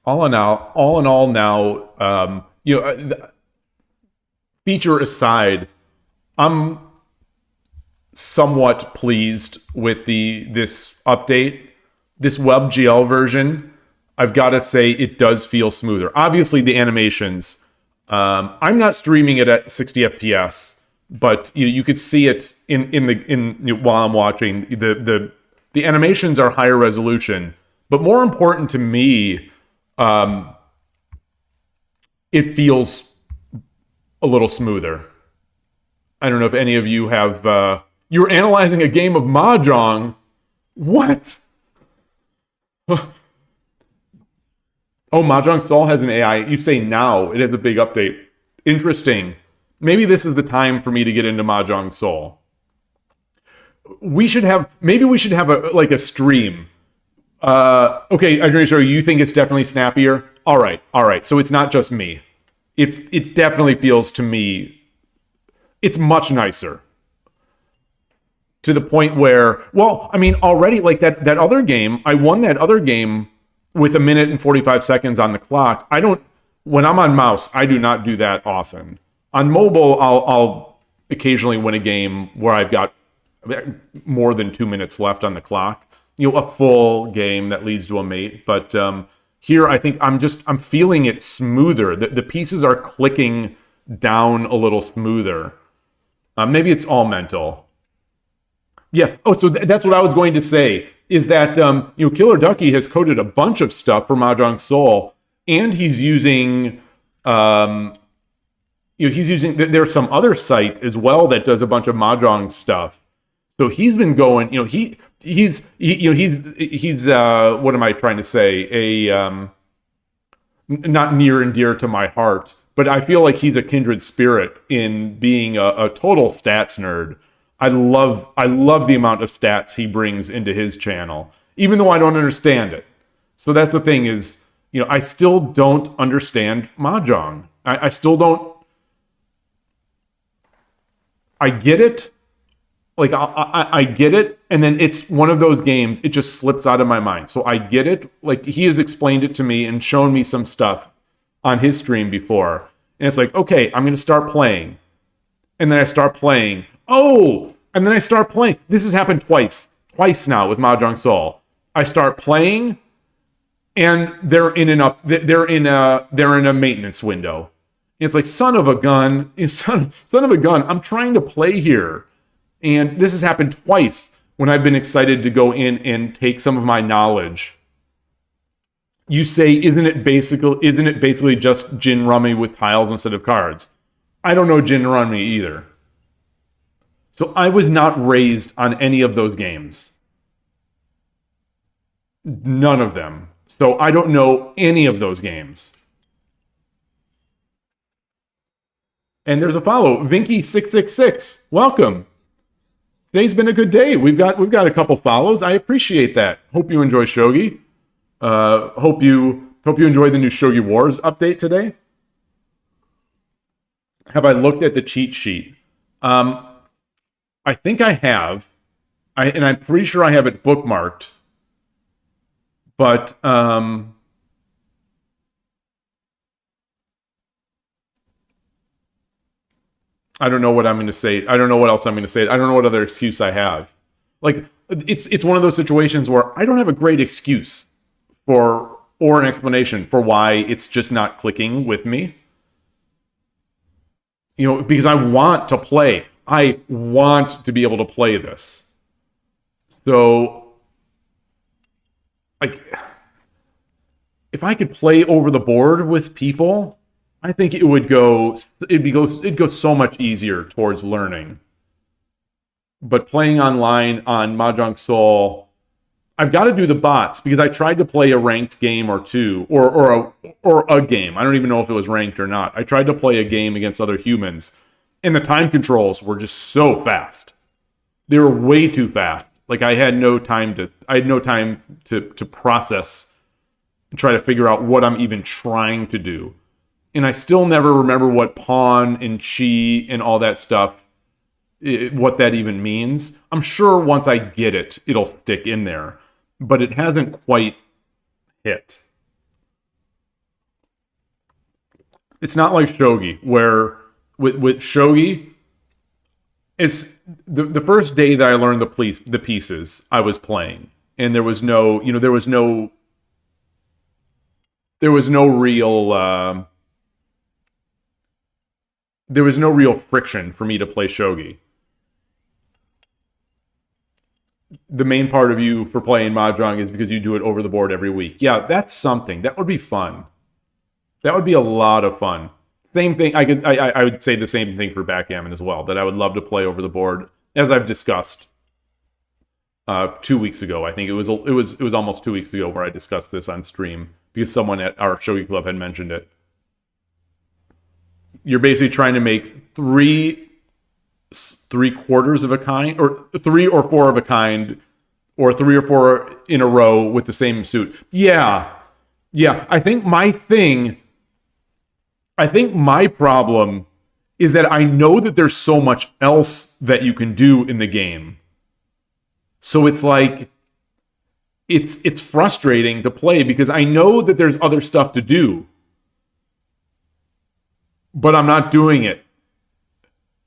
All in all, now, feature aside, I'm somewhat pleased with this update. This WebGL version, I've got to say, it does feel smoother. Obviously, the animations. I'm not streaming it at 60 FPS, but you could see it while I'm watching. The animations are higher resolution, but more important to me, it feels a little smoother. I don't know if any of you have. You're analyzing a game of Mahjong. What? Oh, Mahjong Sol has an AI. You say now it has a big update. Interesting. Maybe this is the time for me to get into Mahjong Sol. Maybe we should have a stream. Okay, Andrea, you think it's definitely snappier? All right. So it's not just me. It definitely feels to me, it's much nicer. To the point where, well, I mean, already like that other game, I won that other game with 1 minute and 45 seconds on the clock. When I'm on mouse, I do not do that often. On mobile, I'll occasionally win a game where I've got more than 2 minutes left on the clock. A full game that leads to a mate. But here, I think I'm feeling it smoother. The pieces are clicking down a little smoother. Maybe it's all mental. Yeah. Oh, so that's what I was going to say. Is that Killer Ducky has coded a bunch of stuff for Mahjong Sol, and he's using there's some other site as well that does a bunch of Mahjong stuff. So he's been going. He's what am I trying to say? Not near and dear to my heart, but I feel like he's a kindred spirit in being a total stats nerd. I love the amount of stats he brings into his channel, even though I don't understand it. So that's the thing is, I still don't understand Mahjong. I still don't. I get it. Like, I get it, and then it's one of those games, it just slips out of my mind. So I get it. Like, he has explained it to me and shown me some stuff on his stream before. And it's like, okay, I'm going to start playing. And then I start playing. Oh! And then I start playing. This has happened twice now with Mahjong Sol. I start playing, and they're in a maintenance window. It's like, son of a gun, I'm trying to play here. And this has happened twice when I've been excited to go in and take some of my knowledge. You say, isn't it basically just gin rummy with tiles instead of cards? I don't know gin rummy either. So I was not raised on any of those games. None of them. So I don't know any of those games. And there's a follow. Vinky666. Welcome. Today's been a good day. We've got a couple follows. I appreciate that. Hope you enjoy Shogi. Hope you enjoy the new Shogi Wars update today. Have I looked at the cheat sheet? I think I have. And I'm pretty sure I have it bookmarked. But I don't know what I'm going to say. I don't know what else I'm going to say. I don't know what other excuse I have. Like, it's one of those situations where I don't have a great excuse or an explanation for why it's just not clicking with me. Because I want to play. I want to be able to play this. So like, if I could play over the board with people, I think it'd go so much easier towards learning. But playing online on Mahjong Soul, I've got to do the bots because I tried to play a ranked game or two, or a game. I don't even know if it was ranked or not. I tried to play a game against other humans, and the time controls were just so fast. They were way too fast. Like I had no time to process and try to figure out what I'm even trying to do. And I still never remember what pawn and chi and all that stuff, what that even means. I'm sure once I get it, it'll stick in there. But it hasn't quite hit. It's not like Shogi, where with Shogi, it's the first day that I learned the pieces I was playing. And there was no real friction for me to play Shogi. The main part of you for playing Mahjong is because you do it over the board every week. Yeah, that's something. That would be fun. That would be a lot of fun. Same thing. I would say the same thing for backgammon as well. That I would love to play over the board, as I've discussed 2 weeks ago. I think it was almost 2 weeks ago where I discussed this on stream because someone at our Shogi Club had mentioned it. You're basically trying to make three quarters of a kind, or 3 or 4 of a kind, or 3 or 4 in a row with the same suit. Yeah. I think my problem is that I know that there's so much else that you can do in the game. So it's like, it's frustrating to play because I know that there's other stuff to do, but I'm not doing it.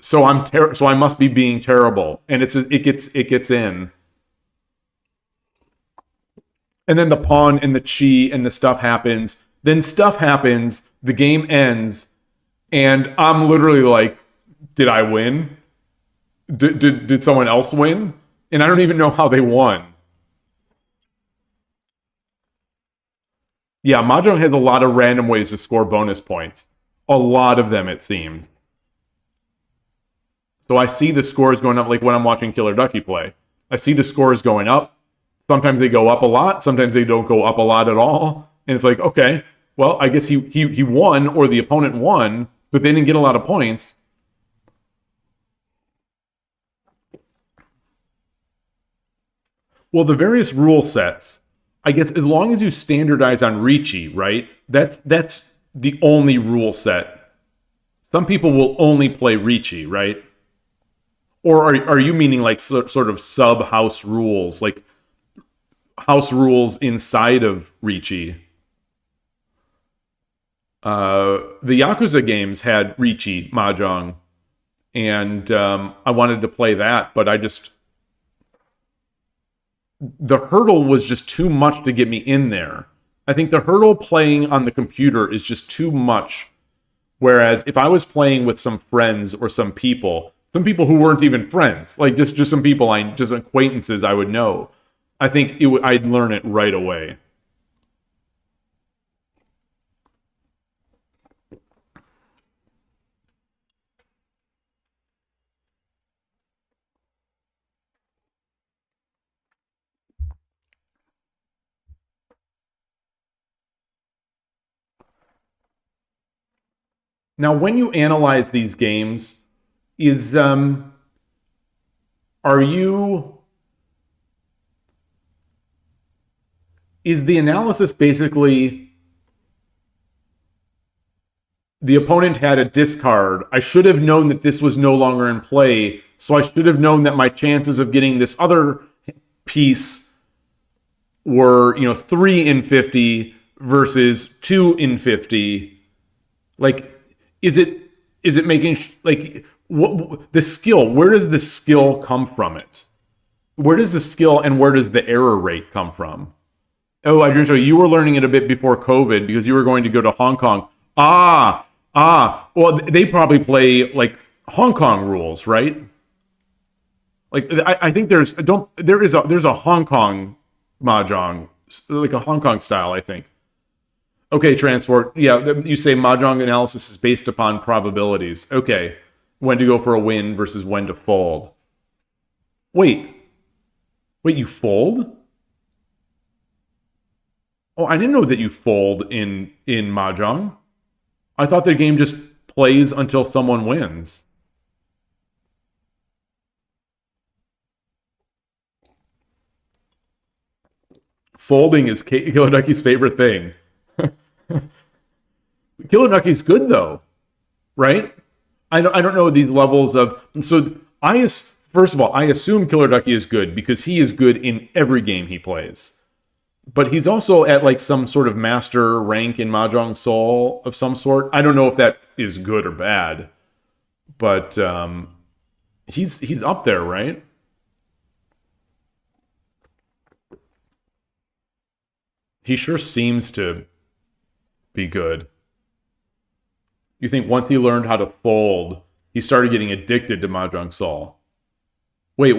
So I must be being terrible, and it gets in. And then the pawn and the chi and the stuff happens. Then stuff happens, the game ends, and I'm literally like, did I win? Did someone else win? And I don't even know how they won. Yeah, Mahjong has a lot of random ways to score bonus points. A lot of them, it seems. So I see the scores going up, like when I'm watching Killer Ducky play. I see the scores going up. Sometimes they go up a lot. Sometimes they don't go up a lot at all. And it's like, okay, well, I guess he won, or the opponent won, but they didn't get a lot of points. Well, the various rule sets, I guess as long as you standardize on Ricci, right? That's the only rule set. Some people will only play Ricci, right? Or are you meaning like sort of sub-house rules, like house rules inside of Ricci? The Yakuza games had Ricci Mahjong, and I wanted to play that, but the hurdle was just too much to get me in there. I think the hurdle playing on the computer is just too much. Whereas if I was playing with some friends or some people who weren't even friends, like just some people just acquaintances I would know, I think I'd learn it right away. Now, when you analyze these games, is the analysis basically the opponent had a discard? I should have known that this was no longer in play, so I should have known that my chances of getting this other piece were, 3 in 50 versus 2 in 50. Like, is it making like what the skill? Where does the skill come from? Where does the skill and where does the error rate come from? Oh, Adrian, you were learning it a bit before COVID because you were going to go to Hong Kong. Well, they probably play like Hong Kong rules, right? Like I think there's a Hong Kong Mahjong like a Hong Kong style, I think. Okay, Transport. Yeah, you say Mahjong analysis is based upon probabilities. Okay, when to go for a win versus when to fold. Wait, you fold? Oh, I didn't know that you fold in Mahjong. I thought the game just plays until someone wins. Folding is Killer Ducky's favorite thing. Killer Ducky's good though, right? I don't know these levels of. So first of all, I assume Killer Ducky is good because he is good in every game he plays. But he's also at like some sort of master rank in Mahjong Soul of some sort. I don't know if that is good or bad, but he's up there, right? He sure seems to be good. You think once he learned how to fold, he started getting addicted to Mahjong Soul. Wait.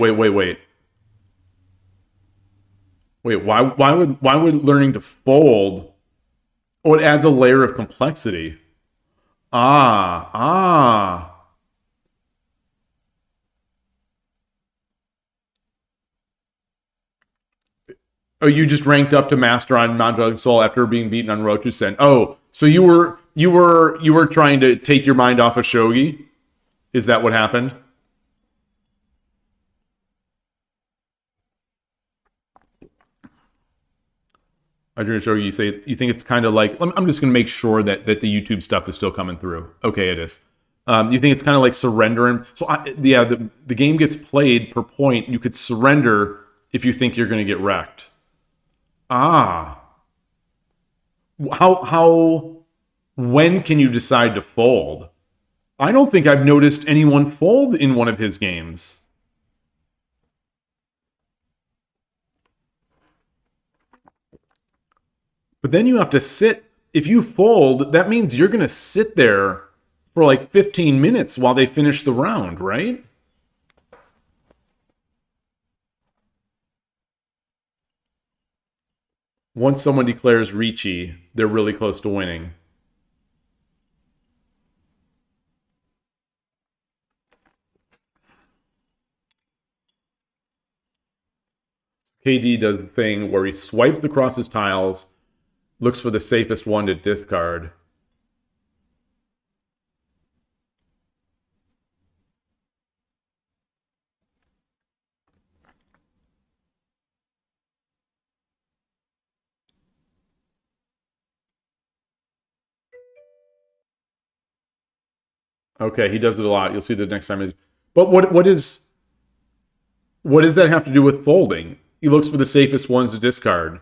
Wait, why would learning to fold? Oh, it adds a layer of complexity. Ah. Oh, you just ranked up to master on Mahjong Soul after being beaten on Rochusen. Oh, so you were trying to take your mind off of Shogi? Is that what happened? Shogi, you say you think it's kind of like. I'm just going to make sure that the YouTube stuff is still coming through. Okay, it is. You think it's kind of like surrendering. So the game gets played per point. You could surrender if you think you're going to get wrecked. Ah. When can you decide to fold? I don't think I've noticed anyone fold in one of his games. But then you have to sit. If you fold, that means you're going to sit there for like 15 minutes while they finish the round, right? Once someone declares Ricci, they're really close to winning. KD does the thing where he swipes across his tiles, looks for the safest one to discard. Okay, he does it a lot. You'll see the next time. But what does that have to do with folding? He looks for the safest ones to discard.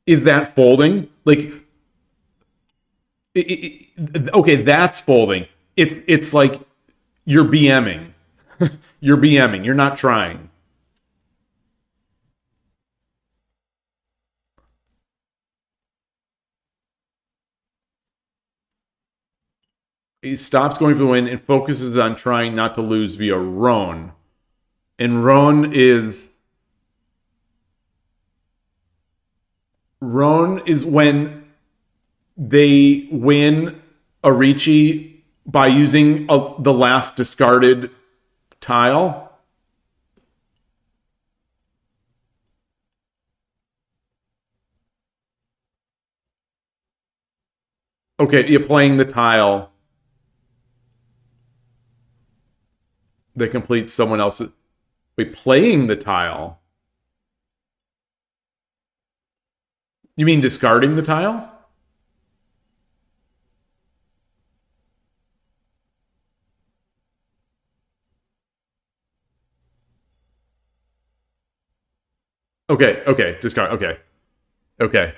Is that folding? Like, okay, that's folding. It's like you're BMing. You're BMing. You're not trying. He stops going for the win and focuses on trying not to lose via Roan. And Roan is when they win a Ricci by using the last discarded tile. Okay, you're playing the tile that completes someone else's. Wait, playing the tile? You mean discarding the tile? Okay, discard. Okay.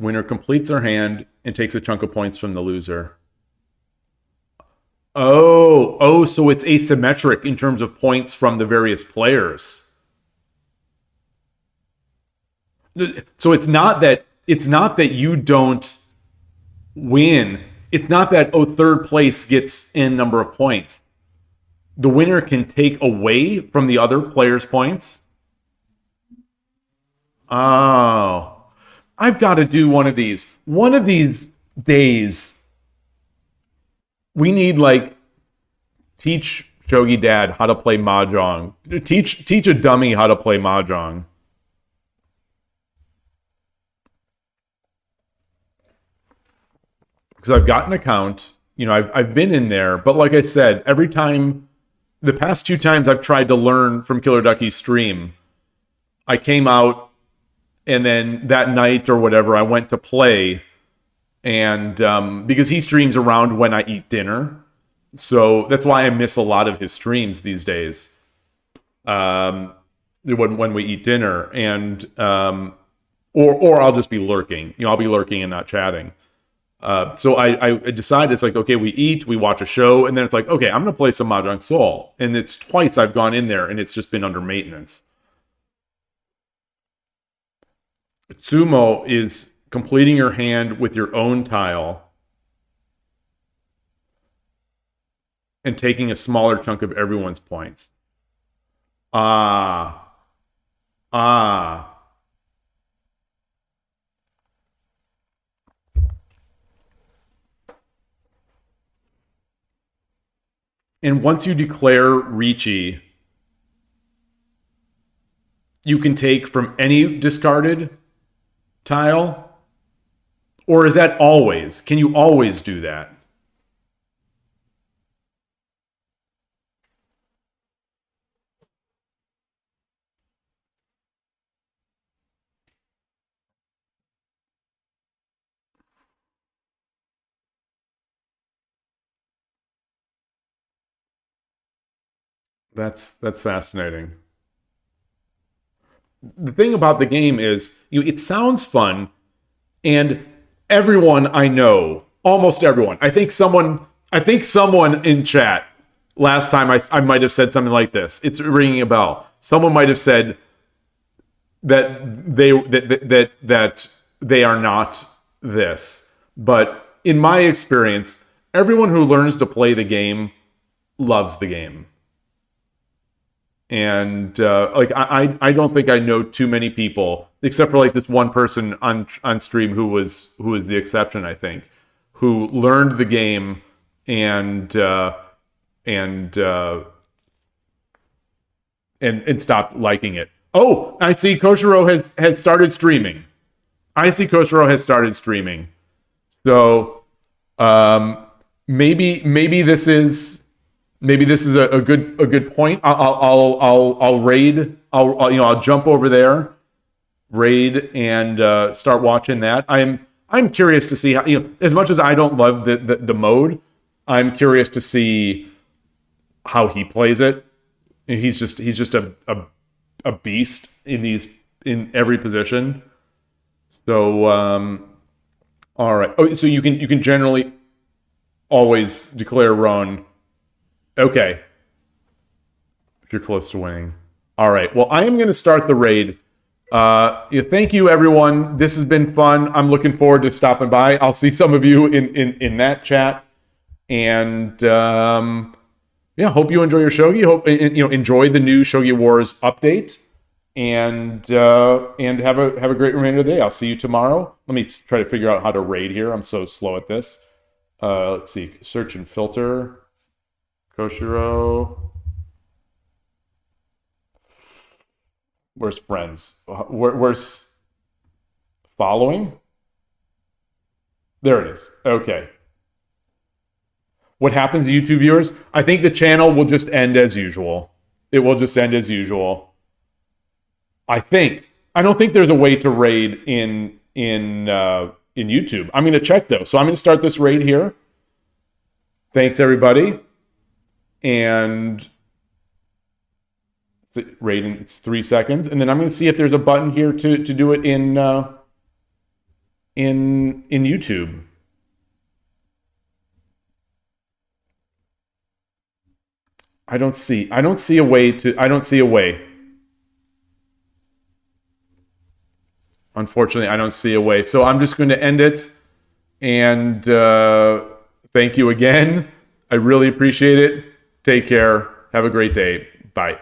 Winner completes their hand and takes a chunk of points from the loser. Oh, so it's asymmetric in terms of points from the various players. So it's not that it's not that you don't win. It's not that, oh, third place gets N number of points. The winner can take away from the other player's points. Oh, I've got to do one of these. One of these days, we need like teach Shogi Dad how to play mahjong. Teach a dummy how to play mahjong. Because I've got an account, you know, I've been in there, but like I said, every time, the past 2 times I've tried to learn from Killer Ducky's stream, I came out, and then that night or whatever, I went to play, and because he streams around when I eat dinner, so that's why I miss a lot of his streams these days. When we eat dinner, and or I'll just be lurking. You know, I'll be lurking and not chatting. So I decided, it's like, okay, we eat, we watch a show, and then it's like, okay, I'm going to play some Mahjong Soul. And it's twice I've gone in there, and it's just been under maintenance. Tsumo is completing your hand with your own tile and taking a smaller chunk of everyone's points. Ah. And once you declare Ricci, you can take from any discarded tile? Or is that always? Can you always do that? That's fascinating. The thing about the game is, it sounds fun, and everyone I know, almost everyone, I think someone in chat last time I might have said something like this. It's ringing a bell. Someone might have said that they are not this, but in my experience, everyone who learns to play the game loves the game. And like I don't think I know too many people, except for like this one person on stream who was the exception, I think, who learned the game and stopped liking it. Oh, I see Koshiro has started streaming. So maybe this is a good point. I'll raid. I'll jump over there, raid, and start watching that. I'm curious to see how, as much as I don't love the mode, I'm curious to see how he plays it. He's just a beast in every position. So all right. Oh, so you can generally always declare Roan. Okay. If you're close to winning. All right. Well, I am going to start the raid. Thank you, everyone. This has been fun. I'm looking forward to stopping by. I'll see some of you in that chat. And hope you enjoy your shogi. Hope enjoy the new Shogi Wars update. And have a great remainder of the day. I'll see you tomorrow. Let me try to figure out how to raid here. I'm so slow at this. Let's see. Search and filter. Koshiro. Where's friends? Where's following? There it is. Okay. What happens to YouTube viewers? I think the channel will just end as usual. It will just end as usual. I don't think there's a way to raid in YouTube. I'm going to check though. So I'm going to start this raid here. Thanks everybody. And rating, it's 3 seconds, and then I'm going to see if there's a button here to do it in YouTube. I don't see a way. unfortunately, I don't see a way. So I'm just going to end it. And thank you again. I really appreciate it. Take care. Have a great day. Bye.